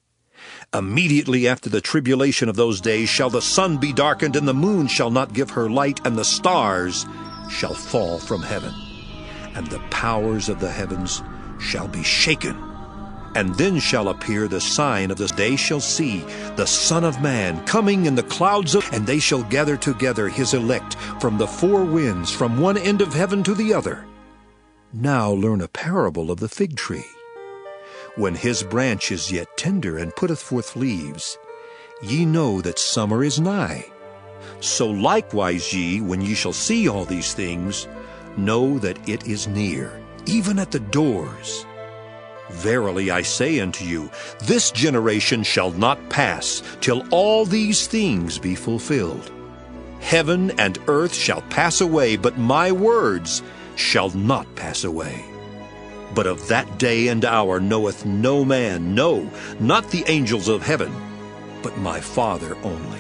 [SPEAKER 9] Immediately after the tribulation of those days shall the sun be darkened, and the moon shall not give her light, and the stars shall fall from heaven, and the powers of the heavens shall be shaken. And then shall appear the sign of this. They shall see the Son of Man coming in the clouds of, and they shall gather together his elect from the four winds, from one end of heaven to the other. Now learn a parable of the fig tree. When his branch is yet tender, and putteth forth leaves, ye know that summer is nigh. So likewise ye, when ye shall see all these things, know that it is near, even at the doors. Verily I say unto you, this generation shall not pass till all these things be fulfilled. Heaven and earth shall pass away, but my words shall not pass away. But of that day and hour knoweth no man, no, not the angels of heaven, but my Father only.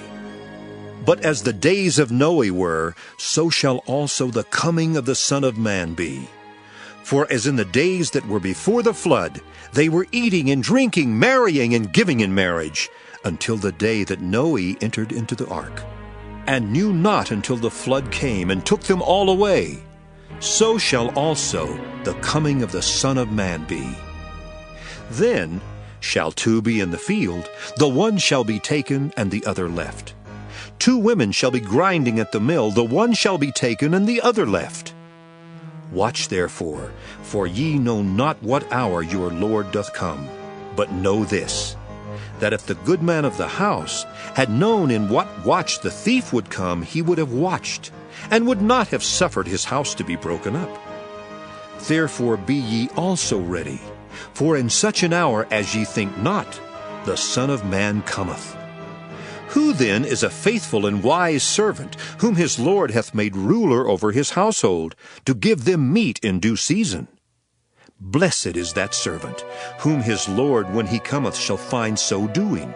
[SPEAKER 9] But as the days of Noe were, so shall also the coming of the Son of Man be. For as in the days that were before the flood, they were eating and drinking, marrying and giving in marriage, until the day that Noe entered into the ark, and knew not until the flood came and took them all away. So shall also the coming of the Son of Man be. Then shall two be in the field, the one shall be taken and the other left. Two women shall be grinding at the mill, the one shall be taken and the other left. Watch therefore, for ye know not what hour your Lord doth come. But know this, that if the good man of the house had known in what watch the thief would come, he would have watched, and would not have suffered his house to be broken up. Therefore be ye also ready, for in such an hour as ye think not, the Son of Man cometh. Who then is a faithful and wise servant, whom his Lord hath made ruler over his household, to give them meat in due season? Blessed is that servant, whom his Lord when he cometh shall find so doing.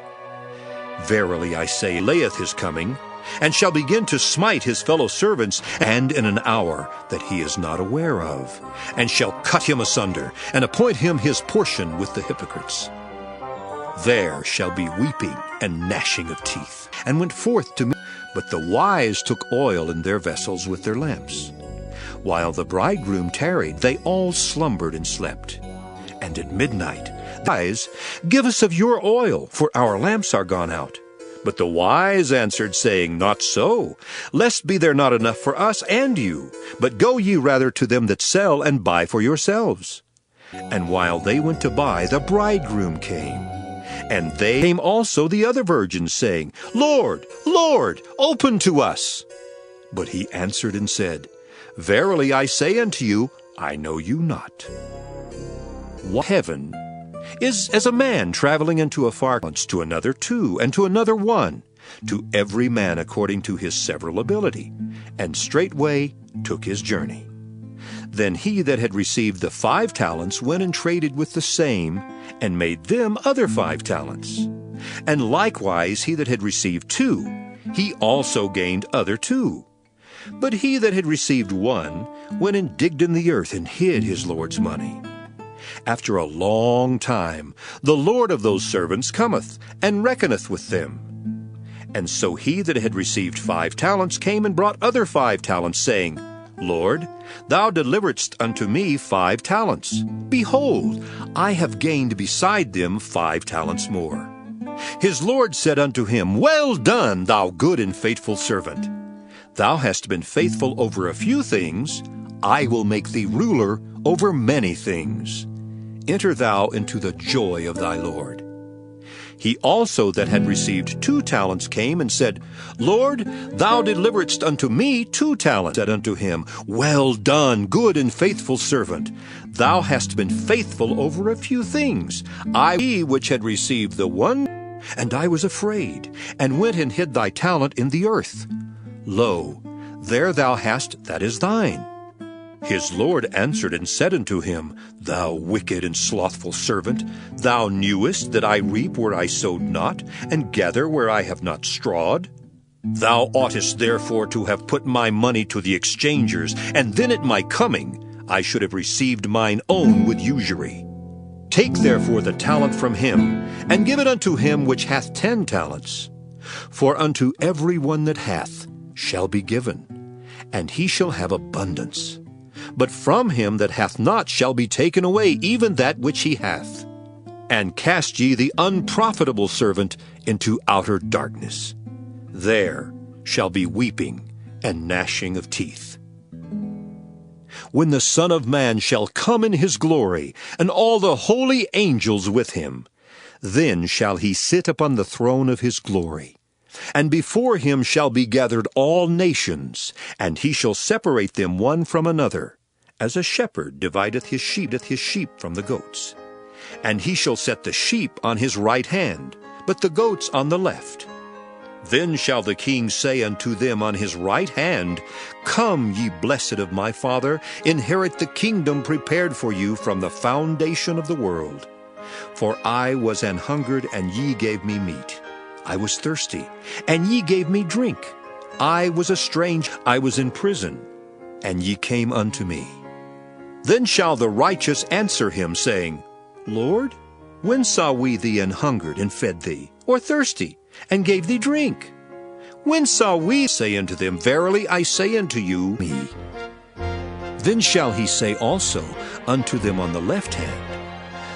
[SPEAKER 9] Verily I say, layeth his coming, and shall begin to smite his fellow servants, and in an hour that he is not aware of, and shall cut him asunder, and appoint him his portion with the hypocrites. There shall be weeping and gnashing of teeth, and went forth to meet. But the wise took oil in their vessels with their lamps. While the bridegroom tarried, they all slumbered and slept. And at midnight, the wise, give us of your oil, for our lamps are gone out. But the wise answered, saying, Not so, lest be there not enough for us and you, but go ye rather to them that sell, and buy for yourselves. And while they went to buy, the bridegroom came. And they came also the other virgins, saying, Lord, Lord, open to us. But he answered and said, Verily I say unto you, I know you not. Heaven is as a man traveling into a far country, to another two, and to another one, to every man according to his several ability, and straightway took his journey. Then he that had received the 5 talents went and traded with the same, and made them other 5 talents. And likewise he that had received 2, he also gained other 2. But he that had received 1 went and digged in the earth, and hid his Lord's money. After a long time the Lord of those servants cometh, and reckoneth with them. And so he that had received 5 talents came and brought other 5 talents, saying, Lord, thou deliveredst unto me 5 talents. Behold, I have gained beside them 5 talents more. His Lord said unto him, Well done, thou good and faithful servant. Thou hast been faithful over a few things, I will make thee ruler over many things. Enter thou into the joy of thy Lord. He also that had received 2 talents came and said, Lord, thou deliveredst unto me 2 talents. Said unto him, Well done, good and faithful servant. Thou hast been faithful over a few things. I which had received the 1, and I was afraid, and went and hid thy talent in the earth. Lo, there thou hast that is thine. His Lord answered and said unto him, Thou wicked and slothful servant, thou knewest that I reap where I sowed not, and gather where I have not strawed? Thou oughtest therefore to have put my money to the exchangers, and then at my coming I should have received mine own with usury. Take therefore the talent from him, and give it unto him which hath 10 talents. For unto every one that hath shall be given, and he shall have abundance. But from him that hath not shall be taken away even that which he hath. And cast ye the unprofitable servant into outer darkness. There shall be weeping and gnashing of teeth. When the Son of Man shall come in his glory, and all the holy angels with him, then shall he sit upon the throne of his glory. And before him shall be gathered all nations, and he shall separate them one from another, as a shepherd divideth his sheep from the goats. And he shall set the sheep on his right hand, but the goats on the left. Then shall the king say unto them on his right hand, Come, ye blessed of my Father, inherit the kingdom prepared for you from the foundation of the world. For I was an hungered, and ye gave me meat. I was thirsty, and ye gave me drink. I was a stranger, I was in prison, and ye came unto me. Then shall the righteous answer him, saying, Lord, when saw we thee an hungered, and fed thee, or thirsty, and gave thee drink? When saw we? Say unto them, Verily I say unto you, me. Then shall he say also unto them on the left hand,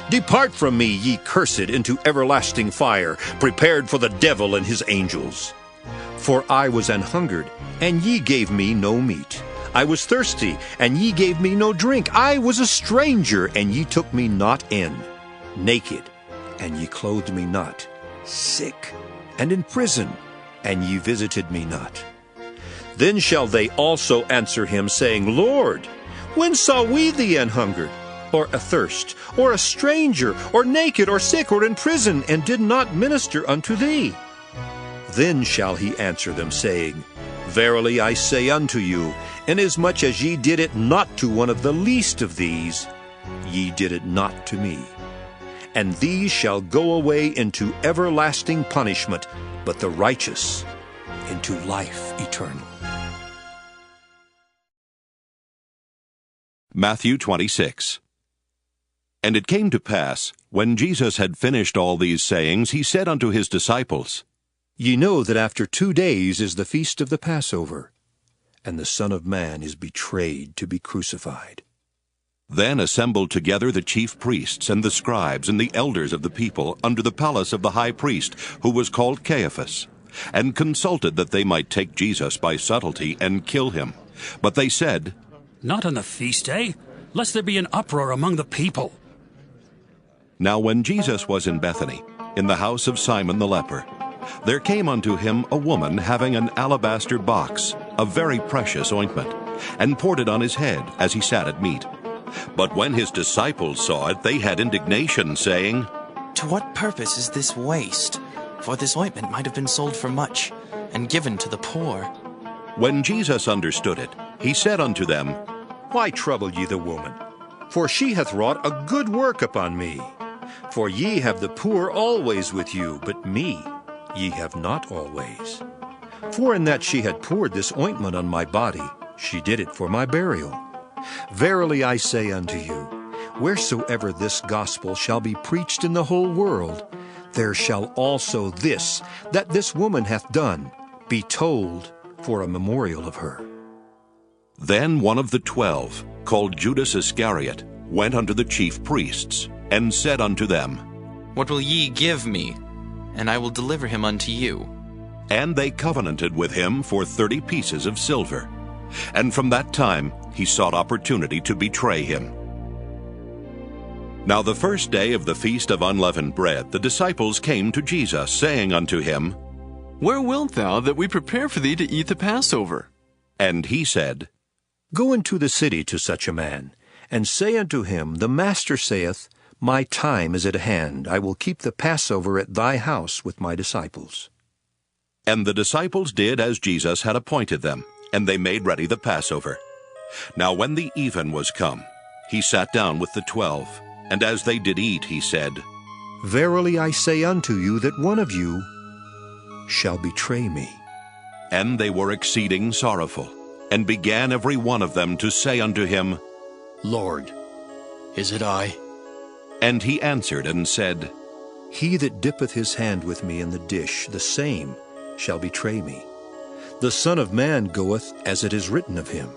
[SPEAKER 9] Depart from me, ye cursed, into everlasting fire, prepared for the devil and his angels. For I was an hungered, and ye gave me no meat. I was thirsty, and ye gave me no drink. I was a stranger, and ye took me not in. Naked, and ye clothed me not. Sick, and in prison, and ye visited me not. Then shall they also answer him, saying, Lord, when saw we thee an hungered, or athirst, or a stranger, or naked, or sick, or in prison, and did not minister unto thee? Then shall he answer them, saying, Verily I say unto you, inasmuch as ye did it not to one of the least of these, ye did it not to me. And these shall go away into everlasting punishment, but the righteous into life eternal.
[SPEAKER 1] Matthew 26. And it came to pass, when Jesus had finished all these sayings, he said unto his disciples,
[SPEAKER 9] Ye know that after 2 days is the feast of the Passover, and the Son of Man is betrayed to be crucified.
[SPEAKER 1] Then assembled together the chief priests and the scribes and the elders of the people under the palace of the high priest, who was called Caiaphas, and consulted that they might take Jesus by subtlety and kill him. But they said,
[SPEAKER 25] Not on the feast day, lest there be an uproar among the people.
[SPEAKER 1] Now when Jesus was in Bethany, in the house of Simon the leper, there came unto him a woman having an alabaster box, a very precious ointment, and poured it on his head as he sat at meat. But when his disciples saw it, they had indignation, saying,
[SPEAKER 2] To what purpose is this waste? For this ointment might have been sold for much, and given to the poor.
[SPEAKER 1] When Jesus understood it, he said unto them,
[SPEAKER 9] Why trouble ye the woman? For she hath wrought a good work upon me. For ye have the poor always with you, but me ye have not always. For in that she had poured this ointment on my body, she did it for my burial. Verily I say unto you, wheresoever this gospel shall be preached in the whole world, there shall also this, that this woman hath done, be told for a memorial of her.
[SPEAKER 1] Then one of the 12, called Judas Iscariot, went unto the chief priests, and said unto them,
[SPEAKER 2] What will ye give me? and I will deliver him unto you.
[SPEAKER 1] And they covenanted with him for 30 pieces of silver. And from that time he sought opportunity to betray him. Now the first day of the feast of unleavened bread, the disciples came to Jesus, saying unto him,
[SPEAKER 14] Where wilt thou that we prepare for thee to eat the Passover?
[SPEAKER 1] And he said,
[SPEAKER 9] Go into the city to such a man, and say unto him, The Master saith, My time is at hand. I will keep the Passover at thy house with my disciples.
[SPEAKER 1] And the disciples did as Jesus had appointed them, and they made ready the Passover. Now when the even was come, he sat down with the 12, and as they did eat, he said,
[SPEAKER 9] Verily I say unto you that one of you shall betray me.
[SPEAKER 1] And they were exceeding sorrowful, and began every one of them to say unto him,
[SPEAKER 15] Lord, is it I?
[SPEAKER 1] And he answered and said,
[SPEAKER 9] He that dippeth his hand with me in the dish, the same shall betray me. The Son of Man goeth as it is written of him.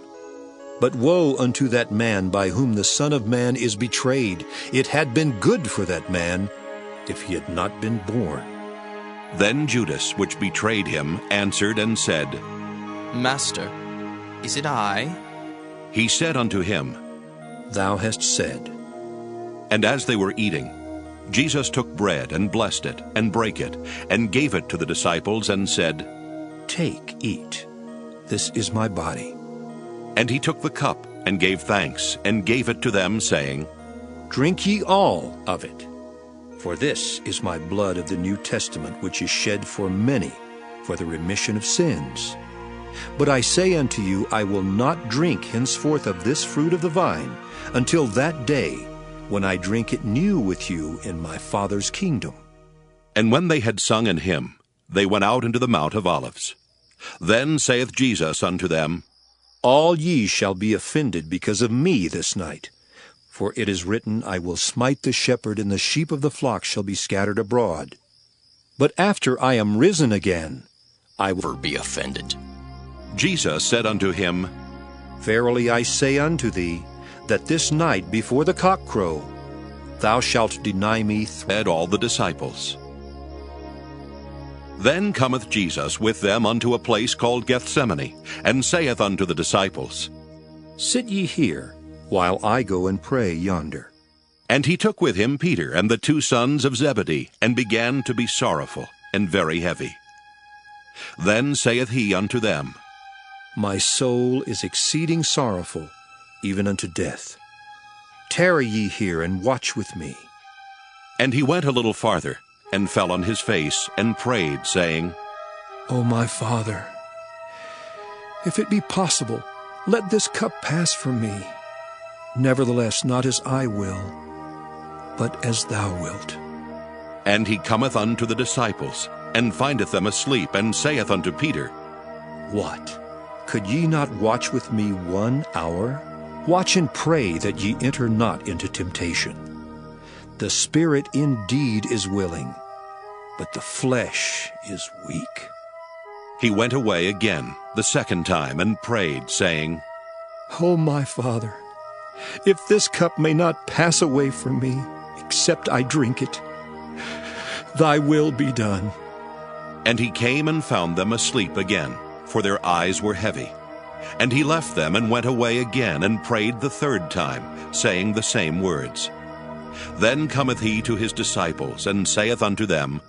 [SPEAKER 9] But woe unto that man by whom the Son of Man is betrayed. It had been good for that man if he had not been born.
[SPEAKER 1] Then Judas, which betrayed him, answered and said,
[SPEAKER 2] Master, is it I?
[SPEAKER 1] He said unto him,
[SPEAKER 9] Thou hast said.
[SPEAKER 1] And as they were eating, Jesus took bread and blessed it, and brake it, and gave it to the disciples, and said,
[SPEAKER 9] Take, eat. This is my body.
[SPEAKER 1] And he took the cup, and gave thanks, and gave it to them, saying,
[SPEAKER 9] Drink ye all of it. For this is my blood of the New Testament, which is shed for many for the remission of sins. But I say unto you, I will not drink henceforth of this fruit of the vine, until that day when I drink it new with you in my Father's kingdom.
[SPEAKER 1] And when they had sung an hymn, they went out into the Mount of Olives. Then saith Jesus unto them,
[SPEAKER 9] All ye shall be offended because of me this night. For it is written, I will smite the shepherd, and the sheep of the flock shall be scattered abroad. But after I am risen again, I will be offended.
[SPEAKER 1] Jesus said unto him,
[SPEAKER 9] Verily I say unto thee, that this night before the cock crow, thou shalt deny me.
[SPEAKER 1] Said all the disciples. Then cometh Jesus with them unto a place called Gethsemane, and saith unto the disciples,
[SPEAKER 9] Sit ye here, while I go and pray yonder.
[SPEAKER 1] And he took with him Peter and the 2 sons of Zebedee, and began to be sorrowful and very heavy. Then saith he unto them,
[SPEAKER 9] My soul is exceeding sorrowful, even unto death. Tarry ye here, and watch with me.
[SPEAKER 1] And he went a little farther, and fell on his face, and prayed, saying,
[SPEAKER 9] O my Father, if it be possible, let this cup pass from me. Nevertheless, not as I will, but as thou wilt.
[SPEAKER 1] And he cometh unto the disciples, and findeth them asleep, and saith unto Peter,
[SPEAKER 9] What? Could ye not watch with me 1 hour? Watch and pray that ye enter not into temptation. The spirit indeed is willing, but the flesh is weak.
[SPEAKER 1] He went away again the second time, and prayed, saying,
[SPEAKER 9] O my Father, if this cup may not pass away from me, except I drink it, thy will be done.
[SPEAKER 1] And he came and found them asleep again, for their eyes were heavy. And he left them, and went away again, and prayed the 3rd time, saying the same words. Then cometh he to his disciples, and saith unto them,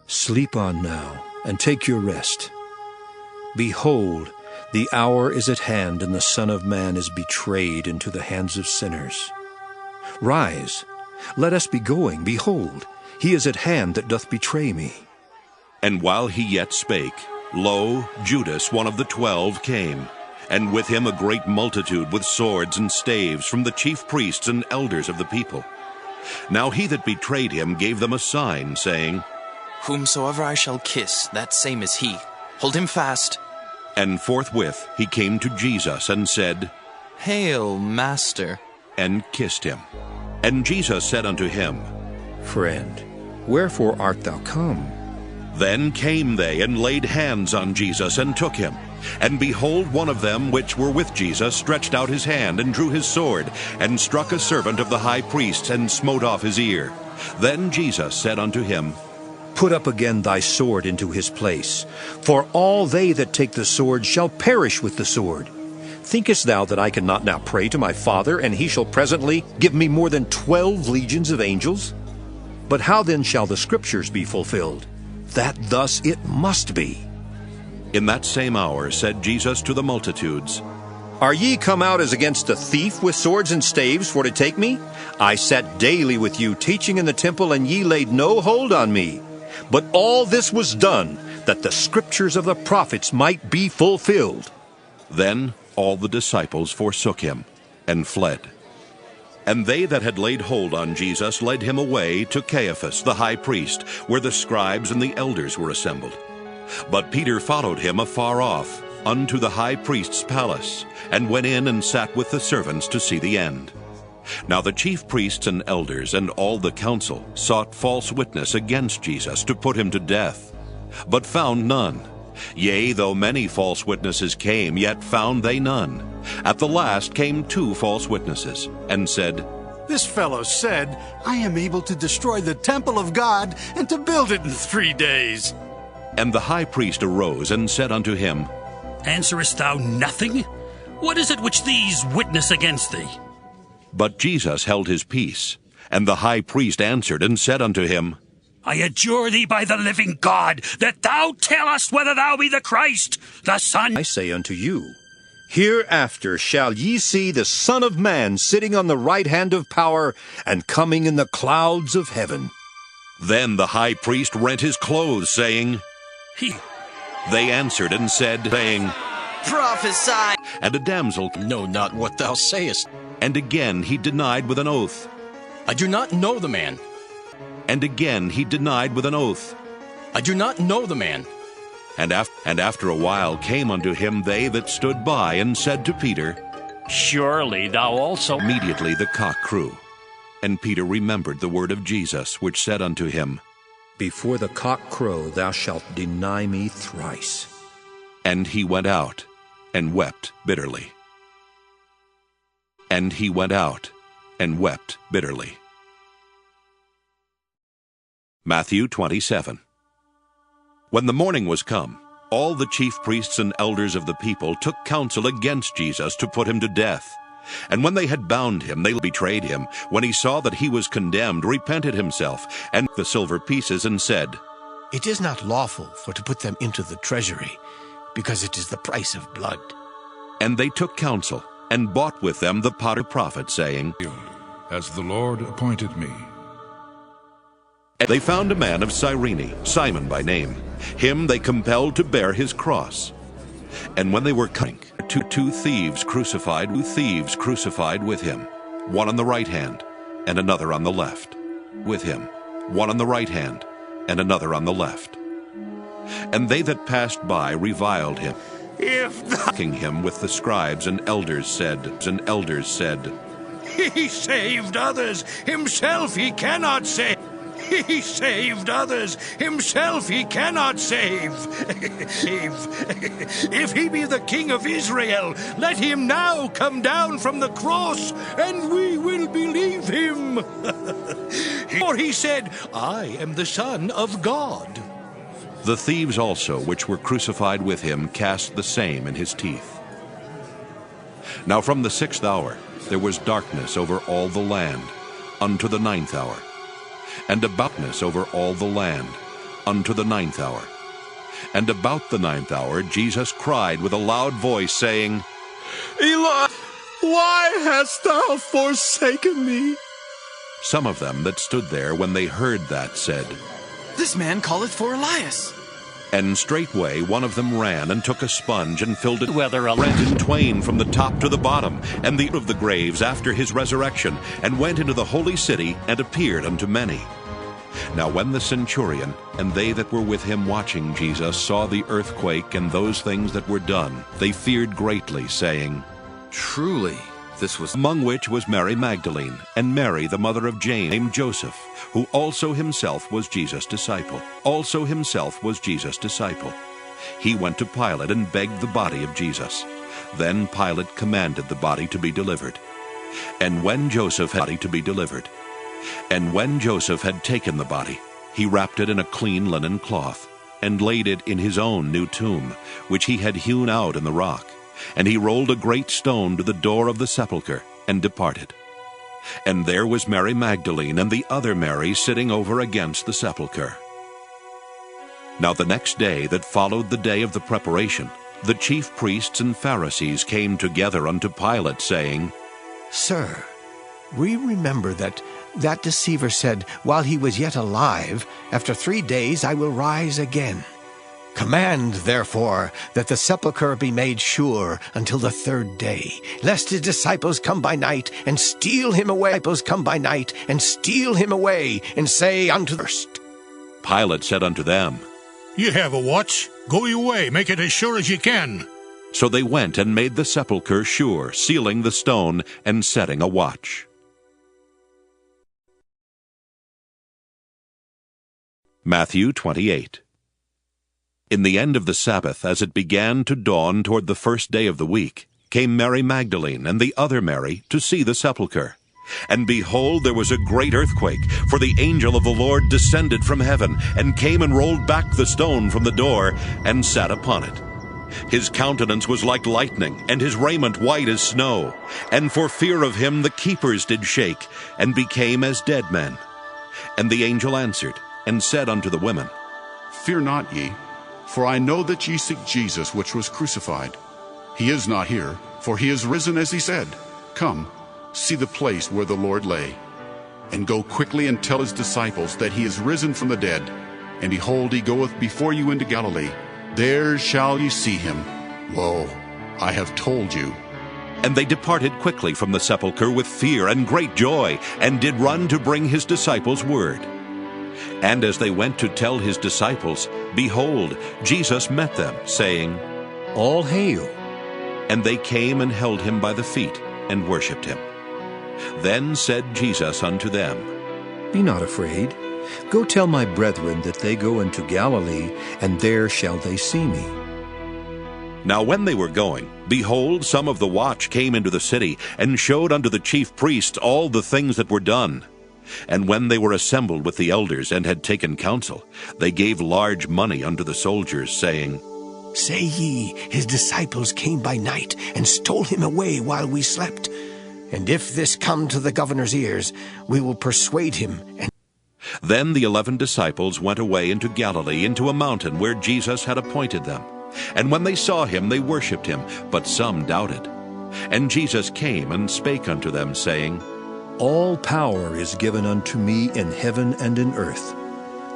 [SPEAKER 9] Sleep on now, and take your rest. Behold, the hour is at hand, and the Son of Man is betrayed into the hands of sinners. Rise, let us be going. Behold, he is at hand that doth betray me.
[SPEAKER 1] And while he yet spake, lo, Judas, one of the 12, came, and with him a great multitude with swords and staves from the chief priests and elders of the people. Now he that betrayed him gave them a sign, saying,
[SPEAKER 2] Whomsoever I shall kiss, that same is he. Hold him fast.
[SPEAKER 1] And forthwith he came to Jesus, and said,
[SPEAKER 2] Hail, Master,
[SPEAKER 1] and kissed him. And Jesus said unto him,
[SPEAKER 9] Friend, wherefore art thou come?
[SPEAKER 1] Then came they, and laid hands on Jesus, and took him. And behold, one of them which were with Jesus stretched out his hand, and drew his sword, and struck a servant of the high priest, and smote off his ear. Then Jesus said unto him,
[SPEAKER 9] Put up again thy sword into his place. For all they that take the sword shall perish with the sword. Thinkest thou that I cannot now pray to my Father, and he shall presently give me more than 12 legions of angels? But how then shall the Scriptures be fulfilled, that thus it must be?
[SPEAKER 1] In that same hour said Jesus to the multitudes,
[SPEAKER 9] Are ye come out as against a thief with swords and staves for to take me? I sat daily with you teaching in the temple, and ye laid no hold on me. But all this was done, that the Scriptures of the prophets might be fulfilled.
[SPEAKER 1] Then all the disciples forsook him, and fled. And they that had laid hold on Jesus led him away to Caiaphas the high priest, where the scribes and the elders were assembled. But Peter followed him afar off, unto the high priest's palace, and went in and sat with the servants to see the end. Now the chief priests and elders and all the council sought false witness against Jesus to put him to death, but found none. Yea, though many false witnesses came, yet found they none. At the last came 2 false witnesses, and said,
[SPEAKER 12] This fellow said, I am able to destroy the temple of God and to build it in 3 days.
[SPEAKER 1] And the high priest arose and said unto him,
[SPEAKER 25] Answerest thou nothing? What is it which these witness against thee?
[SPEAKER 1] But Jesus held his peace. And the high priest answered and said unto him,
[SPEAKER 25] I adjure thee by the living God, that thou tell us whether thou be the Christ, the Son.
[SPEAKER 9] I say unto you, hereafter shall ye see the Son of Man sitting on the right hand of power, and coming in the clouds of heaven.
[SPEAKER 1] Then the high priest rent his clothes, saying, They answered and said, saying,
[SPEAKER 16] Prophesy.
[SPEAKER 1] And a damsel,
[SPEAKER 15] Know not what thou sayest.
[SPEAKER 1] And again he denied with an oath.
[SPEAKER 15] I do not know the man.
[SPEAKER 1] And again he denied with an oath.
[SPEAKER 15] I do not know the man.
[SPEAKER 1] And after a while came unto him they that stood by, and said to Peter,
[SPEAKER 25] Surely thou also.
[SPEAKER 1] Immediately the cock crew. And Peter remembered the word of Jesus, which said unto him,
[SPEAKER 9] Before the cock crow thou shalt deny me thrice.
[SPEAKER 1] And he went out, and wept bitterly. And he went out, and wept bitterly. Matthew 27. When the morning was come, all the chief priests and elders of the people took counsel against Jesus to put him to death. And when they had bound him, they betrayed him. When he saw that he was condemned, repented himself, and the silver pieces, and said,
[SPEAKER 4] It is not lawful for to put them into the treasury, because it is the price of blood.
[SPEAKER 1] And they took counsel, and bought with them the prophet, saying,
[SPEAKER 3] As the Lord appointed me.
[SPEAKER 1] And they found a man of Cyrene, Simon by name. Him they compelled to bear his cross. And when they were coming, two thieves crucified with him, one on the right hand, and another on the left. With him, one on the right hand, and another on the left. And they that passed by reviled him, mocking him with the scribes and elders said,
[SPEAKER 5] He saved others, himself he cannot save. He saved others, himself he cannot save. If he be the King of Israel, let him now come down from the cross, and we will believe him. For he said, I am the Son of God.
[SPEAKER 1] The thieves also, which were crucified with him, cast the same in his teeth. Now from the 6th hour there was darkness over all the land, unto the 9th hour. And aboutness over all the land, unto the 9th hour. And about the 9th hour Jesus cried with a loud voice, saying,
[SPEAKER 11] Eli, why hast thou forsaken me?
[SPEAKER 1] Some of them that stood there when they heard that said,
[SPEAKER 16] This man calleth for Elias.
[SPEAKER 1] And straightway one of them ran and took a sponge and filled it, rent in twain from the top to the bottom, and the of the graves after his resurrection, and went into the holy city, and appeared unto many. Now when the centurion and they that were with him watching Jesus saw the earthquake and those things that were done, they feared greatly, saying,
[SPEAKER 9] Truly, this was...
[SPEAKER 1] Among which was Mary Magdalene, and Mary the mother of James, named Joseph, who also himself was Jesus' disciple. He went to Pilate and begged the body of Jesus. Then Pilate commanded the body to be delivered. And when Joseph had taken the body, he wrapped it in a clean linen cloth, and laid it in his own new tomb, which he had hewn out in the rock. And he rolled a great stone to the door of the sepulchre, and departed. And there was Mary Magdalene and the other Mary sitting over against the sepulchre. Now the next day that followed the day of the preparation, the chief priests and Pharisees came together unto Pilate, saying,
[SPEAKER 4] Sir, we remember that deceiver said, while he was yet alive, after 3 days I will rise again. Command, therefore, that the sepulchre be made sure until the 3rd day, lest his disciples come by night and steal him away. And say unto the first.
[SPEAKER 1] Pilate said unto them,
[SPEAKER 8] Ye have a watch. Go your way, make it as sure as ye can.
[SPEAKER 1] So they went and made the sepulchre sure, sealing the stone and setting a watch. Matthew 28. In the end of the Sabbath, as it began to dawn toward the 1st day of the week, came Mary Magdalene and the other Mary to see the sepulchre. And behold, there was a great earthquake, for the angel of the Lord descended from heaven, and came and rolled back the stone from the door, and sat upon it. His countenance was like lightning, and his raiment white as snow. And for fear of him the keepers did shake, and became as dead men. And the angel answered, and said unto the women,
[SPEAKER 10] Fear not ye, for I know that ye seek Jesus, which was crucified. He is not here, for he is risen as he said. Come, see the place where the Lord lay. And go quickly and tell his disciples that he is risen from the dead. And behold, he goeth before you into Galilee. There shall ye see him. Lo, I have told you.
[SPEAKER 1] And they departed quickly from the sepulchre with fear and great joy, and did run to bring his disciples word. And as they went to tell his disciples, behold, Jesus met them, saying,
[SPEAKER 9] All hail.
[SPEAKER 1] And they came and held him by the feet, and worshipped him. Then said Jesus unto them,
[SPEAKER 9] Be not afraid. Go tell my brethren that they go into Galilee, and there shall they see me.
[SPEAKER 1] Now when they were going, behold, some of the watch came into the city, and showed unto the chief priests all the things that were done. And when they were assembled with the elders, and had taken counsel, they gave large money unto the soldiers, saying,
[SPEAKER 4] Say ye, his disciples came by night, and stole him away while we slept. And if this come to the governor's ears, we will persuade him.
[SPEAKER 1] Then the 11 disciples went away into Galilee, into a mountain where Jesus had appointed them. And when they saw him, they worshipped him, but some doubted. And Jesus came and spake unto them, saying,
[SPEAKER 9] All power is given unto me in heaven and in earth.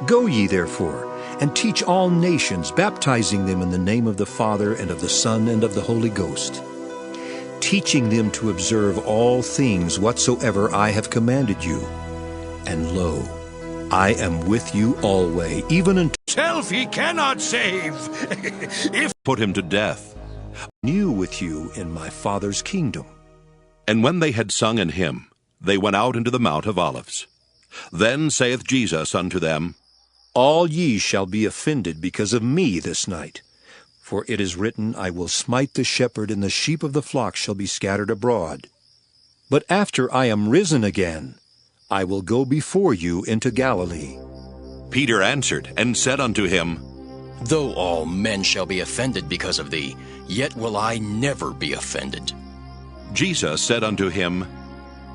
[SPEAKER 9] Go ye therefore, and teach all nations, baptizing them in the name of the Father, and of the Son, and of the Holy Ghost, teaching them to observe all things whatsoever I have commanded you. And lo, I am with you always, even unto
[SPEAKER 8] Self he cannot save. If
[SPEAKER 1] put him to death.
[SPEAKER 9] New with you in my Father's kingdom.
[SPEAKER 1] And when they had sung an hymn, they went out into the Mount of Olives. Then saith Jesus unto them,
[SPEAKER 9] All ye shall be offended because of me this night. For it is written, I will smite the shepherd, and the sheep of the flock shall be scattered abroad. But after I am risen again, I will go before you into Galilee.
[SPEAKER 1] Peter answered and said unto him,
[SPEAKER 15] Though all men shall be offended because of thee, yet will I never be offended.
[SPEAKER 1] Jesus said unto him,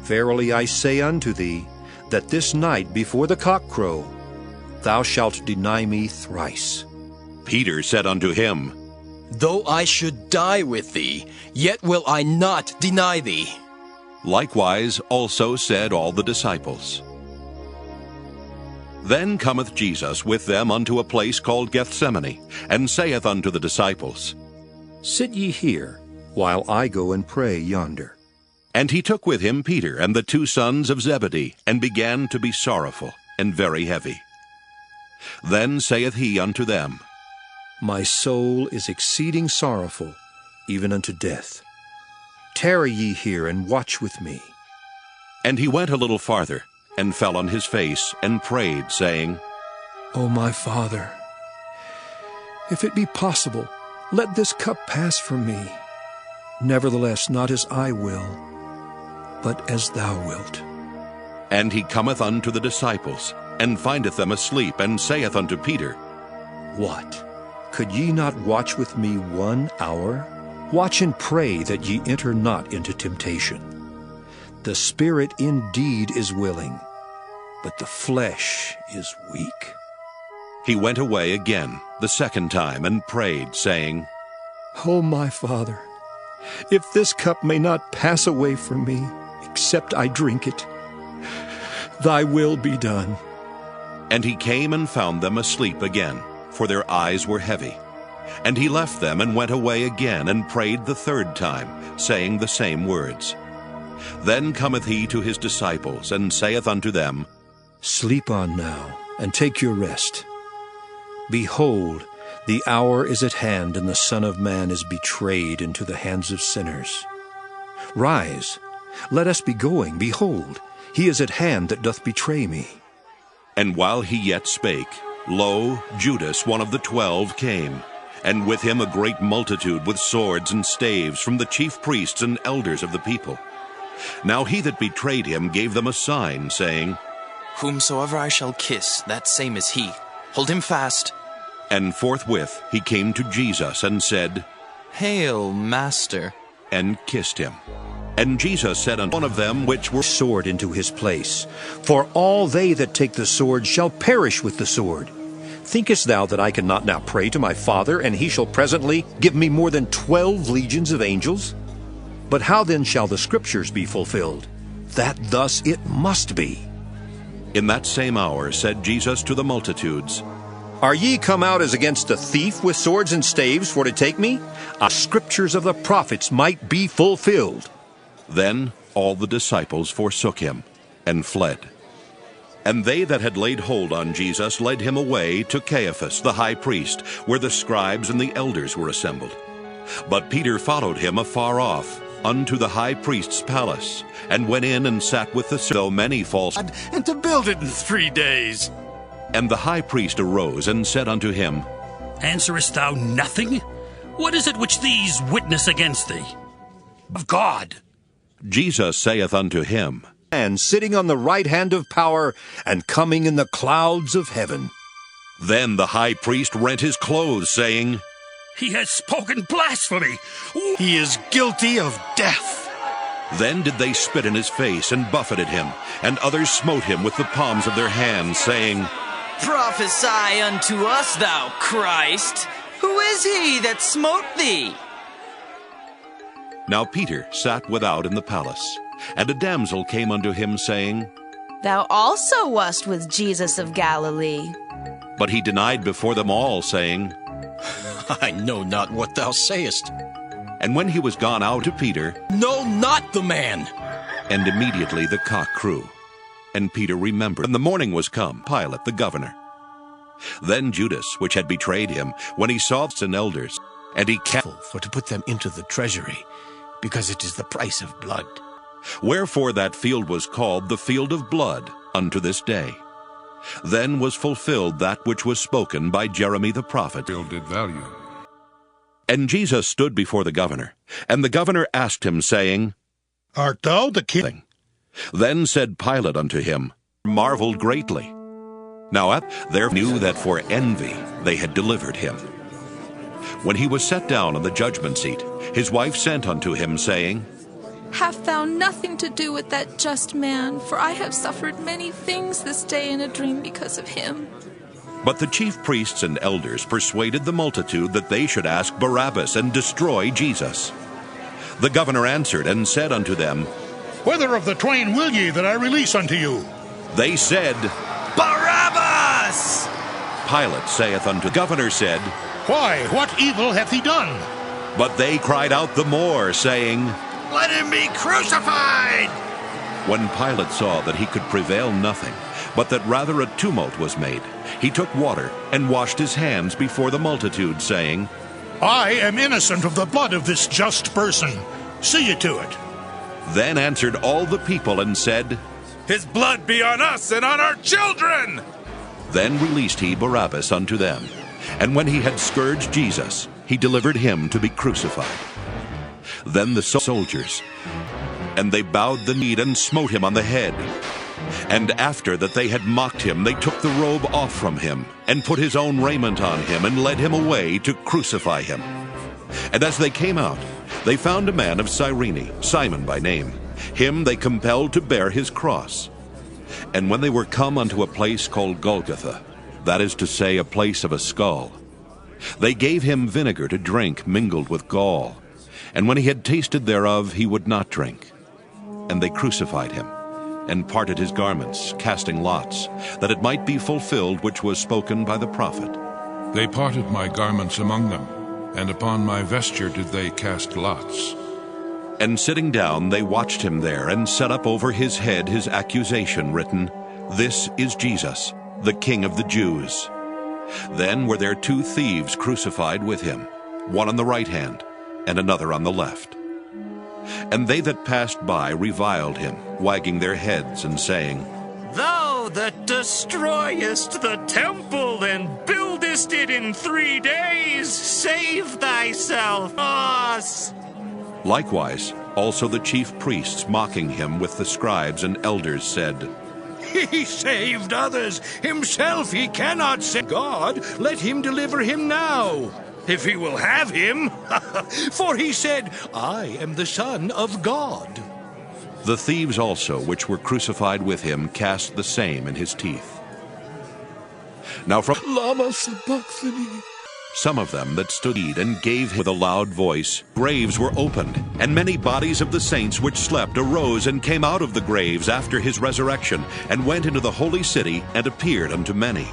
[SPEAKER 9] Verily I say unto thee, that this night before the cock crow, thou shalt deny me thrice.
[SPEAKER 1] Peter said unto him,
[SPEAKER 15] Though I should die with thee, yet will I not deny thee.
[SPEAKER 1] Likewise also said all the disciples. Then cometh Jesus with them unto a place called Gethsemane, and saith unto the disciples,
[SPEAKER 9] Sit ye here, while I go and pray yonder.
[SPEAKER 1] And he took with him Peter and the 2 sons of Zebedee, and began to be sorrowful and very heavy. Then saith he unto them,
[SPEAKER 9] My soul is exceeding sorrowful, even unto death. Tarry ye here, and watch with me.
[SPEAKER 1] And he went a little farther, and fell on his face, and prayed, saying,
[SPEAKER 20] O my Father, if it be possible, let this cup pass from me. Nevertheless, not as I will, but as thou wilt.
[SPEAKER 1] And he cometh unto the disciples, and findeth them asleep, and saith unto Peter,
[SPEAKER 6] What? Could ye not watch with me 1 hour? Watch and pray that ye enter not into temptation. The spirit indeed is willing, but the flesh is weak.
[SPEAKER 1] He went away again the second time, and prayed, saying,
[SPEAKER 20] O my Father, if this cup may not pass away from me, except I drink it, thy will be done.
[SPEAKER 1] And he came and found them asleep again, for their eyes were heavy. And he left them and went away again, and prayed the third time, saying the same words. Then cometh he to his disciples, and saith unto them,
[SPEAKER 6] Sleep on now, and take your rest. Behold, the hour is at hand, and the Son of Man is betrayed into the hands of sinners. Rise, let us be going. Behold, he is at hand that doth betray me.
[SPEAKER 1] And while he yet spake, lo, Judas, one of the 12, came, and with him a great multitude with swords and staves from the chief priests and elders of the people. Now he that betrayed him gave them a sign, saying,
[SPEAKER 2] Whomsoever I shall kiss, that same is he. Hold him fast.
[SPEAKER 1] And forthwith he came to Jesus, and said,
[SPEAKER 2] Hail, Master,
[SPEAKER 1] and kissed him. And Jesus said unto one of them which were
[SPEAKER 6] sword into his place. For all they that take the sword shall perish with the sword. Thinkest thou that I cannot now pray to my Father, and he shall presently give me more than 12 legions of angels? But how then shall the Scriptures be fulfilled, that thus it must be?
[SPEAKER 1] In that same hour said Jesus to the multitudes,
[SPEAKER 6] Are ye come out as against a thief with swords and staves for to take me? The Scriptures of the prophets might be fulfilled.
[SPEAKER 1] Then all the disciples forsook him, and fled. And they that had laid hold on Jesus led him away to Caiaphas the high priest, where the scribes and the elders were assembled. But Peter followed him afar off, unto the high priest's palace, and went in and sat with the though many false,
[SPEAKER 12] and to build it in 3 days.
[SPEAKER 1] And the high priest arose and said unto him,
[SPEAKER 25] Answerest thou nothing? What is it which these witness against thee? Of God.
[SPEAKER 1] Jesus saith unto him,
[SPEAKER 6] And sitting on the right hand of power, and coming in the clouds of heaven.
[SPEAKER 1] Then the high priest rent his clothes, saying,
[SPEAKER 25] He has spoken blasphemy.
[SPEAKER 12] He is guilty of death.
[SPEAKER 1] Then did they spit in his face, and buffeted him, and others smote him with the palms of their hands, saying,
[SPEAKER 16] Prophesy unto us, thou Christ. Who is he that smote thee?
[SPEAKER 1] Now Peter sat without in the palace, and a damsel came unto him, saying,
[SPEAKER 13] Thou also wast with Jesus of Galilee.
[SPEAKER 1] But he denied before them all, saying,
[SPEAKER 15] I know not what thou sayest.
[SPEAKER 1] And when he was gone out to Peter,
[SPEAKER 15] Know not the man.
[SPEAKER 1] And immediately the cock crew. And Peter remembered, and the morning was come, Pilate the governor. Then Judas, which had betrayed him, when he saw the elders, and he
[SPEAKER 4] for to put them into the treasury, because it is the price of blood.
[SPEAKER 1] Wherefore that field was called the field of blood unto this day. Then was fulfilled that which was spoken by Jeremy the prophet.
[SPEAKER 3] Did value.
[SPEAKER 1] And Jesus stood before the governor, and the governor asked him, saying,
[SPEAKER 8] Art thou the king?
[SPEAKER 1] Then said Pilate unto him, marveled greatly. Now there knew that for envy they had delivered him. When he was set down on the judgment seat, his wife sent unto him, saying,
[SPEAKER 18] Have thou nothing to do with that just man, for I have suffered many things this day in a dream because of him.
[SPEAKER 1] But the chief priests and elders persuaded the multitude that they should ask Barabbas and destroy Jesus. The governor answered and said unto them,
[SPEAKER 8] Whether of the twain will ye that I release unto you?
[SPEAKER 1] They said,
[SPEAKER 16] Barabbas!
[SPEAKER 1] Pilate saith unto the governor said,
[SPEAKER 8] Why, what evil hath he done?
[SPEAKER 1] But they cried out the more, saying,
[SPEAKER 15] Let him be crucified!
[SPEAKER 1] When Pilate saw that he could prevail nothing, but that rather a tumult was made, he took water and washed his hands before the multitude, saying,
[SPEAKER 8] I am innocent of the blood of this just person. See ye to it.
[SPEAKER 1] Then answered all the people and said,
[SPEAKER 22] His blood be on us and on our children!
[SPEAKER 1] Then released he Barabbas unto them. And when he had scourged Jesus, he delivered him to be crucified. Then the soldiers, and they bowed the knee and smote him on the head, And after that they had mocked him, they took the robe off from him, and put his own raiment on him, and led him away to crucify him. And as they came out, they found a man of Cyrene, Simon by name. Him they compelled to bear his cross. And when they were come unto a place called Golgotha, that is to say, a place of a skull, they gave him vinegar to drink mingled with gall. And when he had tasted thereof, he would not drink. And they crucified him, and parted his garments, casting lots, that it might be fulfilled which was spoken by the prophet.
[SPEAKER 3] They parted my garments among them, and upon my vesture did they cast lots.
[SPEAKER 1] And sitting down, they watched him there, and set up over his head his accusation written, This is Jesus, the King of the Jews. Then were there 2 thieves crucified with him, one on the right hand, and another on the left. And they that passed by reviled him, wagging their heads, and saying,
[SPEAKER 17] Thou that destroyest the temple and buildest it in 3 days, save thyself, us.
[SPEAKER 1] Likewise, also the chief priests, mocking him with the scribes and elders, said,
[SPEAKER 5] He saved others. Himself he cannot save. God, let him deliver him now, if he will have him. For he said, I am the Son of God.
[SPEAKER 1] The thieves also, which were crucified with him, cast the same in his teeth. Now from
[SPEAKER 11] Lama Sabachthani,
[SPEAKER 1] some of them that stood and gave with a loud voice, graves were opened, and many bodies of the saints which slept arose and came out of the graves after his resurrection, and went into the holy city, and appeared unto many.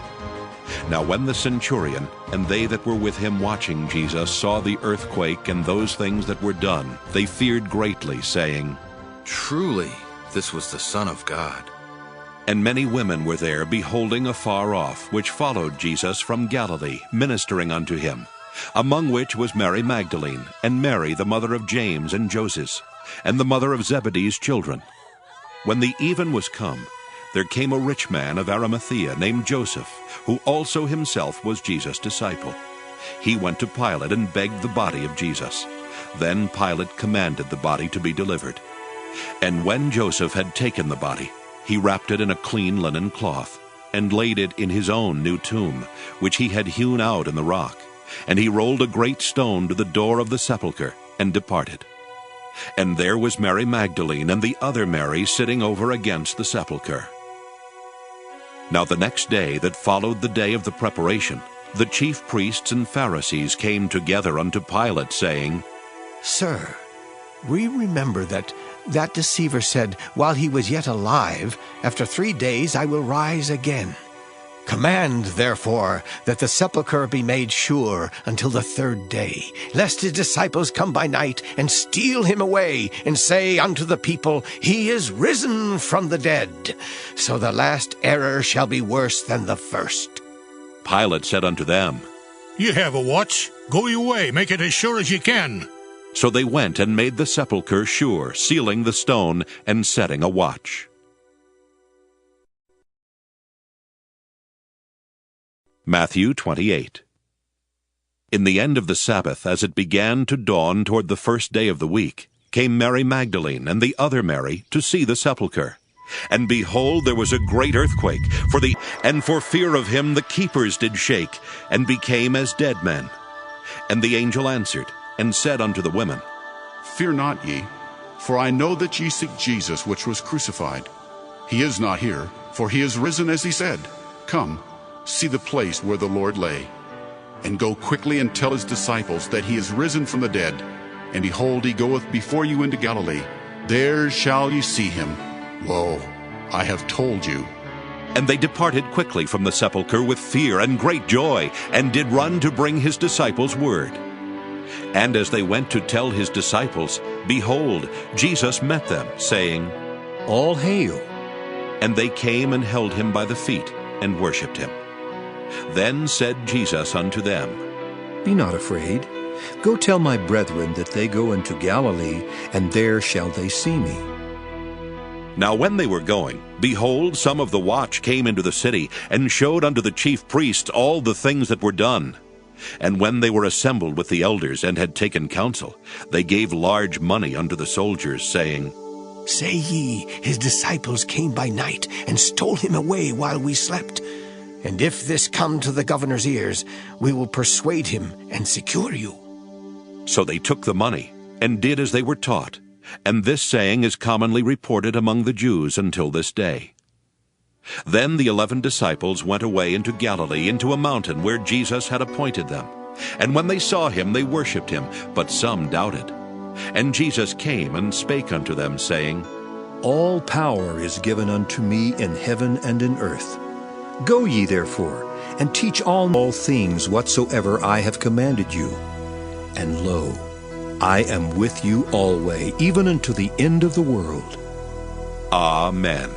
[SPEAKER 1] Now when the centurion and they that were with him watching Jesus saw the earthquake and those things that were done, they feared greatly, saying,
[SPEAKER 19] Truly, this was the Son of God.
[SPEAKER 1] And many women were there, beholding afar off, which followed Jesus from Galilee, ministering unto him, among which was Mary Magdalene, and Mary the mother of James and Joses, and the mother of Zebedee's children. When the even was come, there came a rich man of Arimathea named Joseph, who also himself was Jesus' disciple. He went to Pilate and begged the body of Jesus. Then Pilate commanded the body to be delivered. And when Joseph had taken the body, he wrapped it in a clean linen cloth, and laid it in his own new tomb, which he had hewn out in the rock. And he rolled a great stone to the door of the sepulchre, and departed. And there was Mary Magdalene and the other Mary sitting over against the sepulchre. Now the next day that followed the day of the preparation, the chief priests and Pharisees came together unto Pilate, saying,
[SPEAKER 4] Sir, we remember that deceiver said, while he was yet alive, After 3 days I will rise again. Command, therefore, that the sepulchre be made sure until the 3rd day, lest his disciples come by night and steal him away, and say unto the people, He is risen from the dead. So the last error shall be worse than the first.
[SPEAKER 1] Pilate said unto them,
[SPEAKER 8] You have a watch. Go your way, make it as sure as you can.
[SPEAKER 1] So they went and made the sepulchre sure, sealing the stone and setting a watch. Matthew 28. In the end of the Sabbath, as it began to dawn toward the 1st day of the week, came Mary Magdalene and the other Mary to see the sepulchre. And behold, there was a great earthquake, and for fear of him the keepers did shake, and became as dead men. And the angel answered, and said unto the women,
[SPEAKER 10] Fear not ye, for I know that ye seek Jesus which was crucified. He is not here, for he is risen as he said. Come, see the place where the Lord lay. And go quickly and tell his disciples that he is risen from the dead. And behold, he goeth before you into Galilee. There shall ye see him. Lo, I have told you.
[SPEAKER 1] And they departed quickly from the sepulchre with fear and great joy, and did run to bring his disciples word. And as they went to tell his disciples, behold, Jesus met them, saying,
[SPEAKER 6] All hail.
[SPEAKER 1] And they came and held him by the feet, and worshipped him. Then said Jesus unto them,
[SPEAKER 6] Be not afraid. Go tell my brethren that they go into Galilee, and there shall they see me.
[SPEAKER 1] Now when they were going, behold, some of the watch came into the city, and showed unto the chief priests all the things that were done. And when they were assembled with the elders, and had taken counsel, they gave large money unto the soldiers, saying,
[SPEAKER 4] Say ye, his disciples came by night and stole him away while we slept. And if this come to the governor's ears, we will persuade him and secure you.
[SPEAKER 1] So they took the money and did as they were taught, and this saying is commonly reported among the Jews until this day. Then the 11 disciples went away into Galilee, into a mountain where Jesus had appointed them. And when they saw him, they worshipped him, but some doubted. And Jesus came and spake unto them, saying,
[SPEAKER 6] All power is given unto me in heaven and in earth. Go ye therefore, and teach all things whatsoever I have commanded you. And lo, I am with you alway, even unto the end of the world.
[SPEAKER 1] Amen.